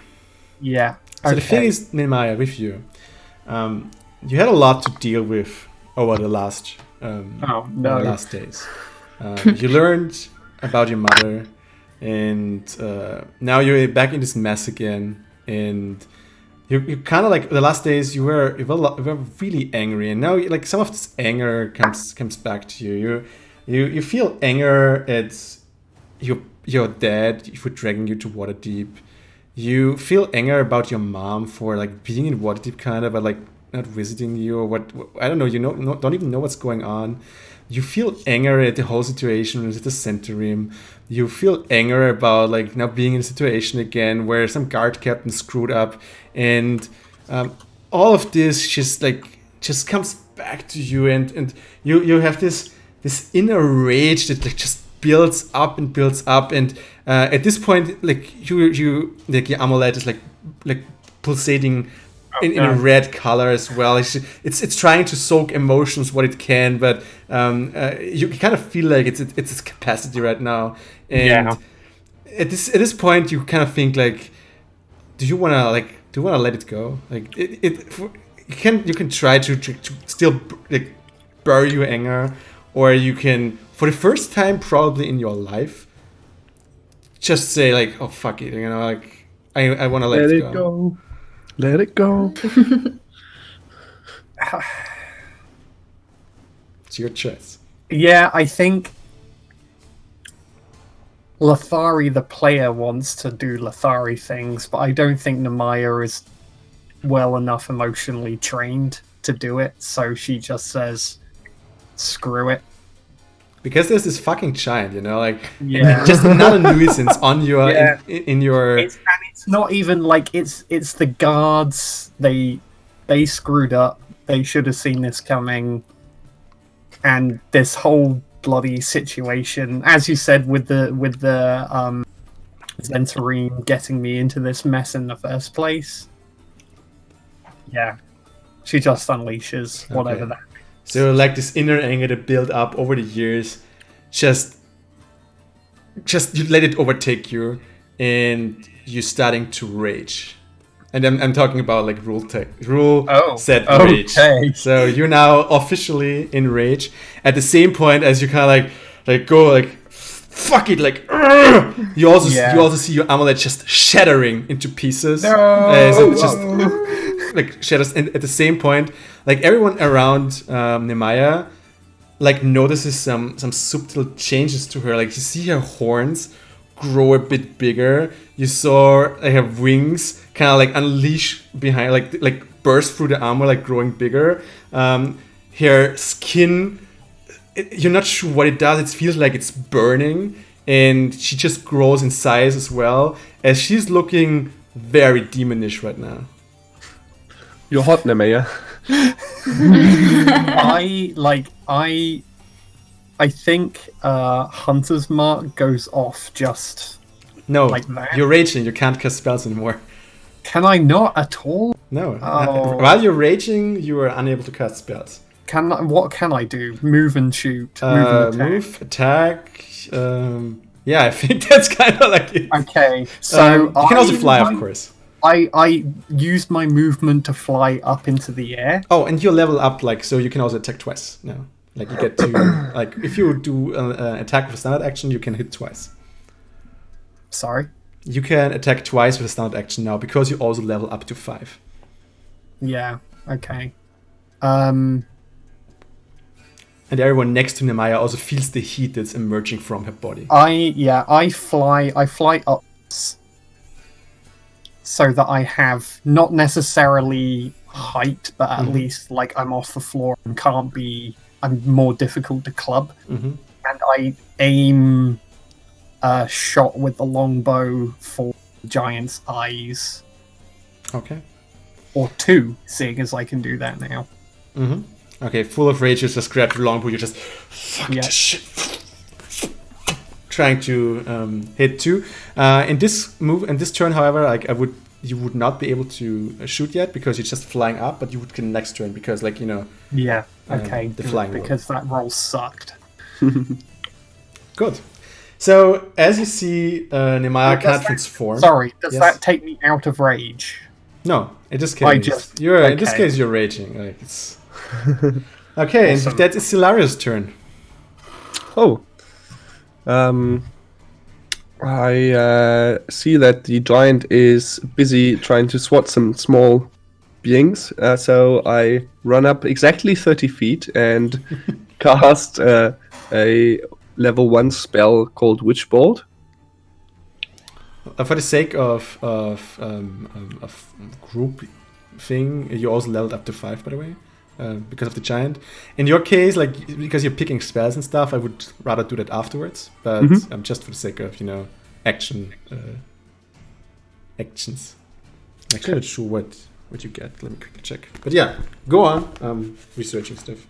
Yeah. So the thing is, Nemaya, with you, you had a lot to deal with over the last last days. You learned about your mother, and now you're back in this mess again. And you kind of like the last days you were really angry, and now like some of this anger comes back to you. You feel anger at your dad for dragging you to Waterdeep. You feel anger about your mom for like being in Waterdeep kind of, but like not visiting you or what I don't know. Don't even know what's going on. You feel anger at the whole situation with the Centurium. You feel anger about like now being in a situation again where some guard captain screwed up, and all of this just comes back to you, and you have this inner rage that like just builds up, and at this point like you like your amulet is like pulsating in a red color as well. It's trying to soak emotions what it can, but you kind of feel like it's its capacity right now. And at this point, you kind of think like, do you wanna let it go? Like you can try to still like bury your anger, or you can, for the first time probably in your life, just say like, oh fuck it, you know, like I want to let it go. Let it go. It's your choice. Yeah, I think Lothari, the player, wants to do Lothari things, but I don't think Nemaya is well enough emotionally trained to do it, so she just says, screw it. Because there's this fucking giant, you know, like Yeah. just another nuisance on your in your. It's not even like it's the guards. They screwed up. They should have seen this coming. And this whole bloody situation, as you said, with the Zentarine getting me into this mess in the first place. Yeah, she just unleashes whatever Okay. that. So like this inner anger that built up over the years, just you let it overtake you, and you're starting to rage. And I'm talking about like set rage. Okay. So you're now officially in rage. At the same point as you kind of like go like fuck it, like you also see your amulet just shattering into pieces. As it just like shatters, and at the same point, like everyone around Nemaya like notices some subtle changes to her. Like you see her horns grow a bit bigger. You saw like her wings kind of like unleash behind, like burst through the armor, like growing bigger. Her skin, you're not sure what it does. It feels like it's burning, and she just grows in size as well, as she's looking very demonish right now. You're hot, Nemaya. I think Hunter's Mark goes off just No, like that. you're raging. You can't cast spells anymore. Can I not at all? No. Oh. While you're raging, you are unable to cast spells. What can I do? Move and shoot. Move and attack. Yeah, I think that's kind of like it. Okay, so You can also fly, of course. I used my movement to fly up into the air. Oh, and you level up, like, so you can also attack twice now. Like, you get to, like, if you do an attack with a standard action, you can hit twice. Sorry? You can attack twice with a standard action now, because you also level up to 5. Yeah, okay. And everyone next to Nemaya also feels the heat that's emerging from her body. I fly up so that I have not necessarily height, but at least like I'm off the floor and I'm more difficult to club. And I aim a shot with the longbow for the giant's eyes. Okay. Or 2, seeing as I can do that now. Okay, full of rage, you just grab your longbow, you just fuck this shit. Trying to hit 2. In this turn, however, you would not be able to shoot yet because you're just flying up, but you would get next turn because, like, you know. Yeah. Okay. The flying because that roll sucked. Good. So as you see, Nehemiah can't transform. Sorry, does that take me out of rage? No, in this case, in this case you're raging. Like it's okay. Awesome. And that is Hilarious' turn. Oh, I see that the giant is busy trying to swat some small beings. So I run up exactly 30 feet and cast a level 1 spell called Witch Bolt. For the sake of group thing, you also leveled up to 5, by the way, because of the giant. In your case, like because you're picking spells and stuff, I would rather do that afterwards. But just for the sake of actions. I'm actually not sure what you get. Let me quickly check. But yeah, go on. Researching stuff.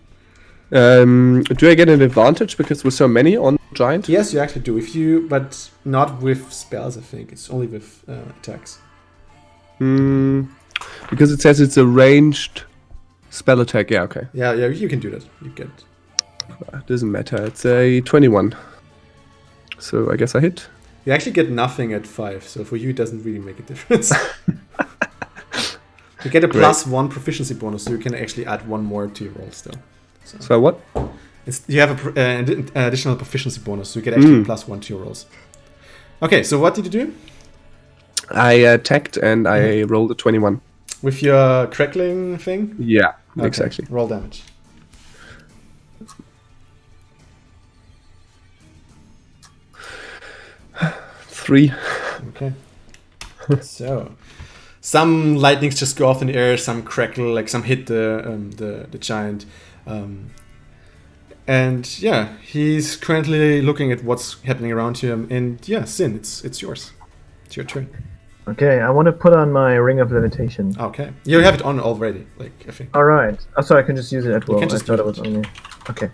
Do I get an advantage because with so many on giant? Yes, you actually do. But not with spells. I think it's only with attacks. Because it says it's a ranged spell attack. Yeah, okay. Yeah, you can do that. You get. It doesn't matter. It's a 21. So I guess I hit. You actually get nothing at 5. So for you, it doesn't really make a difference. You get a +1 proficiency bonus, so you can actually add 1 more to your roll still. So what? You have an additional proficiency bonus, so you get actually +1 to your rolls. Okay, so what did you do? I attacked and I rolled a 21. With your crackling thing? Yeah, okay. Exactly. Roll damage. Three. Okay. So, some lightnings just go off in the air, some crackle, like some hit the giant. And yeah, he's currently looking at what's happening around him. And yeah, Sin, it's yours. It's your turn. Okay, I want to put on my Ring of Levitation. Okay, you have it on already, like I think. All right. Oh, so I can just use it at will. I thought it was only. Okay.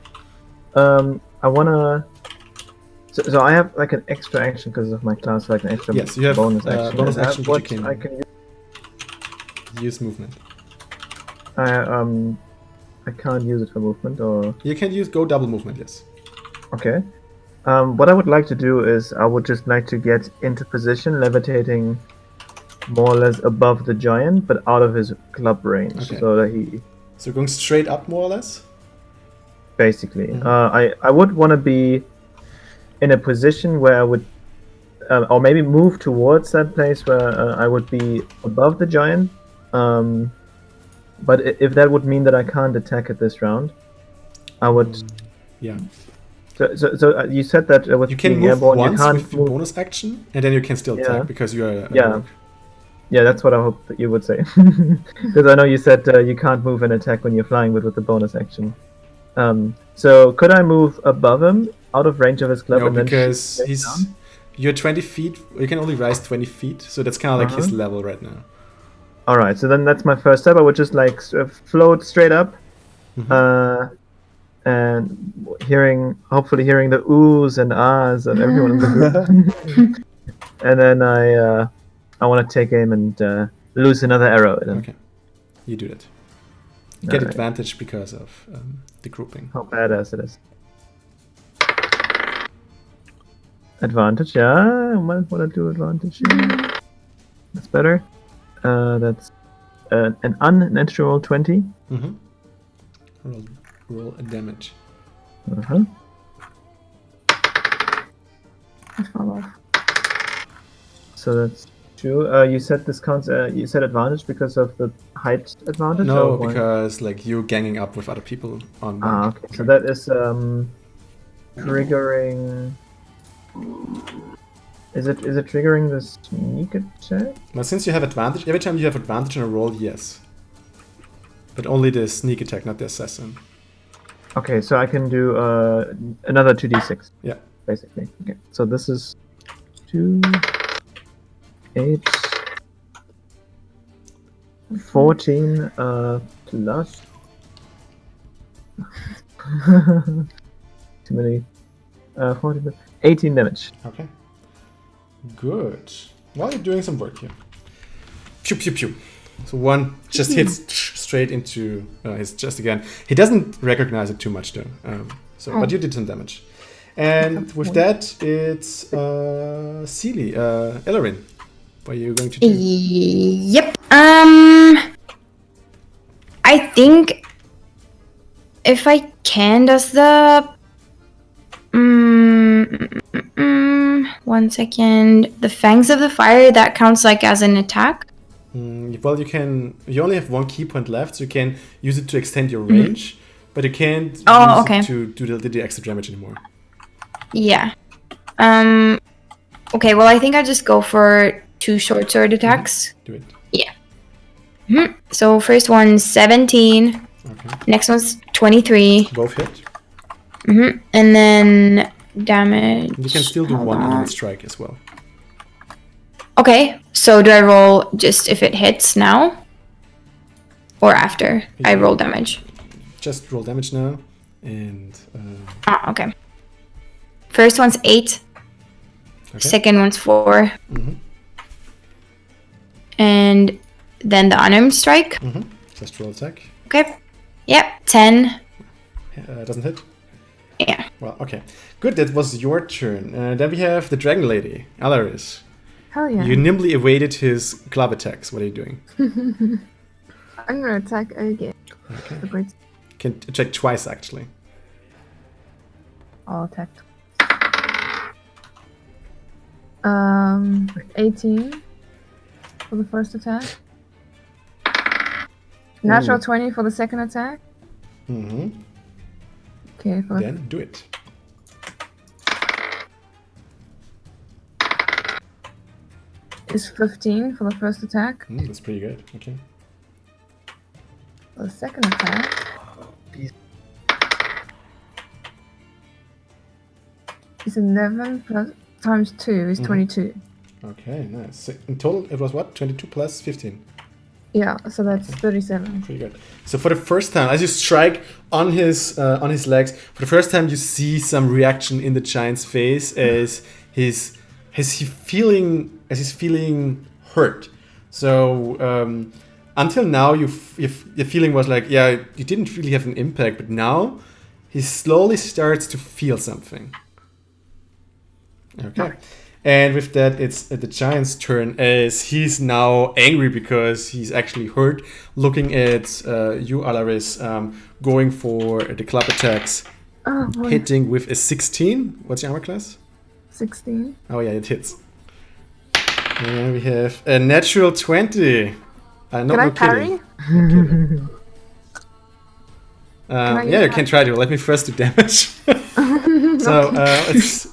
I wanna. So I have like an extra action because of my class, like an extra you have, bonus action. Bonus action, what you can I can use movement. I can't use it for movement, or you can go double movement. Yes. Okay. What I would like to do is I would just like to get into position, levitating more or less above the giant, but out of his club range, so that he. So going straight up, more or less. Basically, I would want to be in a position where I would, or maybe move towards that place where I would be above the giant. But if that would mean that I can't attack it this round, I would. Yeah. So you said that with you can being move airborne, once you can't with your bonus action, and then you can still attack because you are. Yeah, that's what I hope that you would say. Because I know you said you can't move and attack when you're flying, but with the bonus action. So could I move above him, out of range of his club? No, and because then you're 20 feet. You can only rise 20 feet, so that's kind of like his level right now. All right, so then that's my first step. I would just like float straight up, and hopefully hearing the oohs and ahs of everyone in the group. And then I want to take aim and lose another arrow at him. Okay, you do that. You get advantage because of the grouping. How badass it is. Advantage, yeah. I might want to do advantage. Yeah. That's better. That's an unnatural 20. Roll a damage. I fell off. So that's 2. You said this counts. You said advantage because of the height advantage. No, because like you're ganging up with other people on. Okay. So that is triggering. Is it triggering the sneak attack? Well, since you have advantage, every time you have advantage on a roll, yes. But only the sneak attack, not the assassin. Okay, so I can do another 2d6. Yeah. Basically. Okay, so this is 2, 8, 14 plus. Too many. 14, 18 damage. Okay. Good. Well, you're doing some work here. Pew pew pew. So one just hits straight into his chest again. He doesn't recognize it too much though. But you did some damage. And with that, it's Seely, Ellerin. What are you going to do? Yep. I think if I can, does the 1 second. The Fangs of the Fire, that counts like as an attack? Well, you can. You only have 1 key point left, so you can use it to extend your range, but you can't use it to do the extra damage anymore. Yeah. Okay, well, I think I just go for 2 short sword attacks. Do it. Yeah. So first one's 17. Okay. Next one's 23. Both hit. And then damage. You can still do Hold 1 on. element strike as well. Okay, so do I roll just if it hits now? Or after I roll damage? Just roll damage now, and Okay. First one's 8. okay. Second one's 4. Mhm. And then the unarmed strike. Just roll attack. Okay. Yep, 10. Doesn't hit. Yeah. Well, okay. Good, that was your turn. Then we have the Dragon Lady, Alaris. Hell yeah. You nimbly evaded his club attacks. What are you doing? I'm gonna attack again. Okay. The great. Can attack twice, actually. I'll attack. 18 for the first attack. Natural 20 for the second attack. Mm-hmm. Okay, for the Then do it. is 15 for the first attack. That's pretty good. Okay. For the second attack is 11 plus times 2 is 22. Okay, nice. So in total, it was what? 22 plus 15. Yeah, so that's 37. Pretty good. So for the first time, as you strike on his legs, for the first time you see some reaction in the giant's face as he's feeling hurt. So until now, your feeling was like, yeah, you didn't really have an impact, but now he slowly starts to feel something. Okay. And with that, it's the giant's turn as he's now angry because he's actually hurt. Looking at you, Alaris, going for the club attacks, Oh, boy. hitting with a 16. What's your armor class? 16. Oh yeah, it hits. And we have a natural 20. Can I parry? Yeah, you can try to. Let me first do damage. So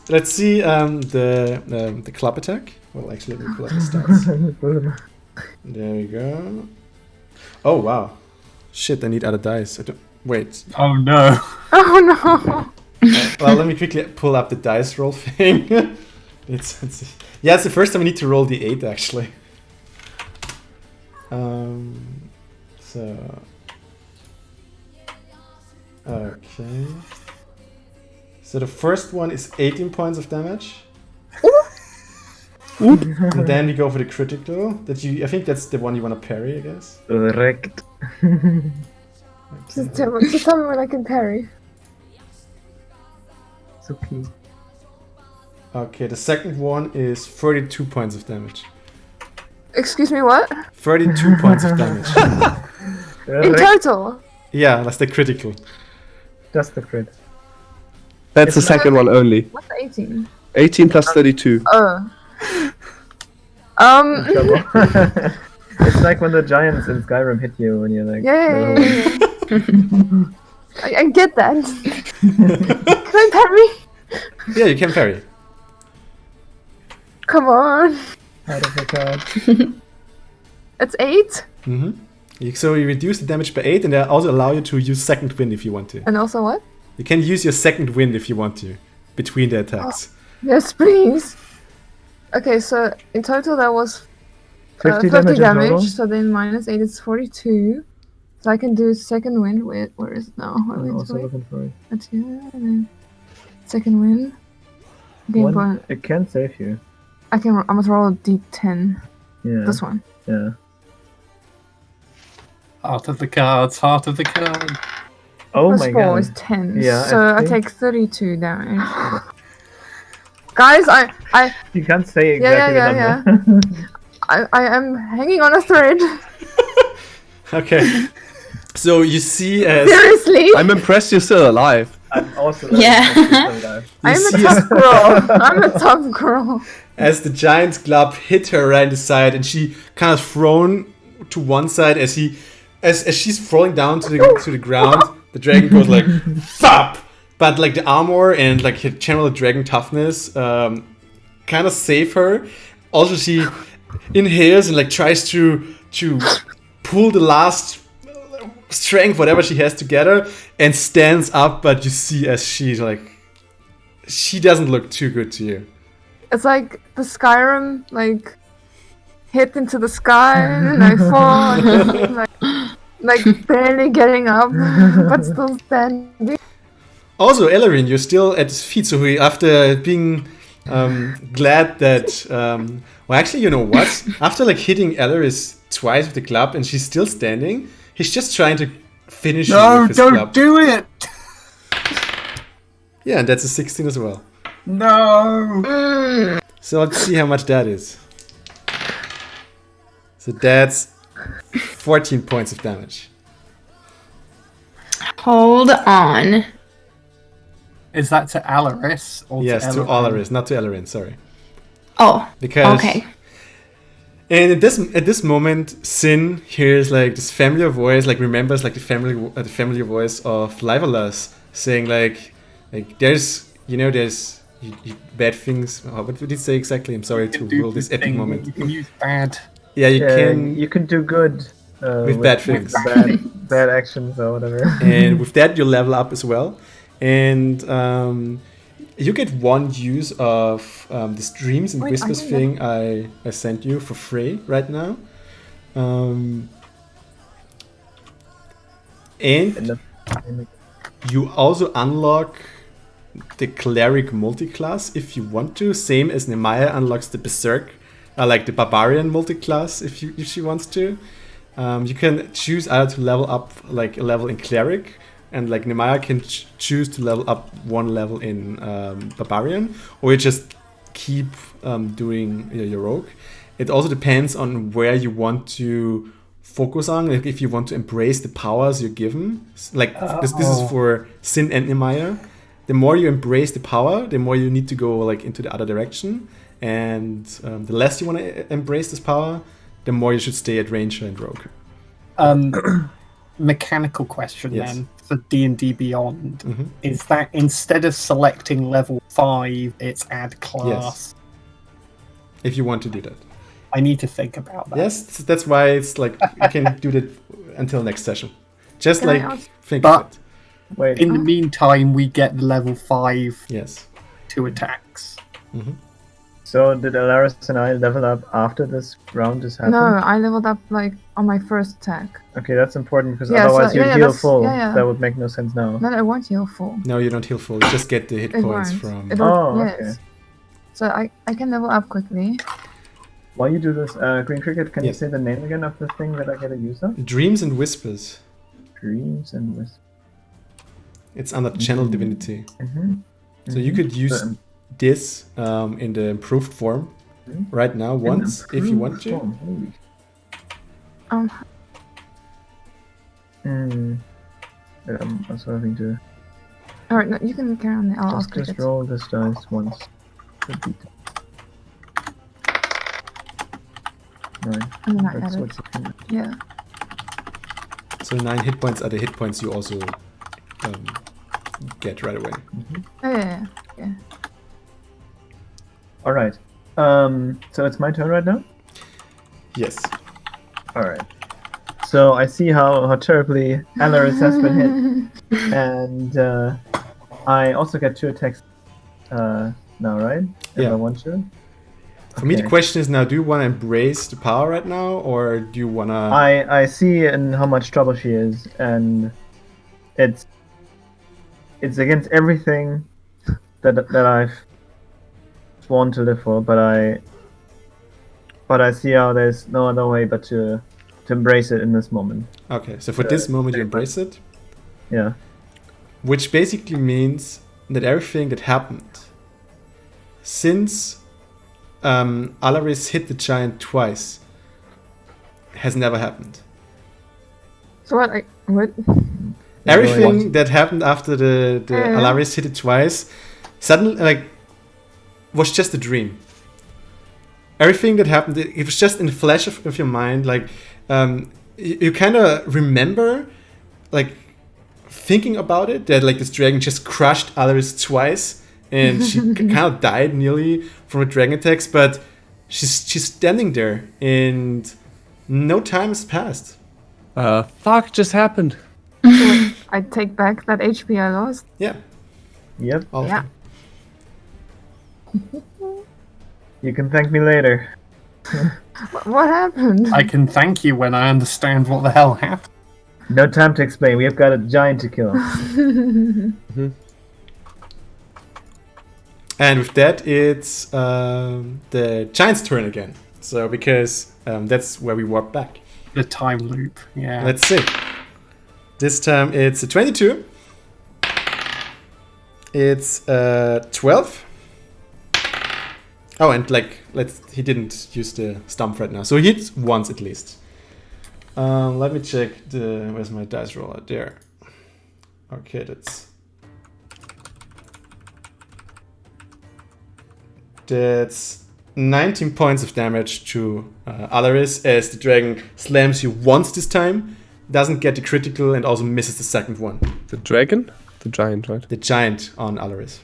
let's see the club attack. Well, actually, let me pull up the stats. There we go. Oh wow, shit! I need other dice. I don't wait. Oh no. Oh no! Well, let me quickly pull up the dice roll thing. it's the first time I need to roll the 8 actually. So okay. So the first one is 18 points of damage. And then we go for the critical. I think that's the one you want to parry, I guess. Correct. Just tell me when I can parry. It's okay. Okay, the second one is 32 points of damage. Excuse me, what? 32 points of damage. In total? Yeah, that's the critical. Just the crit. That's the second one only. What's the 18? 18 plus 32. Oh. It's like when the giants in Skyrim hit you when you're like... Yeah. I get that. Can I parry? Yeah, you can parry. Come on. Out of the card. It's 8? Mm-hmm. So you reduce the damage by 8, and they also allow you to use second wind if you want to. And also what? You can use your second wind if you want to, between the attacks. Yes, please. Okay, so in total that was 50 50 damage in total? so then minus 8 is 42. So I can do second wind with, where is it now? I'm also looking for it. That's here, and then second wind. Game point. It can save you. I must roll a d10. Yeah. This one. Yeah. Heart of the cards, heart of the cards. Oh Plus my 4 god. is 10. Yeah, so I I think- take 32 damage. Guys, I You can't say exactly yeah, the number. I am hanging on a thread. Okay. So you see as Seriously? I'm impressed you're still alive. I'm also Yeah. I'm a see tough girl. I'm a tough girl. as the giant club hit her right in the side, and she kind of thrown to one side as she's falling down to the ground. The dragon goes like thump, but like the armor and like her general dragon toughness kind of save her. Also, she inhales and like tries to pull the last strength, whatever she has together, and stands up. But you see as she doesn't look too good to you. It's like the Skyrim, like, hit into the sky and I fall and like barely getting up, but still standing. Also, Ellerin, you're still at his feet, so after being glad that... well, actually, you know what? After like hitting Elleris twice with the club and she's still standing, he's just trying to finish you No, with his don't club. do it! Yeah, and that's a 16 as well. No! So let's see how much that is. So that's 14 points of damage. Hold on. Is that to Alaris? Or Yes, to Ellerin? Alaris, not to Ellerin, sorry. Oh, Because okay. and at this moment, Sin hears like this familiar voice, like remembers like the familiar voice of Livalas saying like there's bad things. Oh, what did he say exactly? I'm sorry to rule this epic moment. You can use bad. Yeah, You can do good with bad things. Bad actions or whatever. And with that, you level up as well. And you get one use of this Dreams and Wait, Whispers I didn't thing I sent you for free right now. And you also unlock the Cleric multiclass if you want to. Same as Nemaya unlocks the Berserk, like the Barbarian multiclass if she wants to. You can choose either to level up like a level in Cleric, and like Nemaya can choose to level up one level in Barbarian, or you just keep doing your Rogue. It also depends on where you want to focus on, like if you want to embrace the powers you're given. Like this is for Sin and Nemaya. The more you embrace the power, the more you need to go like into the other direction, and the less you want to embrace this power, the more you should stay at Ranger and Rogue. Mechanical question Yes. then for D&D Beyond. Mhm. Is that instead of selecting level 5, it's add class? Yes. If you want to do that. I need to think about that. Yes, that's why it's like you can do that until next session. Just Can I like ask- think But- of it. Wait. In the meantime, we get the level 5 Yes. 2 attacks. So did Alaris and I level up after this round has happened? No, I leveled up like on my first attack. Okay, that's important because Yeah, so- otherwise you yeah, heal that's- full. yeah. That would make no sense now. Then I won't heal full. No, you don't heal full. You just get the hit It points won't. from. It won't, Oh, yes. okay. So I can level up quickly. While you do this, Green Cricket, can Yes. you say the name again of the thing that I get a use of? Dreams and Whispers. Dreams and Whispers. It's under Channel Divinity. Mm-hmm. So you could use this in the improved form right now once if you want to. I'm also having to Alright, no, you can carry on. I'll ask just crickets. roll this dice once. Should be 9. And then I That's add what it. you can. Yeah. So 9 hit points are the hit points you also get right away. Oh, yeah. All right. So it's my turn right now. Yes. All right. So I see how terribly Alaris has been hit, and I also get 2 attacks now, right? If Yeah. I want to. For me, the Okay. question is now: do you want to embrace the power right now, or do you want to? I see in how much trouble she is, and it's against everything that I've sworn to live for, but I see how there's no other way but to embrace it in this moment. Okay, so for this moment, you embrace it, Yeah. which basically means that everything that happened since Alaris hit the giant twice has never happened. So what? Everything that happened after the Alaris hit it twice suddenly was just a dream. Everything that happened, it was just in the flash of your mind. You kind of remember, thinking about it, that this dragon just crushed Alaris twice, and she kind of died nearly from the dragon attacks. But she's standing there, and no time has passed. Fuck just happened. I take back that HP I lost. Yeah. Yep. All of Yeah. them. You can thank me later. What happened? I can thank you when I understand what the hell happened. No time to explain. We have got a giant to kill. And with that, it's the giant's turn again. So because that's where we warp back. The time loop. Yeah. Let's see. This time it's a 22. It's 12. Oh, and he didn't use the stump right now, so he hits once at least. Let me check where's my dice roller? There. Okay, that's 19 points of damage to Alaris as the dragon slams you once this time, doesn't get the critical, and also misses the second one. The dragon? The giant, right? The giant on Alaris.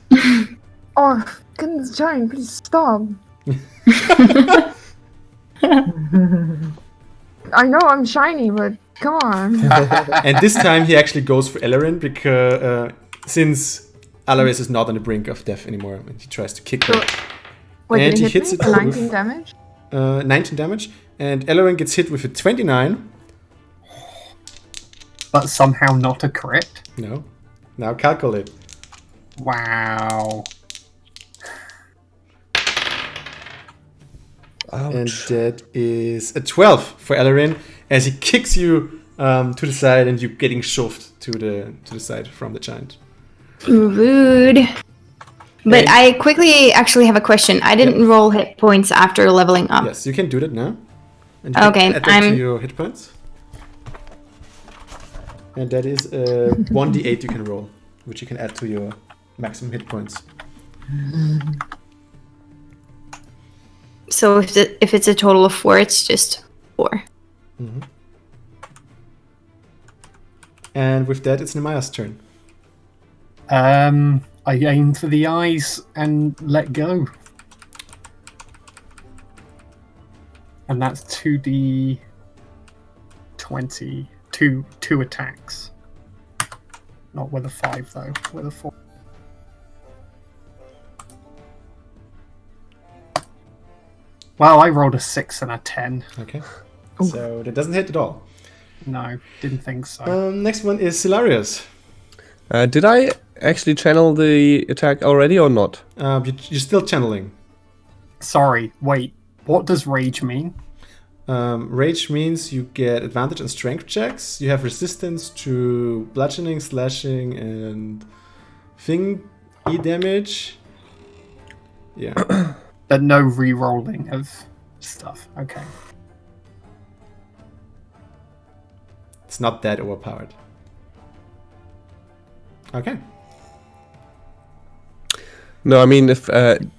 Oh, goodness, giant! Please stop. I know I'm shiny, but come on. And this time he actually goes for Ellerin because since Alaris is not on the brink of death anymore, and he tries to kick her. Wait, And did he it hit hits me it for with- 19 damage? 19 damage, and Ellerin gets hit with a 29. But somehow not a crit. No. Now calculate. Wow. And Ouch. that is a 12 for Ellerin as he kicks you to the side, and you're getting shoved to the side from the giant. Rude. But And- I quickly actually have a question. I didn't roll hit points after leveling up. Yes, you can do that now. And you Okay, can add that to I'm- your hit points. And that is a 1d8 you can roll, which you can add to your maximum hit points. So if it's a total of 4, it's just 4. And with that, it's Nemaya's turn. I aim for the eyes and let go. And that's 2d20. Two attacks. Not with a 5 though, with a 4. Well, I rolled a 6 and a 10. Okay. So that doesn't hit at all. No, didn't think so. Next one is Hilarious. Did I actually channel the attack already or not? You're still channeling. Sorry, wait. What does rage mean? Rage means you get advantage on strength checks. You have resistance to bludgeoning, slashing, and E damage. Yeah. But no re-rolling of stuff. Okay. It's not that overpowered. Okay. No, I mean, if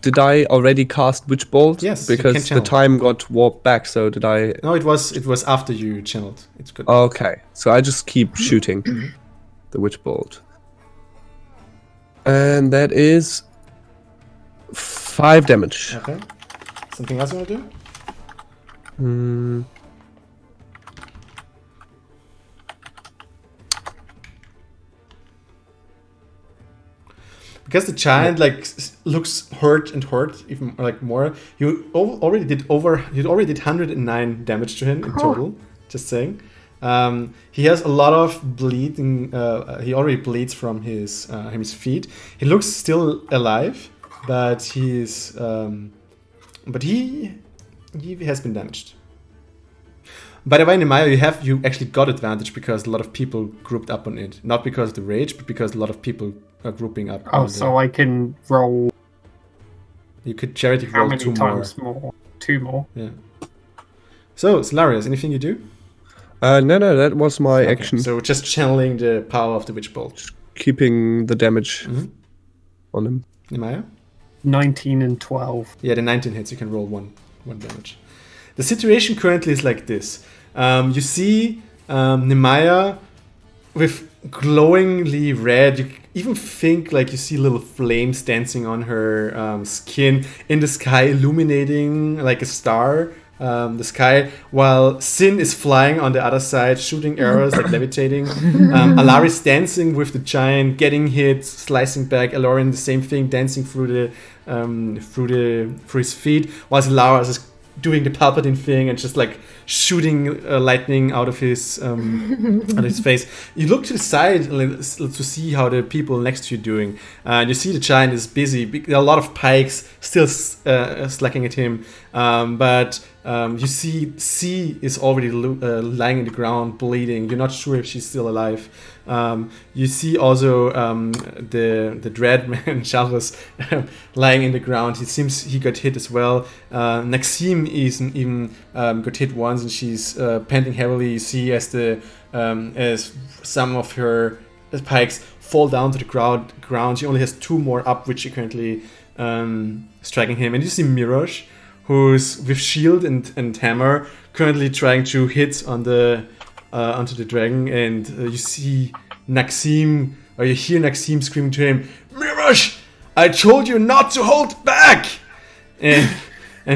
did I already cast Witch Bolt? Yes, you because can the channel. time got warped back. So did I? No, it was after you channeled. It's good. Okay, so I just keep shooting the Witch Bolt, and that is 5 damage. Okay. Something else you want to do? because the giant looks hurt, even like more. You already did 109 damage to him in total. Just saying. He has a lot of bleeding. He already bleeds from his feet. He looks still alive, but he has been damaged. By the way, Nemaya, you actually got advantage because a lot of people grouped up on it. Not because of the rage, but because a lot of people are grouping up. Oh, so I can roll. You could charity How roll many 2 times more. more? 2 more. Yeah. So, Solarius, anything you do? No, that was my Okay, action. so just channeling the power of the Witch Bolt. Keeping the damage on him. Nemaya? 19 and 12. Yeah, the 19 hits. You can roll one damage. The situation currently is like this. You see Nemaya with glowingly red. You even think like you see little flames dancing on her skin in the sky, illuminating like a star. The sky, while Sin is flying on the other side, shooting arrows, like levitating. Alari's dancing with the giant, getting hit, slicing back. Alorian, the same thing, dancing through his feet, whilst Alaris is doing the Palpatine thing and just like shooting lightning out of his face. You look to the side to see how the people next to you doing. You see the giant is busy. There are a lot of pikes still slacking at him, but you see C is already lying in the ground bleeding. You're not sure if she's still alive. You see also the Dreadman Shalvas lying in the ground. It seems he got hit as well. Naxim even got hit once, and she's panting heavily. You see as some of her pikes fall down to the ground. She only has 2 more up, which she currently striking him. And you see Mirosh, who's with shield and hammer, currently trying to hit onto the dragon, and you see Naxim, or you hear Naxim screaming to him, "Mirosh, I told you not to hold back!" And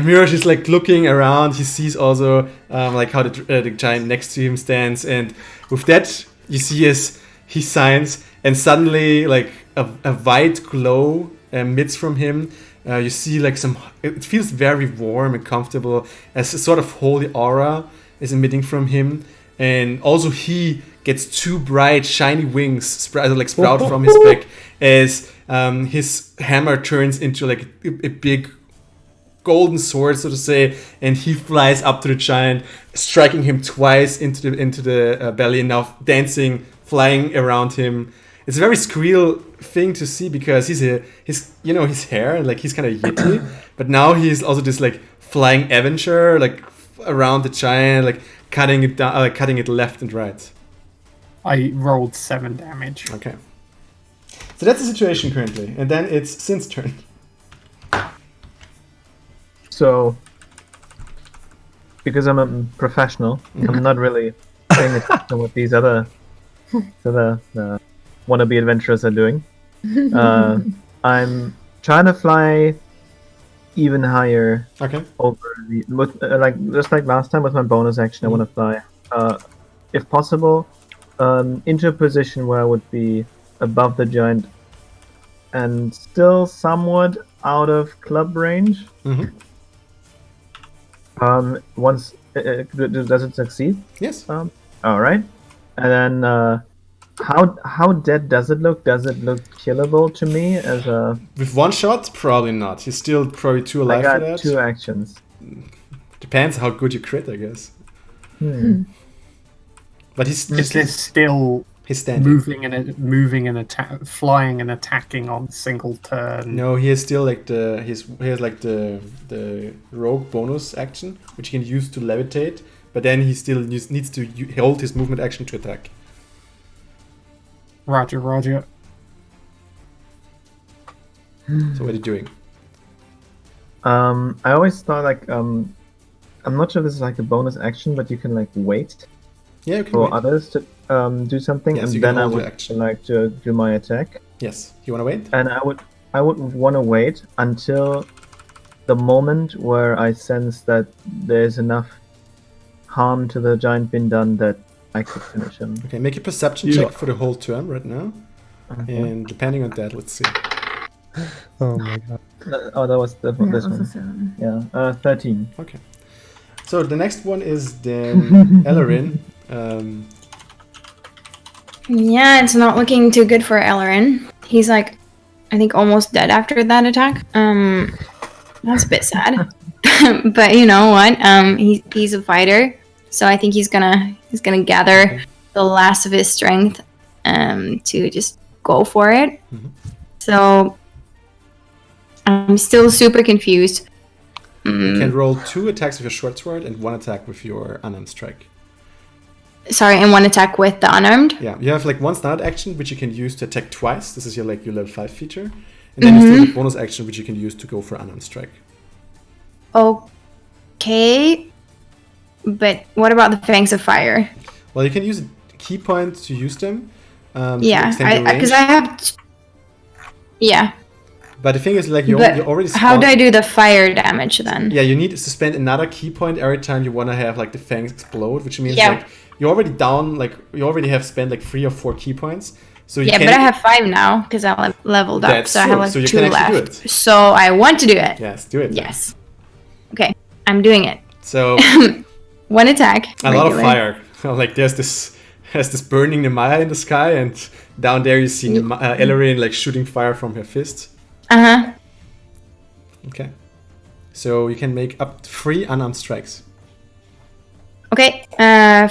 Mirosh is like looking around. He sees also like how the giant next to him stands, and with that you see as he signs, and suddenly like a white glow emits from him. You see like it feels very warm and comfortable, as a sort of holy aura is emitting from him. And also he gets 2 bright shiny wings sprout from his back, as his hammer turns into like a big golden sword, so to say, and he flies up to the giant, striking him twice into the belly, and now dancing, flying around him. It's a very surreal thing to see, because his hair, like he's kind of yitty, but now he's also this like flying Avenger, like around the giant, like cutting it down, cutting it left and right. I rolled 7 damage. Okay. So that's the situation currently, and then it's Sin's turn. So, because I'm a professional, I'm not really paying attention to what these other wannabe adventurers are doing. I'm trying to fly even higher. Okay. Over just like last time with my bonus action. I want to fly, if possible, into a position where I would be above the giant and still somewhat out of club range. Once does it succeed? Yes. All right. And then how dead does it look? Does it look killable to me as a? With 1 shot, probably not. He's still probably too alive I for got that. 2 actions. Depends how good you crit, I guess. But he's still he's standing. moving and flying and attacking on a single turn. No, he has still like he has like the rogue bonus action, which he can use to levitate. But then he still needs to hold his movement action to attack. Roger. So what are you doing? I always thought like I'm not sure if this is like a bonus action, but you can like wait for others to do something, Yes, and then I would like to do my attack. Yes, you want to wait? And I would want to wait until the moment where I sense that there's enough harm to the giant being done that I could finish him. Okay, make a perception check for the whole turn right now. And depending on that, let's see. Oh my god. Oh, that was Yeah, this it was a one. 7. Yeah, 13. Okay. So the next one is then Ellerin. Yeah, it's not looking too good for Ellerin. He's like, I think almost dead after that attack. That's a bit sad. But you know what? He's a fighter, so I think he's gonna gather the last of his strength to just go for it. So I'm still super confused. You can roll 2 attacks with your short sword and 1 attack with your unarmed strike. Sorry, and 1 attack with the unarmed. Yeah, you have like 1 standard action which you can use to attack twice. This is your level 5 feature, and then you still have a bonus action which you can use to go for unarmed strike. Okay, but what about the Fangs of Fire? Well, you can use a key point to use them. To Yeah, extend your range. because I have. Yeah. But the thing is, like you But already. how do I do the fire damage then? Yeah, you need to spend another key point every time you want to have like the fangs explode, which means Yeah. like you're already down. Like you already have spent like 3 or 4 key points. So you Yeah, can, but I have 5 now because I leveled up, That's so I have true, like so you 2 can actually do left. it. So I want to do it. Yes, do it. Yes. Okay, I'm doing it. So 1 attack. a lot of regular. fire. Like there's this burning Nemaya in the sky, and down there you see Ellerin like shooting fire from her fist. Uh-huh. Okay. So you can make up to 3 unarmed strikes. Okay,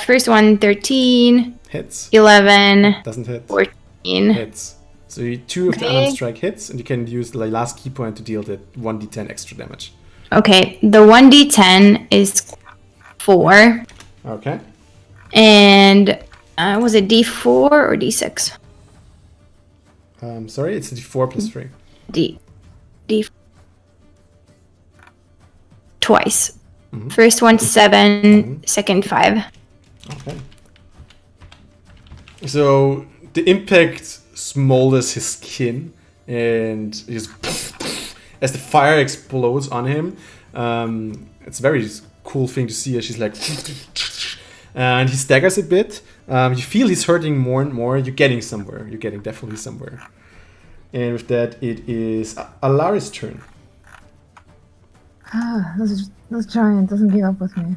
first one, 13, Hits. 11, Doesn't hit. 14. Hits. So 2 of the Okay. unarmed strike hits, and you can use the last key point to deal the 1d10 extra damage. Okay, the 1d10 is 4. Okay. And was it d4 or d6? Sorry, it's d4 plus 3. D twice. First one 7, second 5. Okay. So the impact smolders his skin, and just as the fire explodes on him. It's a very cool thing to see as she's like, and he staggers a bit. You feel he's hurting more and more. You're getting somewhere. You're getting definitely somewhere. And with that, it is Alari's turn. This giant doesn't give up with me.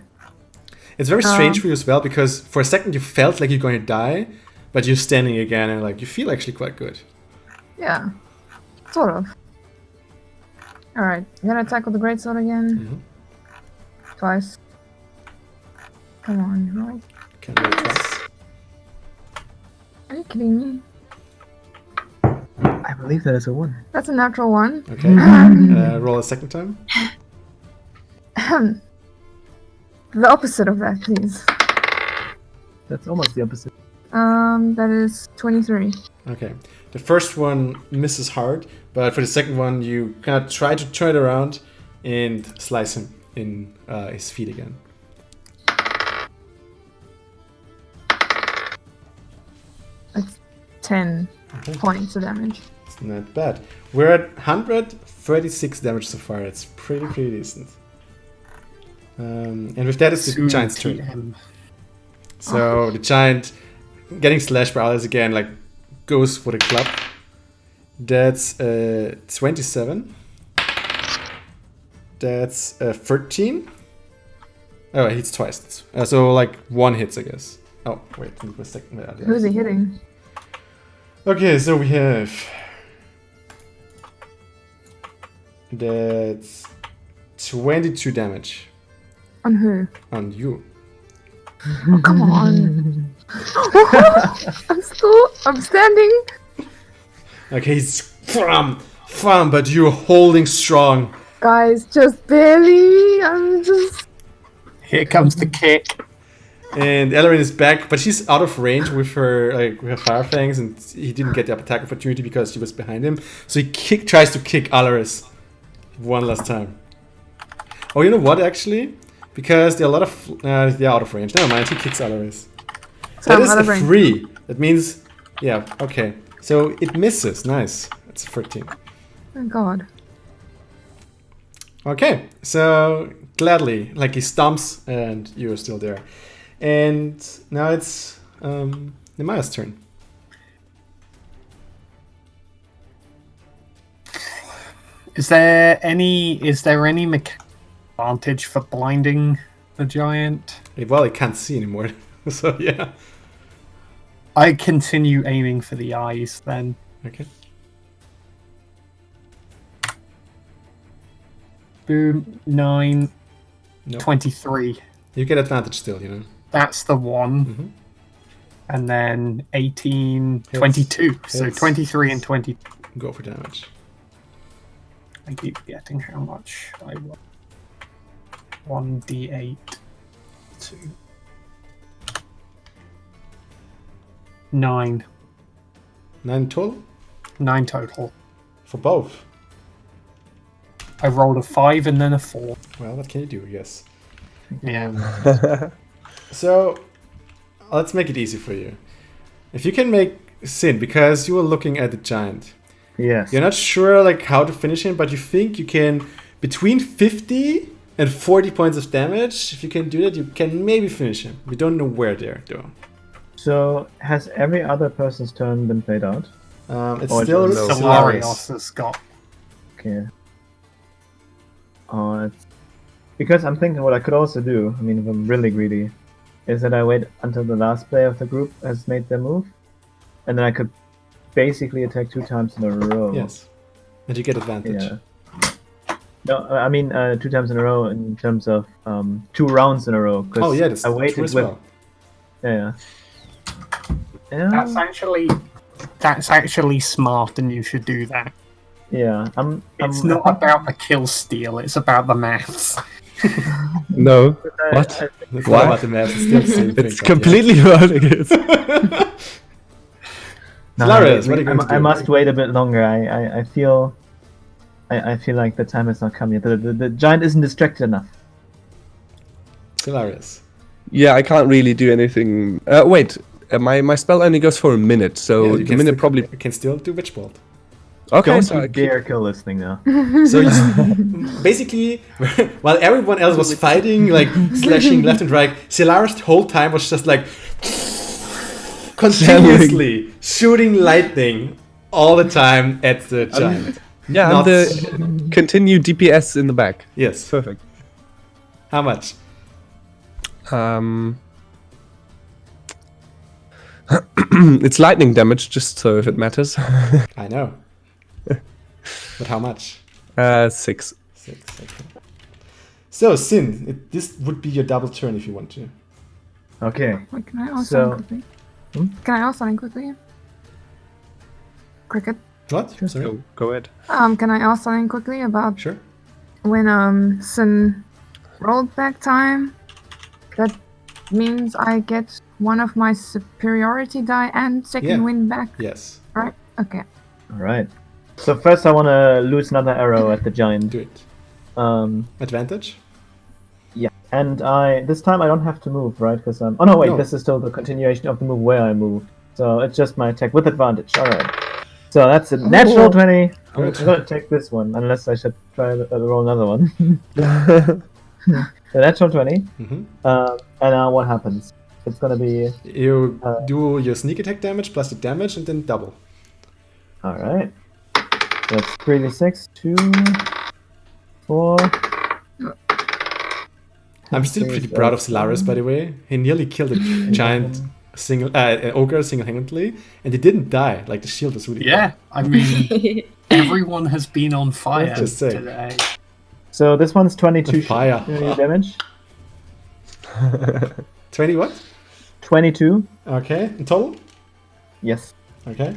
It's very strange for you as well, because for a second you felt like you're going to die, but you're standing again and like you feel actually quite good. Yeah, sort of. Alright, I'm gonna attack with the greatsword again. Twice. Come on, right? Can roll twice. Are you kidding me? I believe that is a 1. That's a natural 1. Okay. Roll a second time. The opposite of that, please. That's almost the opposite. That is 23. Okay. The first one misses hard, but for the second one, you kind of try to turn it around and slice him in his feet again. That's 10 points of damage. It's not bad. We're at 136 damage so far. It's pretty decent. And with that, it's the giant's turn. PM. So the giant, getting slashed by others again, like goes for the club. That's 27. That's 13. Oh, it hits twice. So like 1 hits, I guess. Oh wait, let me go a second. Who's he hitting? Okay, so we have. That's 22 damage On who? on you. Oh, come on. I'm standing. Okay, he's from, but you're holding strong. Guys, just barely. I'm just. Here comes the kick. And Ellerin is back, but she's out of range with her fire fangs, and he didn't get the attack opportunity because she was behind him. So he tries to kick Alaris one last time. Oh, you know what? Actually, because there are a lot of they're out of range. Never mind. He kicks Alaris. So That I'm is out of a range. 3. That means, yeah, okay. So it misses. Nice. That's 13. Thank God. Okay, so gladly, like he stomps and you're still there. And now it's Nemaya's turn. Is there any advantage for blinding the giant? Well, it can't see anymore. So yeah. I continue aiming for the eyes then. Okay. Boom, 9, No. 23. You get advantage still, you know. That's the one. Mhm. And then 18, Hits. 22. So Hits. 23 and 20. Go for damage. I keep forgetting how much I want. 1d8. 2. 9. 9 total 9 total. for both. I rolled a 5 and then a 4. Well, what can you do? Yes. Yeah. So let's make it easy for you. If you can make Sin, because you were looking at the giant, Yes. you're not sure like how to finish him, but you think you can between 50 and 40 points of damage. If you can do that, you can maybe finish him. We don't know where there though. So has every other person's turn been played out? It's Oh, still no. Solarios has got. Okay. It's because I'm thinking what I could also do. I mean, if I'm really greedy, is that I wait until the last player of the group has made their move, and then I could basically attack 2 times in a row. Yes, and you get advantage. Yeah. No, I mean 2 times in a row in terms of 2 rounds in a row. 'Cause Oh yeah, that's I waited true as with. well. Yeah. Yeah. That's actually smart, and you should do that. Yeah. It's not about the kill steal; it's about the maths. No. I- What? I- It's Why? not about the math, it's still the same thing, It's but completely about it. No, Hilarious, what are you going to do? I must wait a bit longer. I feel. I feel like the time has not come yet. The giant isn't distracted enough. It's hilarious. Yeah, I can't really do anything. Wait, my spell only goes for a minute, so Yeah, you the can minute still, probably. you can still do Witch Bolt. Okay, Don't so you I dare kill this thing now. So you basically, while everyone else was fighting, like slashing left and right, Solaris the whole time was just like continuously shooting lightning all the time at the giant. yeah, not- and the continue DPS in the back. Yes. Perfect. How much? It's lightning damage, just so if it matters. I know. But how much? 6. 6. Okay. So Sin, this would be your double turn if you want to. Okay. Wait, can I ask So- something quickly? Can I ask something quickly? Cricket. What? Sorry. Go ahead. Can I ask something quickly about Sure. when Sin rolled back time? That means I get one of my superiority die and second Yeah. win back, Yes. right? Okay. All right. So first, I want to lose another arrow at the giant. Do it. Um. Advantage? Yeah. And this time I don't have to move, right? Because Oh no, wait. No. This is still the continuation of the move where I move. So it's just my attack with advantage. All right. So that's a natural 20. I'm Good. gonna take this one, unless I should try to roll another one. The natural 20. Mm-hmm. And now what happens? It's gonna be You do your sneak attack damage plus the damage and then double. all right. That's 3d6, 2, 4. I'm still pretty proud of Solaris, by the way. He nearly killed a giant ogre single-handedly, and he didn't die. Like the shield was really Yeah, I mean, everyone has been on fire Just say. today. So this one's 22 Fire. damage. 20 what? 22. Okay, in total? Yes. Okay.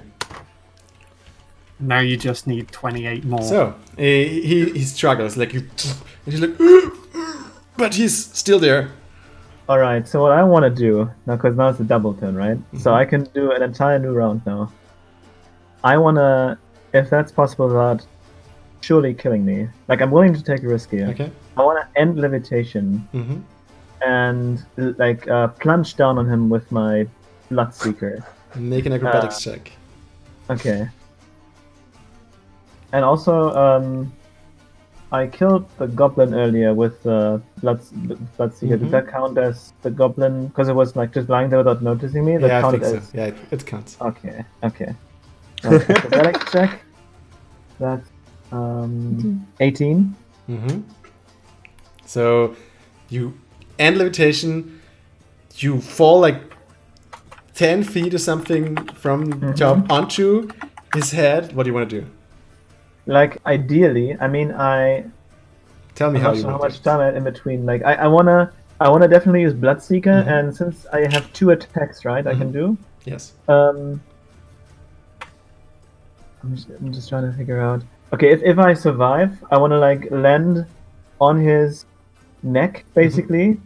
Now you just need 28 more. So, he struggles, like, and he's like, but he's still there. All right. So what I want to do now, because now it's a double turn, right? So I can do an entire new round now. I want to, if that's possible, without surely killing me. Like I'm willing to take a risk here. Okay. I want to end levitation Mm-hmm. and like plunge down on him with my Bloodseeker. Make an acrobatics check. Okay. And also, I killed the goblin earlier with Bloodseeker. Did that count as the goblin? Because it was like just lying there without noticing me. That Yeah, I counted think as. so. Yeah, it counts. Okay. Okay. Athletics check. That's 18. Mm-hmm. So you end levitation, you fall like 10 feet or something from top onto his head. What do you want to do? Like, ideally, I mean, Tell me I'm how not you sure how want much to. time I had in between. Like, I wanna definitely use Bloodseeker, and since I have 2 attacks, right, I can do. Yes. I'm just trying to figure out. Okay, if I survive, I wanna like land on his neck basically,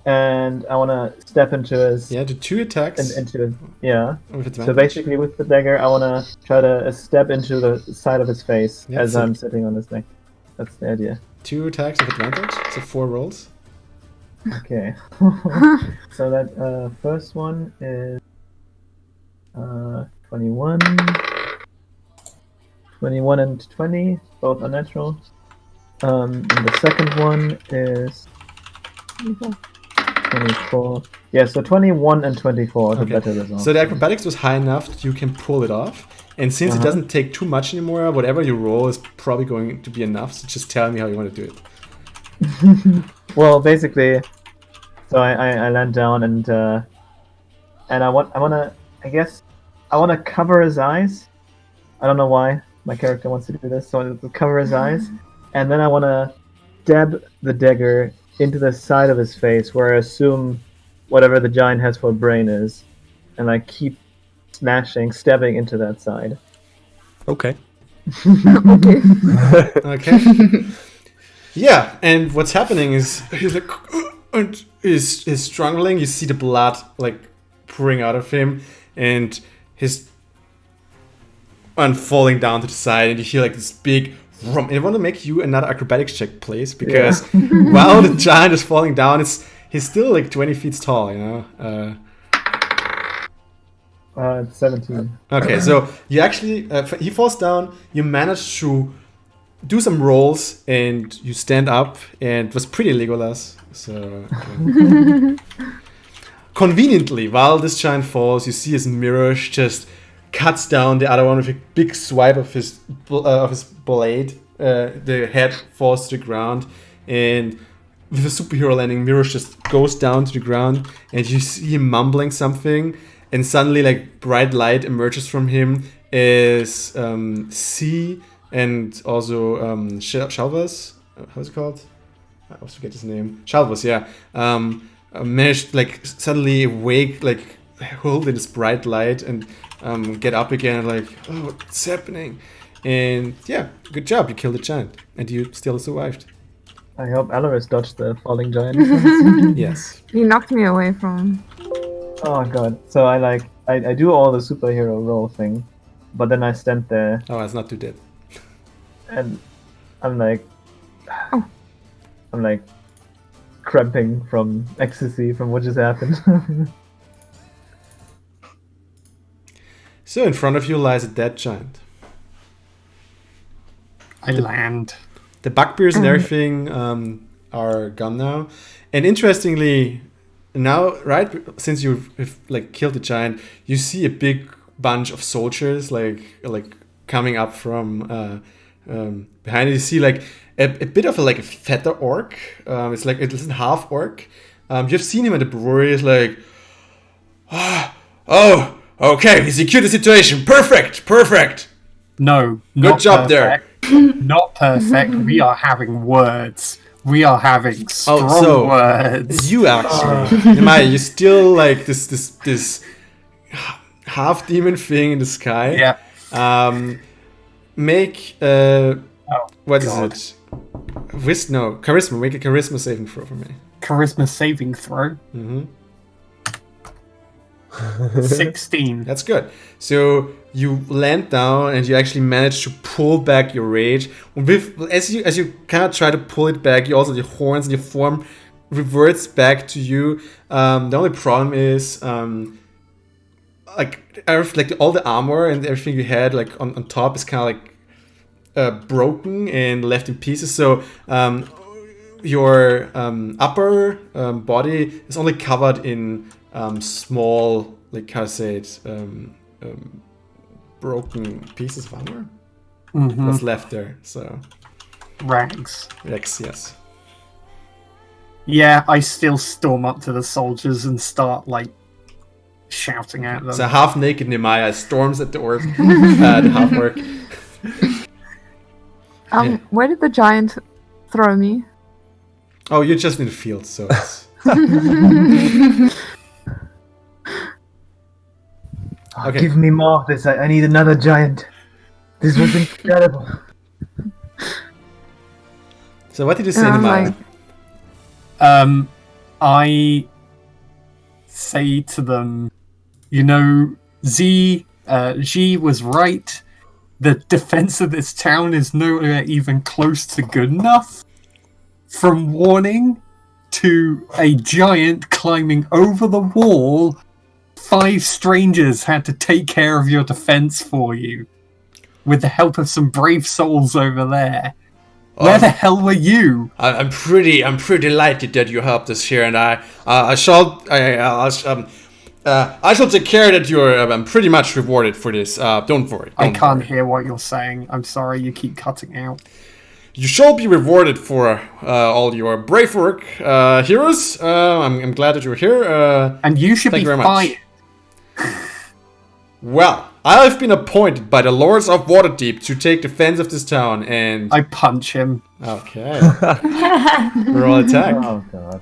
and I wanna step into his Yeah, do 2 attacks into yeah. with advantage. So basically, with the dagger, I wanna try to step into the side of his face Yeah, as so- I'm sitting on his neck. That's the idea. 2 attacks with advantage. So 4 rolls. Okay. So that first one is 21. 21 and 20, both unnatural. And the second one is 24. Yeah, so 21 and 24 is a Okay. better result. So the acrobatics was high enough that you can pull it off. And since it doesn't take too much anymore, whatever you roll is probably going to be enough. So just tell me how you want to do it. Well, basically, so I land down and I wanna cover his eyes. I don't know why my character wants to do this, so I want to cover his eyes, and then I wanna stab the dagger into the side of his face, where I assume whatever the giant has for a brain is, and like keep stabbing into that side. Okay. Okay. Okay. Yeah, and what's happening is he's like, and is struggling. You see the blood like pouring out of him, and his and falling down to the side, and you hear like this big rum. And I want to make you another acrobatics check, please, because while the giant is falling down, he's still like 20 feet tall, you know. 17. Okay, so you actually he falls down. You manage to do some rolls, and you stand up, and it was pretty Legolas. So conveniently, while this giant falls, you see his Mirage just cuts down the other one with a big swipe of his blade. The head falls to the ground, and with a superhero landing, Mirage just goes down to the ground, and you see him mumbling something, and suddenly, like, bright light emerges from him as C and also Shalvas. How's it called? I always forget his name. Shalvas, yeah. Managed, like, suddenly awake, like, holding this bright light, and get up again, like, oh, what's happening? And yeah, good job, you killed the giant, and you still survived. I hope Alaris dodged the falling giant. Yes. He knocked me away from. Oh god. So I do all the superhero role thing, but then I stand there Oh, it's not too dead. and I'm like cramping from ecstasy from what just happened. So in front of you lies a dead giant. I land. The bugbears and everything are gone now. And interestingly, now, right, since you've like killed the giant, you see a big bunch of soldiers like coming up from behind it. You see like a bit of a fatter orc. It's like it's a half orc. You've seen him at the brewery. It's like, oh, okay, we secured the situation. Perfect. No, Good not job there. perfect. Not perfect. We are having words. We are having strong words. You actually, Maya, you still like this half demon thing in the sky. Yeah. Make what God. is it? Charisma. Make a charisma saving throw for me. Charisma saving throw. Mm-hmm. 16. That's good. So you land down and you actually manage to pull back your rage. As you kind of try to pull it back, you also your horns and your form reverts back to you. The only problem is like all the armor and everything you had like on top is kind of like broken and left in pieces. So your upper body is only covered in small, like how to say it, broken pieces of armor. what's left there. So Rags. Rex, yes. Yeah, I still storm up to the soldiers and start like shouting at them. So half-naked Nehemiah storms at the orc, the half-orc. Where did the giant throw me? Oh, you're just in the field, so it's... Okay. Give me more of this. I need another giant. This was incredible. So what did you say, And I'm Nehemiah? like, I say to them, you know, G was right. The defense of this town is nowhere even close to good enough. From warning to a giant climbing over the wall, 5 strangers had to take care of your defense for you. With the help of some brave souls over there. Where the hell were you? I'm pretty delighted that you helped us here, and I shall take care that you're I'm pretty much rewarded for this. Don't worry. I don't can't worry. hear what you're saying. I'm sorry, you keep cutting out. You shall be rewarded for all your brave work, heroes. I'm glad that you're here. And you should thank be you very much. fired. Well, I have been appointed by the Lords of Waterdeep to take defense of this town, and I punch him. okay, roll attack. Oh god.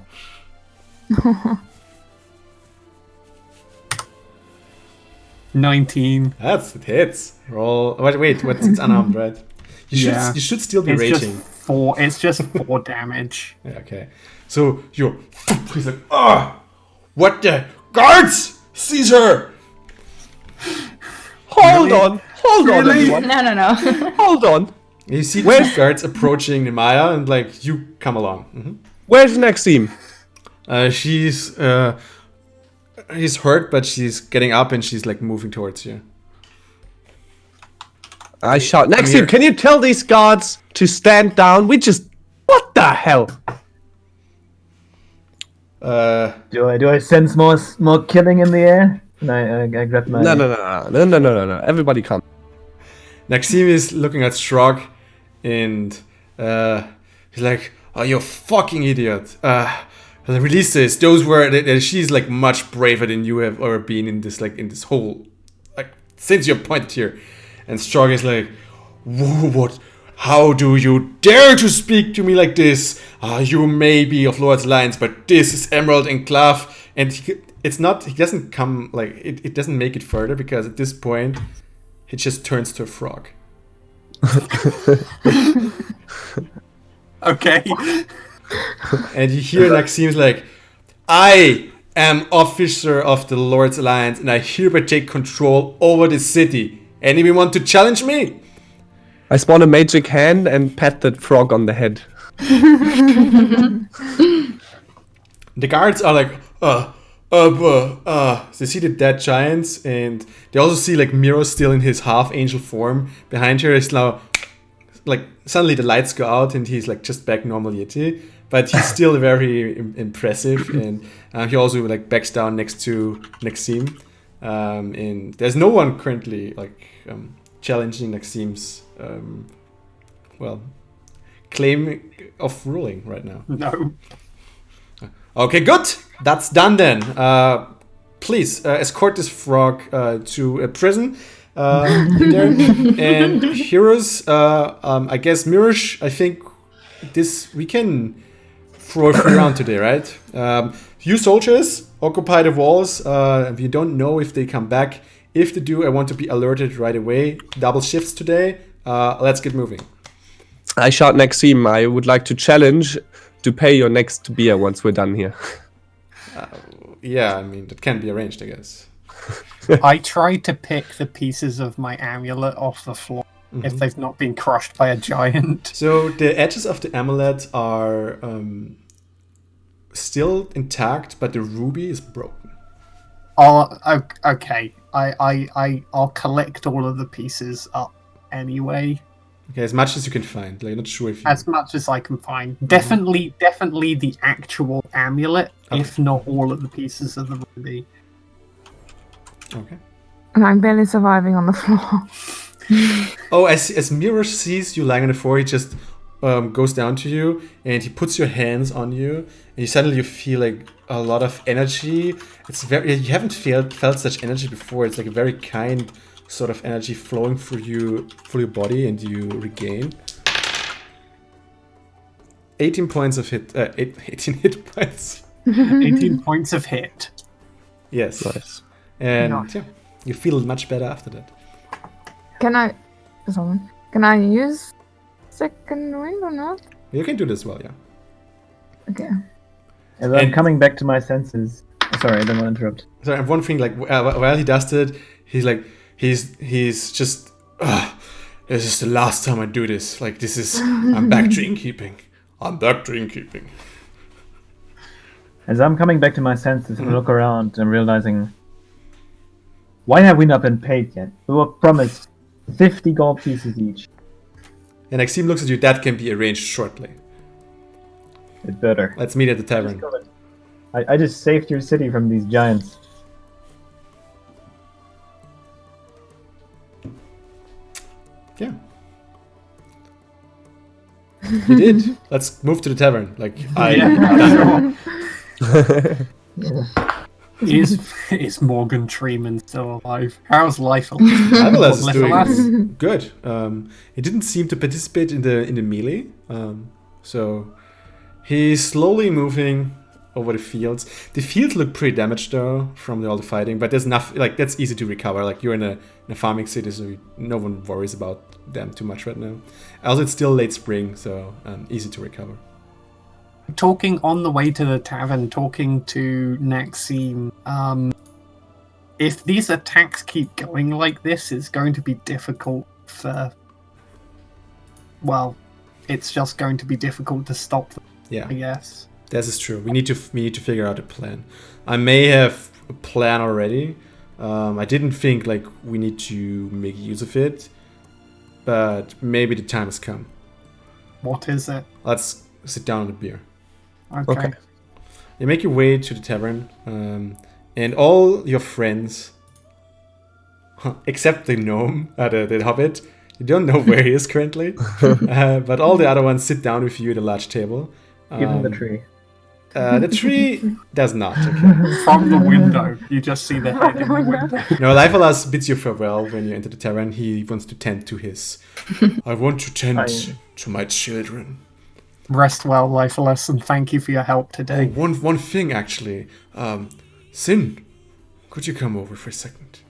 19. That's it hits. Roll. Wait. It's unarmed, right? Yeah. You should still be It's raging. just 4 damage. Yeah, okay. So he's like, what the guards, Caesar. Hold on, everyone. No. Hold on. You see Where's- 2 guards approaching Nehemiah, and like, you come along. Where's Maxime? She's he's hurt, but she's getting up and she's like moving towards you. I shout, here. Maxime, can you tell these guards to stand down? What the hell? Do I sense more killing in the air? And I grab my. No. Everybody come. Maxime is looking at Strog, and he's like, "Oh, you fucking idiot! Release this. She's like much braver than you have ever been in this whole since you're appointed here." And Strog is like, "Whoa, what? How do you dare to speak to me like this? You may be of Lord's Alliance, but this is Emerald Enclave." And he doesn't come, like, it doesn't make it further, because at this point, he just turns to a frog. Okay. And you hear Maxime's like, "I am officer of the Lord's Alliance, and I hereby take control over the city. Anyone want to challenge me?" I spawn a magic hand and pat that frog on the head. The guards are like, they see the dead giants, and they also see like Miro still in his half angel form. Behind her is now, like, suddenly the lights go out and he's like just back normal Yeti, but he's still very impressive, and he also like backs down next to Maxime, and there's no one currently like challenging Maxime's claim of ruling right now. No. Okay, good. That's done then. Please escort this frog to a prison there. And heroes, I guess Mirish, I think we can throw a free round today, right? You soldiers occupy the walls. We don't know if they come back. If they do, I want to be alerted right away. Double shifts today. Let's get moving. I shout, Maxime, I would like to challenge to pay your next beer once we're done here. Yeah, I mean, that can be arranged, I guess. I tried to pick the pieces of my amulet off the floor if they've not been crushed by a giant. So the edges of the amulet are still intact, but the ruby is broken. Okay. I'll collect all of the pieces up anyway. Okay, as much as you can find. Like, not sure if you... As much as I can find. Definitely the actual amulet, if not all of the pieces of the ruby. Okay. And I'm barely surviving on the floor. Oh, as Mirror sees you lying on the floor, he just goes down to you and he puts your hands on you, and you feel like a lot of energy. It's very, you haven't felt such energy before. It's like a very kind sort of energy flowing through your body, and you regain 18 points of hit. 18 hit points. 18 points of hit. Yes. Nice. And Nice. yeah, you feel much better after that. Can I use second wind or not? You can do this well, yeah. Okay. As I'm And- coming back to my senses. Sorry, I don't want to interrupt. So I have one thing, like while he does it, he's just, this is the last time I do this. Like this is, I'm back drink keeping. As I'm coming back to my senses, I look around and realizing, why have we not been paid yet? We were promised 50 gold pieces each. And Maxime looks at you. That can be arranged shortly. It better. Let's meet at the tavern. I just saved your city from these giants. Yeah. You did. Let's move to the tavern. Like Is Morgan Treeman still alive? How's Leifel? Legolas is doing Legolas? good. He didn't seem to participate in the melee, so he's slowly moving over the fields. The fields look pretty damaged though from all the fighting, but there's nothing like that's easy to recover. Like you're in a farming city, so no one worries about them too much right now. Also, it's still late spring, so easy to recover. Talking on the way to the tavern, talking to Maxime, if these attacks keep going like this, it's going to be difficult for... Well, it's just going to be difficult to stop them, Yeah, I guess. this is true. We need to figure out a plan. I may have a plan already. I didn't think like we need to make use of it, but maybe the time has come. What is it? Let's sit down on a beer. Okay. You make your way to the tavern, and all your friends, except the gnome, the hobbit, you don't know where he is currently, but all the other ones sit down with you at a large table. Even the tree. The tree does not. Okay. From the window, you just see the head in the window. No, Leifalas bids you farewell when you enter the tavern. He wants to tend to his. I want to tend to my children. Rest well, Leifeless, and thank you for your help Oh, today. one thing actually. Sin, could you come over for a second?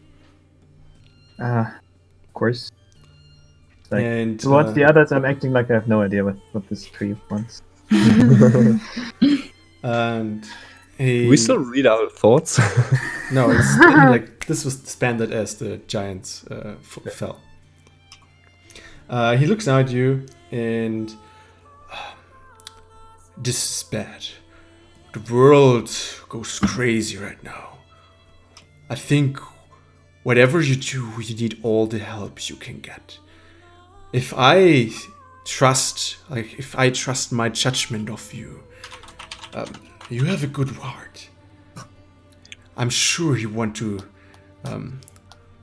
Of course. Like, And towards the others, I'm acting like I have no idea what this tree wants. and he. We still read our thoughts. No, it's like this was expanded as the giants fell. He looks at you and this is bad. The world goes crazy right now. I think whatever you do, you need all the help you can get. If I trust my judgment of you, you have a good heart. I'm sure you want to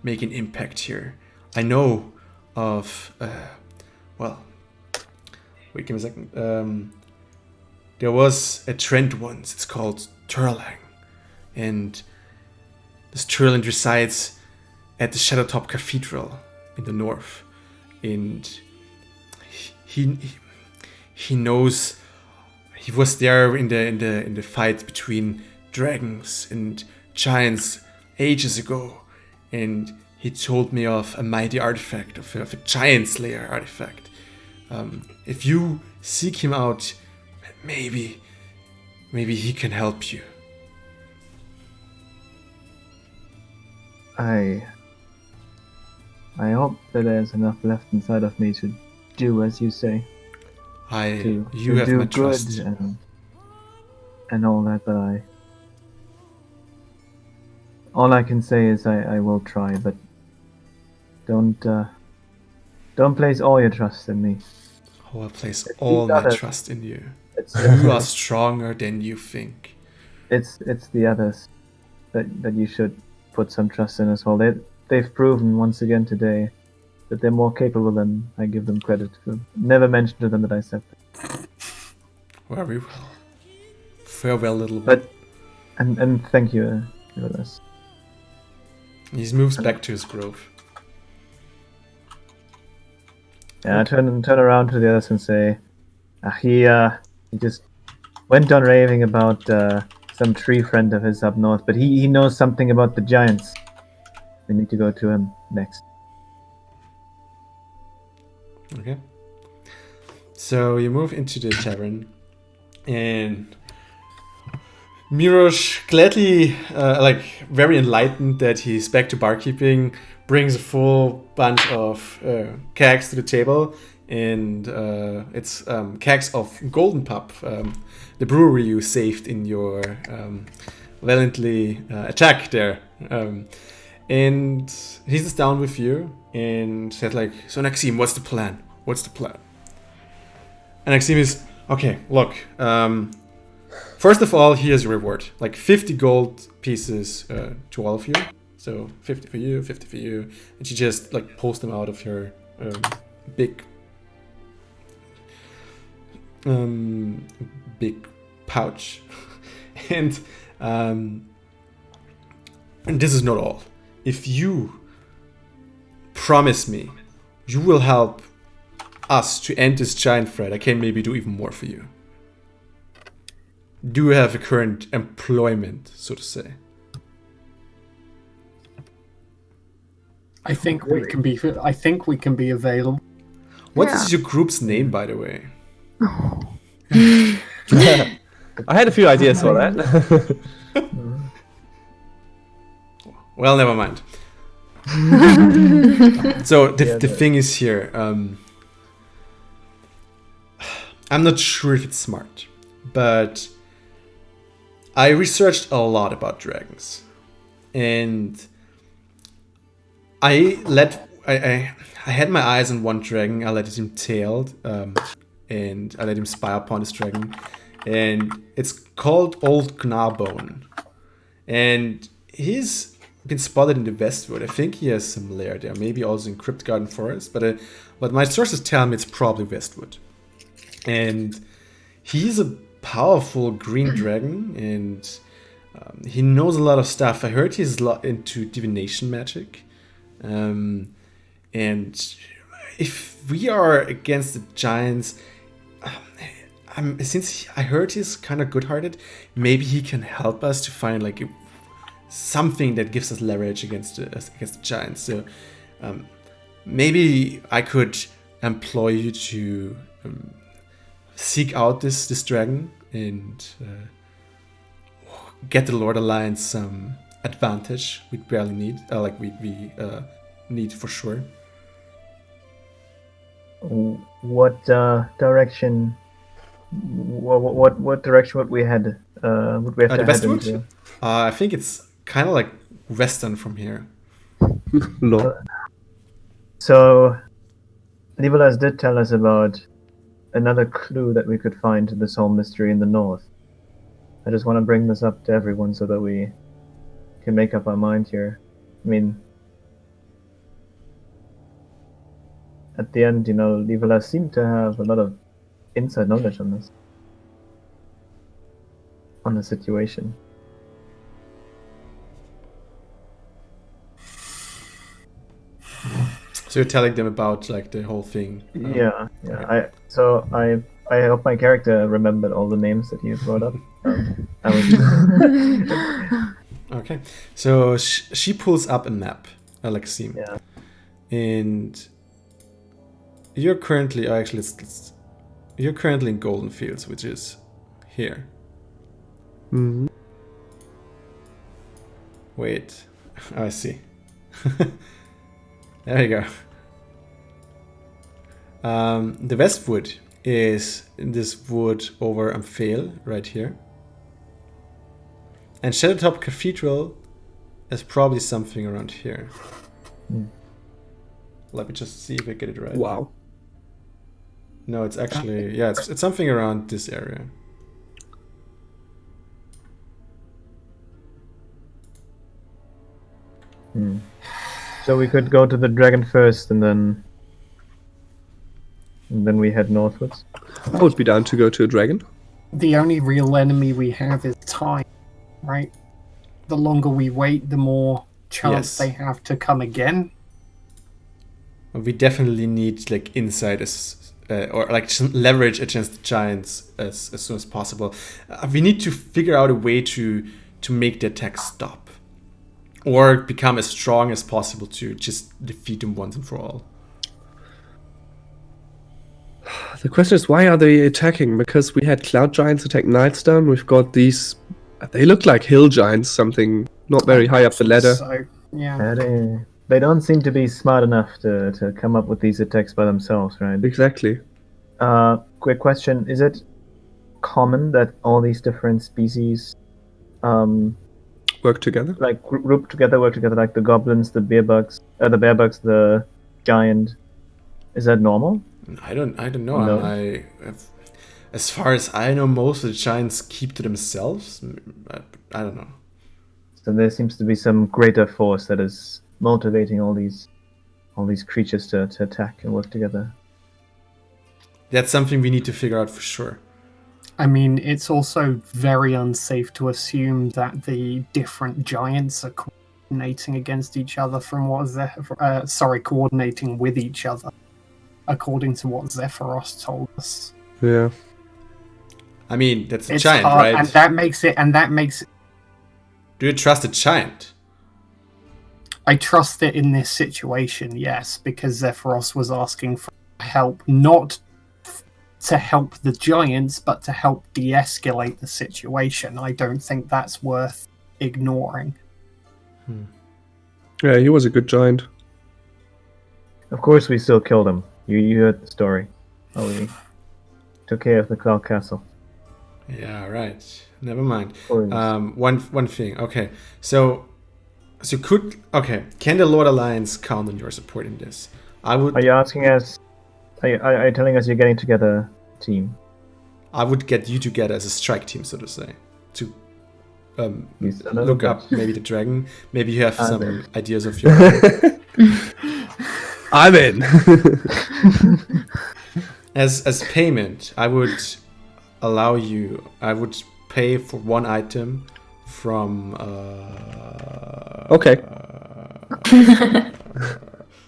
make an impact here. I know of, wait, give me a second. There was a trend once, it's called Turlang. And this Turland resides at the Shadowtop Cathedral in the north. And he knows, he was there in the fight between dragons and giants ages ago, and he told me of a mighty artifact, of a giant slayer artifact. If you seek him out, maybe he can help you. I hope that there's enough left inside of me to do as you say. You To have do my good trust. and all that, but all I can say is I will try, but don't place all your trust in me. Oh, I place all my trust in you. It's You are stronger than you think. it's the others that you should put some trust in as well. They've proven once again today that they're more capable than I give them credit for. Never mentioned to them that I said that. Very well. Farewell, little one. But and thank you for this. He moves back to his grove. Yeah, I turn around to the others and say, he just went on raving about some tree friend of his up north, but he knows something about the giants. We need to go to him next. Okay. So you move into the tavern, and Mirosh, gladly, very enlightened that he's back to barkeeping, brings a full bunch of kegs to the table, and it's kegs of Golden Pup, the brewery you saved in your valiantly attack there. And he sits down with you and says, like, so Naxim, what's the plan? What's the plan? And Naxim is, okay, look, first of all, here's your reward. Like 50 gold pieces to all of you. So 50 for you, 50 for you. And she just like pulls them out of her big pouch. And this is not all. If you promise me you will help us to end this giant threat, I can maybe do even more for you. Do you have a current employment, so to say? I think we can be available. What is your group's name, by the way? I had a few ideas for that. Well, never mind. So the thing is here, I'm not sure if it's smart, but I researched a lot about dragons, and I had my eyes on one dragon. I let him tailed, and I let him spy upon this dragon, and it's called Old Gnarbone, and he's been spotted in the Westwood. I think he has some lair there, maybe also in Cryptgarden Forest, but my sources tell me it's probably Westwood. And he's a powerful green dragon, and he knows a lot of stuff. I heard he's a lot into divination magic. And if we are against the giants, since I heard he's kind of good-hearted, maybe he can help us to find like something that gives us leverage against the giants. So maybe I could employ you to seek out this dragon and get the Lord Alliance some advantage we barely need, we need for sure. What direction? What direction would we head? Would we have to The head Westwood? into? I think it's kind of like western from here. Lol. So, Nivolas did tell us about another clue that we could find to this whole mystery in the north. I just want to bring this up to everyone so that we can make up our mind here. I mean, at the end, Nivolas seemed to have a lot of inside knowledge on this. On the situation. So you're telling them about like the whole thing. Yeah. I hope my character remembered all the names that you brought up. Okay. So she pulls up a map, Alexim. Yeah. And you're currently, you're currently in Goldenfields, which is here. Mm-hmm. Wait. I see. There you go. The Westwood is in this wood over Amphale, right here. And Shadowtop Cathedral is probably something around here. Let me just see if I get it right. Wow. No, it's actually, yeah, it's something around this area. So we could go to the dragon first, and then we head northwards. I would be down to go to a dragon. The only real enemy we have is time, right? The longer we wait, the more chance Yes. they have to come again. We definitely need like insight or like leverage against the giants as soon as possible. We need to figure out a way to make the attack stop, or become as strong as possible to just defeat them once and for all. The question is, why are they attacking? Because we had cloud giants attack Nightstone. We've got these. They look like hill giants, something not very high up the ladder. So, yeah. They don't seem to be smart enough to come up with these attacks by themselves, right? Exactly. Quick question: is it common that all these different species, Work together. like work together, like the goblins, the bearbugs, the giant? Is that normal? I don't know. No. As far as I know, most of the giants keep to themselves. I don't know. So there seems to be some greater force that is motivating all these creatures to attack and work together. That's something we need to figure out for sure. I mean, it's also very unsafe to assume that the different giants are coordinating against each other from what coordinating with each other, according to what Zephyros told us. Yeah. I mean, that's a It's giant, hard, right? and that makes it. Do you trust a giant? I trust it in this situation, yes, because Zephyros was asking for help, not to help the giants, but to help de-escalate the situation. I don't think that's worth ignoring. Yeah, he was a good giant. Of course, we still killed him. You heard the story. Oh, we took care of the Cloud Castle. Yeah, right. Never mind. Course. One thing. Okay, so can the Lord Alliance count on your support in this? I would. Are you asking us? Are you telling us you're getting together a team? I would get you together as a strike team, so to say, to You son of a look up bitch. maybe the dragon. Maybe you have I'm some in. ideas of your own. I'm in. As payment, I would allow you. I would pay for one item from Okay.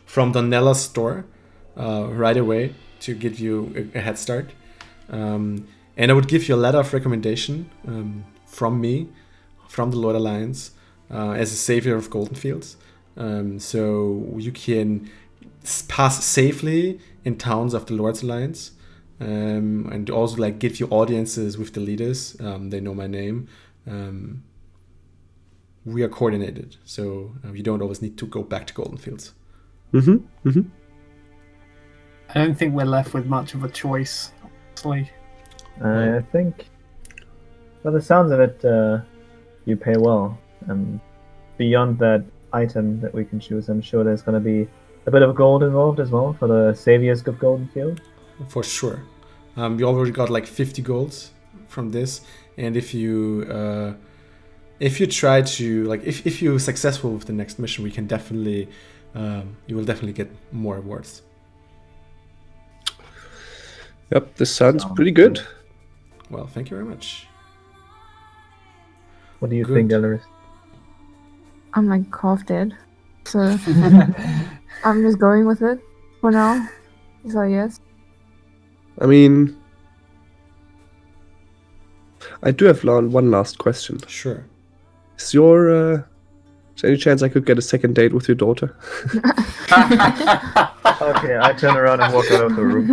from Donella's store right away to give you a head start. And I would give you a letter of recommendation from me, from the Lord Alliance, as a savior of Goldenfields. So you can pass safely in towns of the Lord's Alliance, and also like give you audiences with the leaders. They know my name. We are coordinated, so you don't always need to go back to Goldenfields. I don't think we're left with much of a choice, honestly. I think, by the sounds of it, you pay well. And beyond that item that we can choose, I'm sure there's going to be a bit of gold involved as well for the saviors of Goldenfield. For sure. We already got like 50 golds from this, and if you try to like if you're successful with the next mission, we can definitely you will definitely get more rewards. Yep, this sounds pretty good. Well, thank you very much. What do you Good. think, Elleris? I'm like half dead. So I'm just going with it for now. So yes. I mean, I do have one last question. Sure. Is there any chance I could get a second date with your daughter? Okay, I turn around and walk out of the room.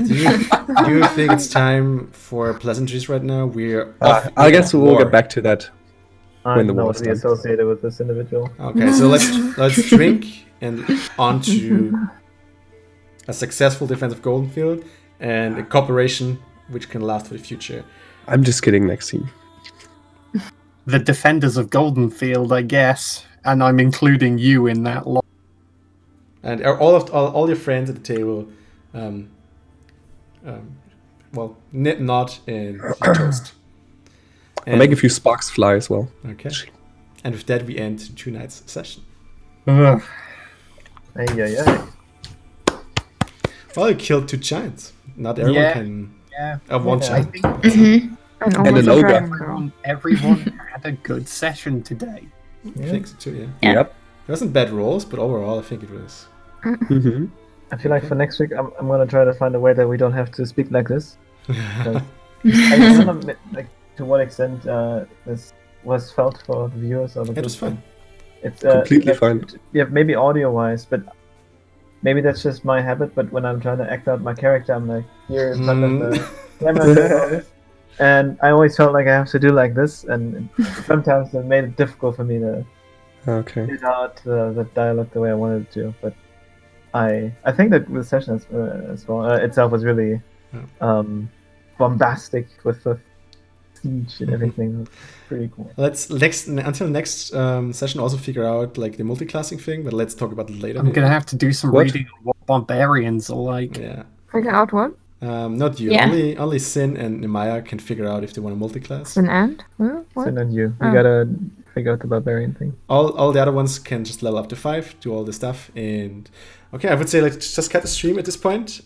Do you think it's time for pleasantries right now? We're off I guess we'll war. get back to that. When the I'm war's not done. associated with this individual. Okay, so let's drink and on to a successful defense of Goldenfield and a cooperation which can last for the future. I'm just kidding, Maxine. The defenders of Goldenfield, I guess, and I'm including you in that lot. And all your friends at the table, nod and toast. I'll make a few sparks fly as well. Okay. And with that, we end tonight's session. Ugh. Ay, ay, ay. Well, you killed 2 giants. Not everyone Yeah. can Yeah. one Yeah. I giant. think Mhm. And an almost a ogre. dragon girl. everyone had a good session today. I think so too, yeah. Yeah. Yep. There wasn't bad rolls, but overall I think it was. Mm-hmm. I feel like for next week, I'm gonna try to find a way that we don't have to speak like this. I don't know, like, to what extent this was felt for the viewers or the It was group. fine. It's Completely fine. Yeah, maybe audio-wise, but maybe that's just my habit. But when I'm trying to act out my character, I'm like here in front of the camera, doing all this. And I always felt like I have to do like this, and sometimes it made it difficult for me to Okay. get out the dialogue the way I wanted it to. But I think that the session as well itself was really bombastic with the siege and everything. Pretty cool. Let's until next session also figure out like the multi-classing thing, but let's talk about it later. I'm gonna have to do some What? reading on what barbarians are like. Yeah. Figure out what? Not you. Yeah. Only Sin and Nemaya can figure out if they want a multi-class. It's an ant? Huh? What? And then you Oh. gotta figure out the barbarian thing. All the other ones can just level up to 5, do all the stuff, and okay, I would say let's just cut the stream at this point.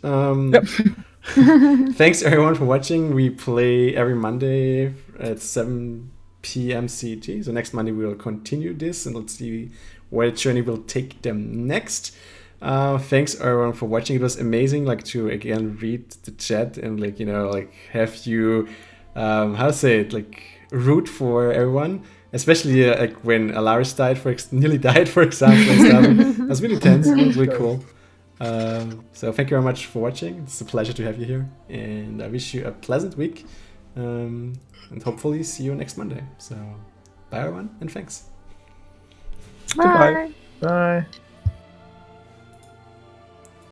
Thanks everyone for watching. We play every Monday at 7 p.m. CET. So next Monday we will continue this, and let's see where the journey will take them next. Thanks everyone for watching. It was amazing, like to again read the chat and like like have you how to say it, like root for everyone, especially like when Alaris died nearly died, for example, and stuff. That was really tense. It was really cool. So thank you very much for watching. It's a pleasure to have you here, and I wish you a pleasant week, and hopefully see you next Monday. So bye everyone, and thanks. Bye. Bye.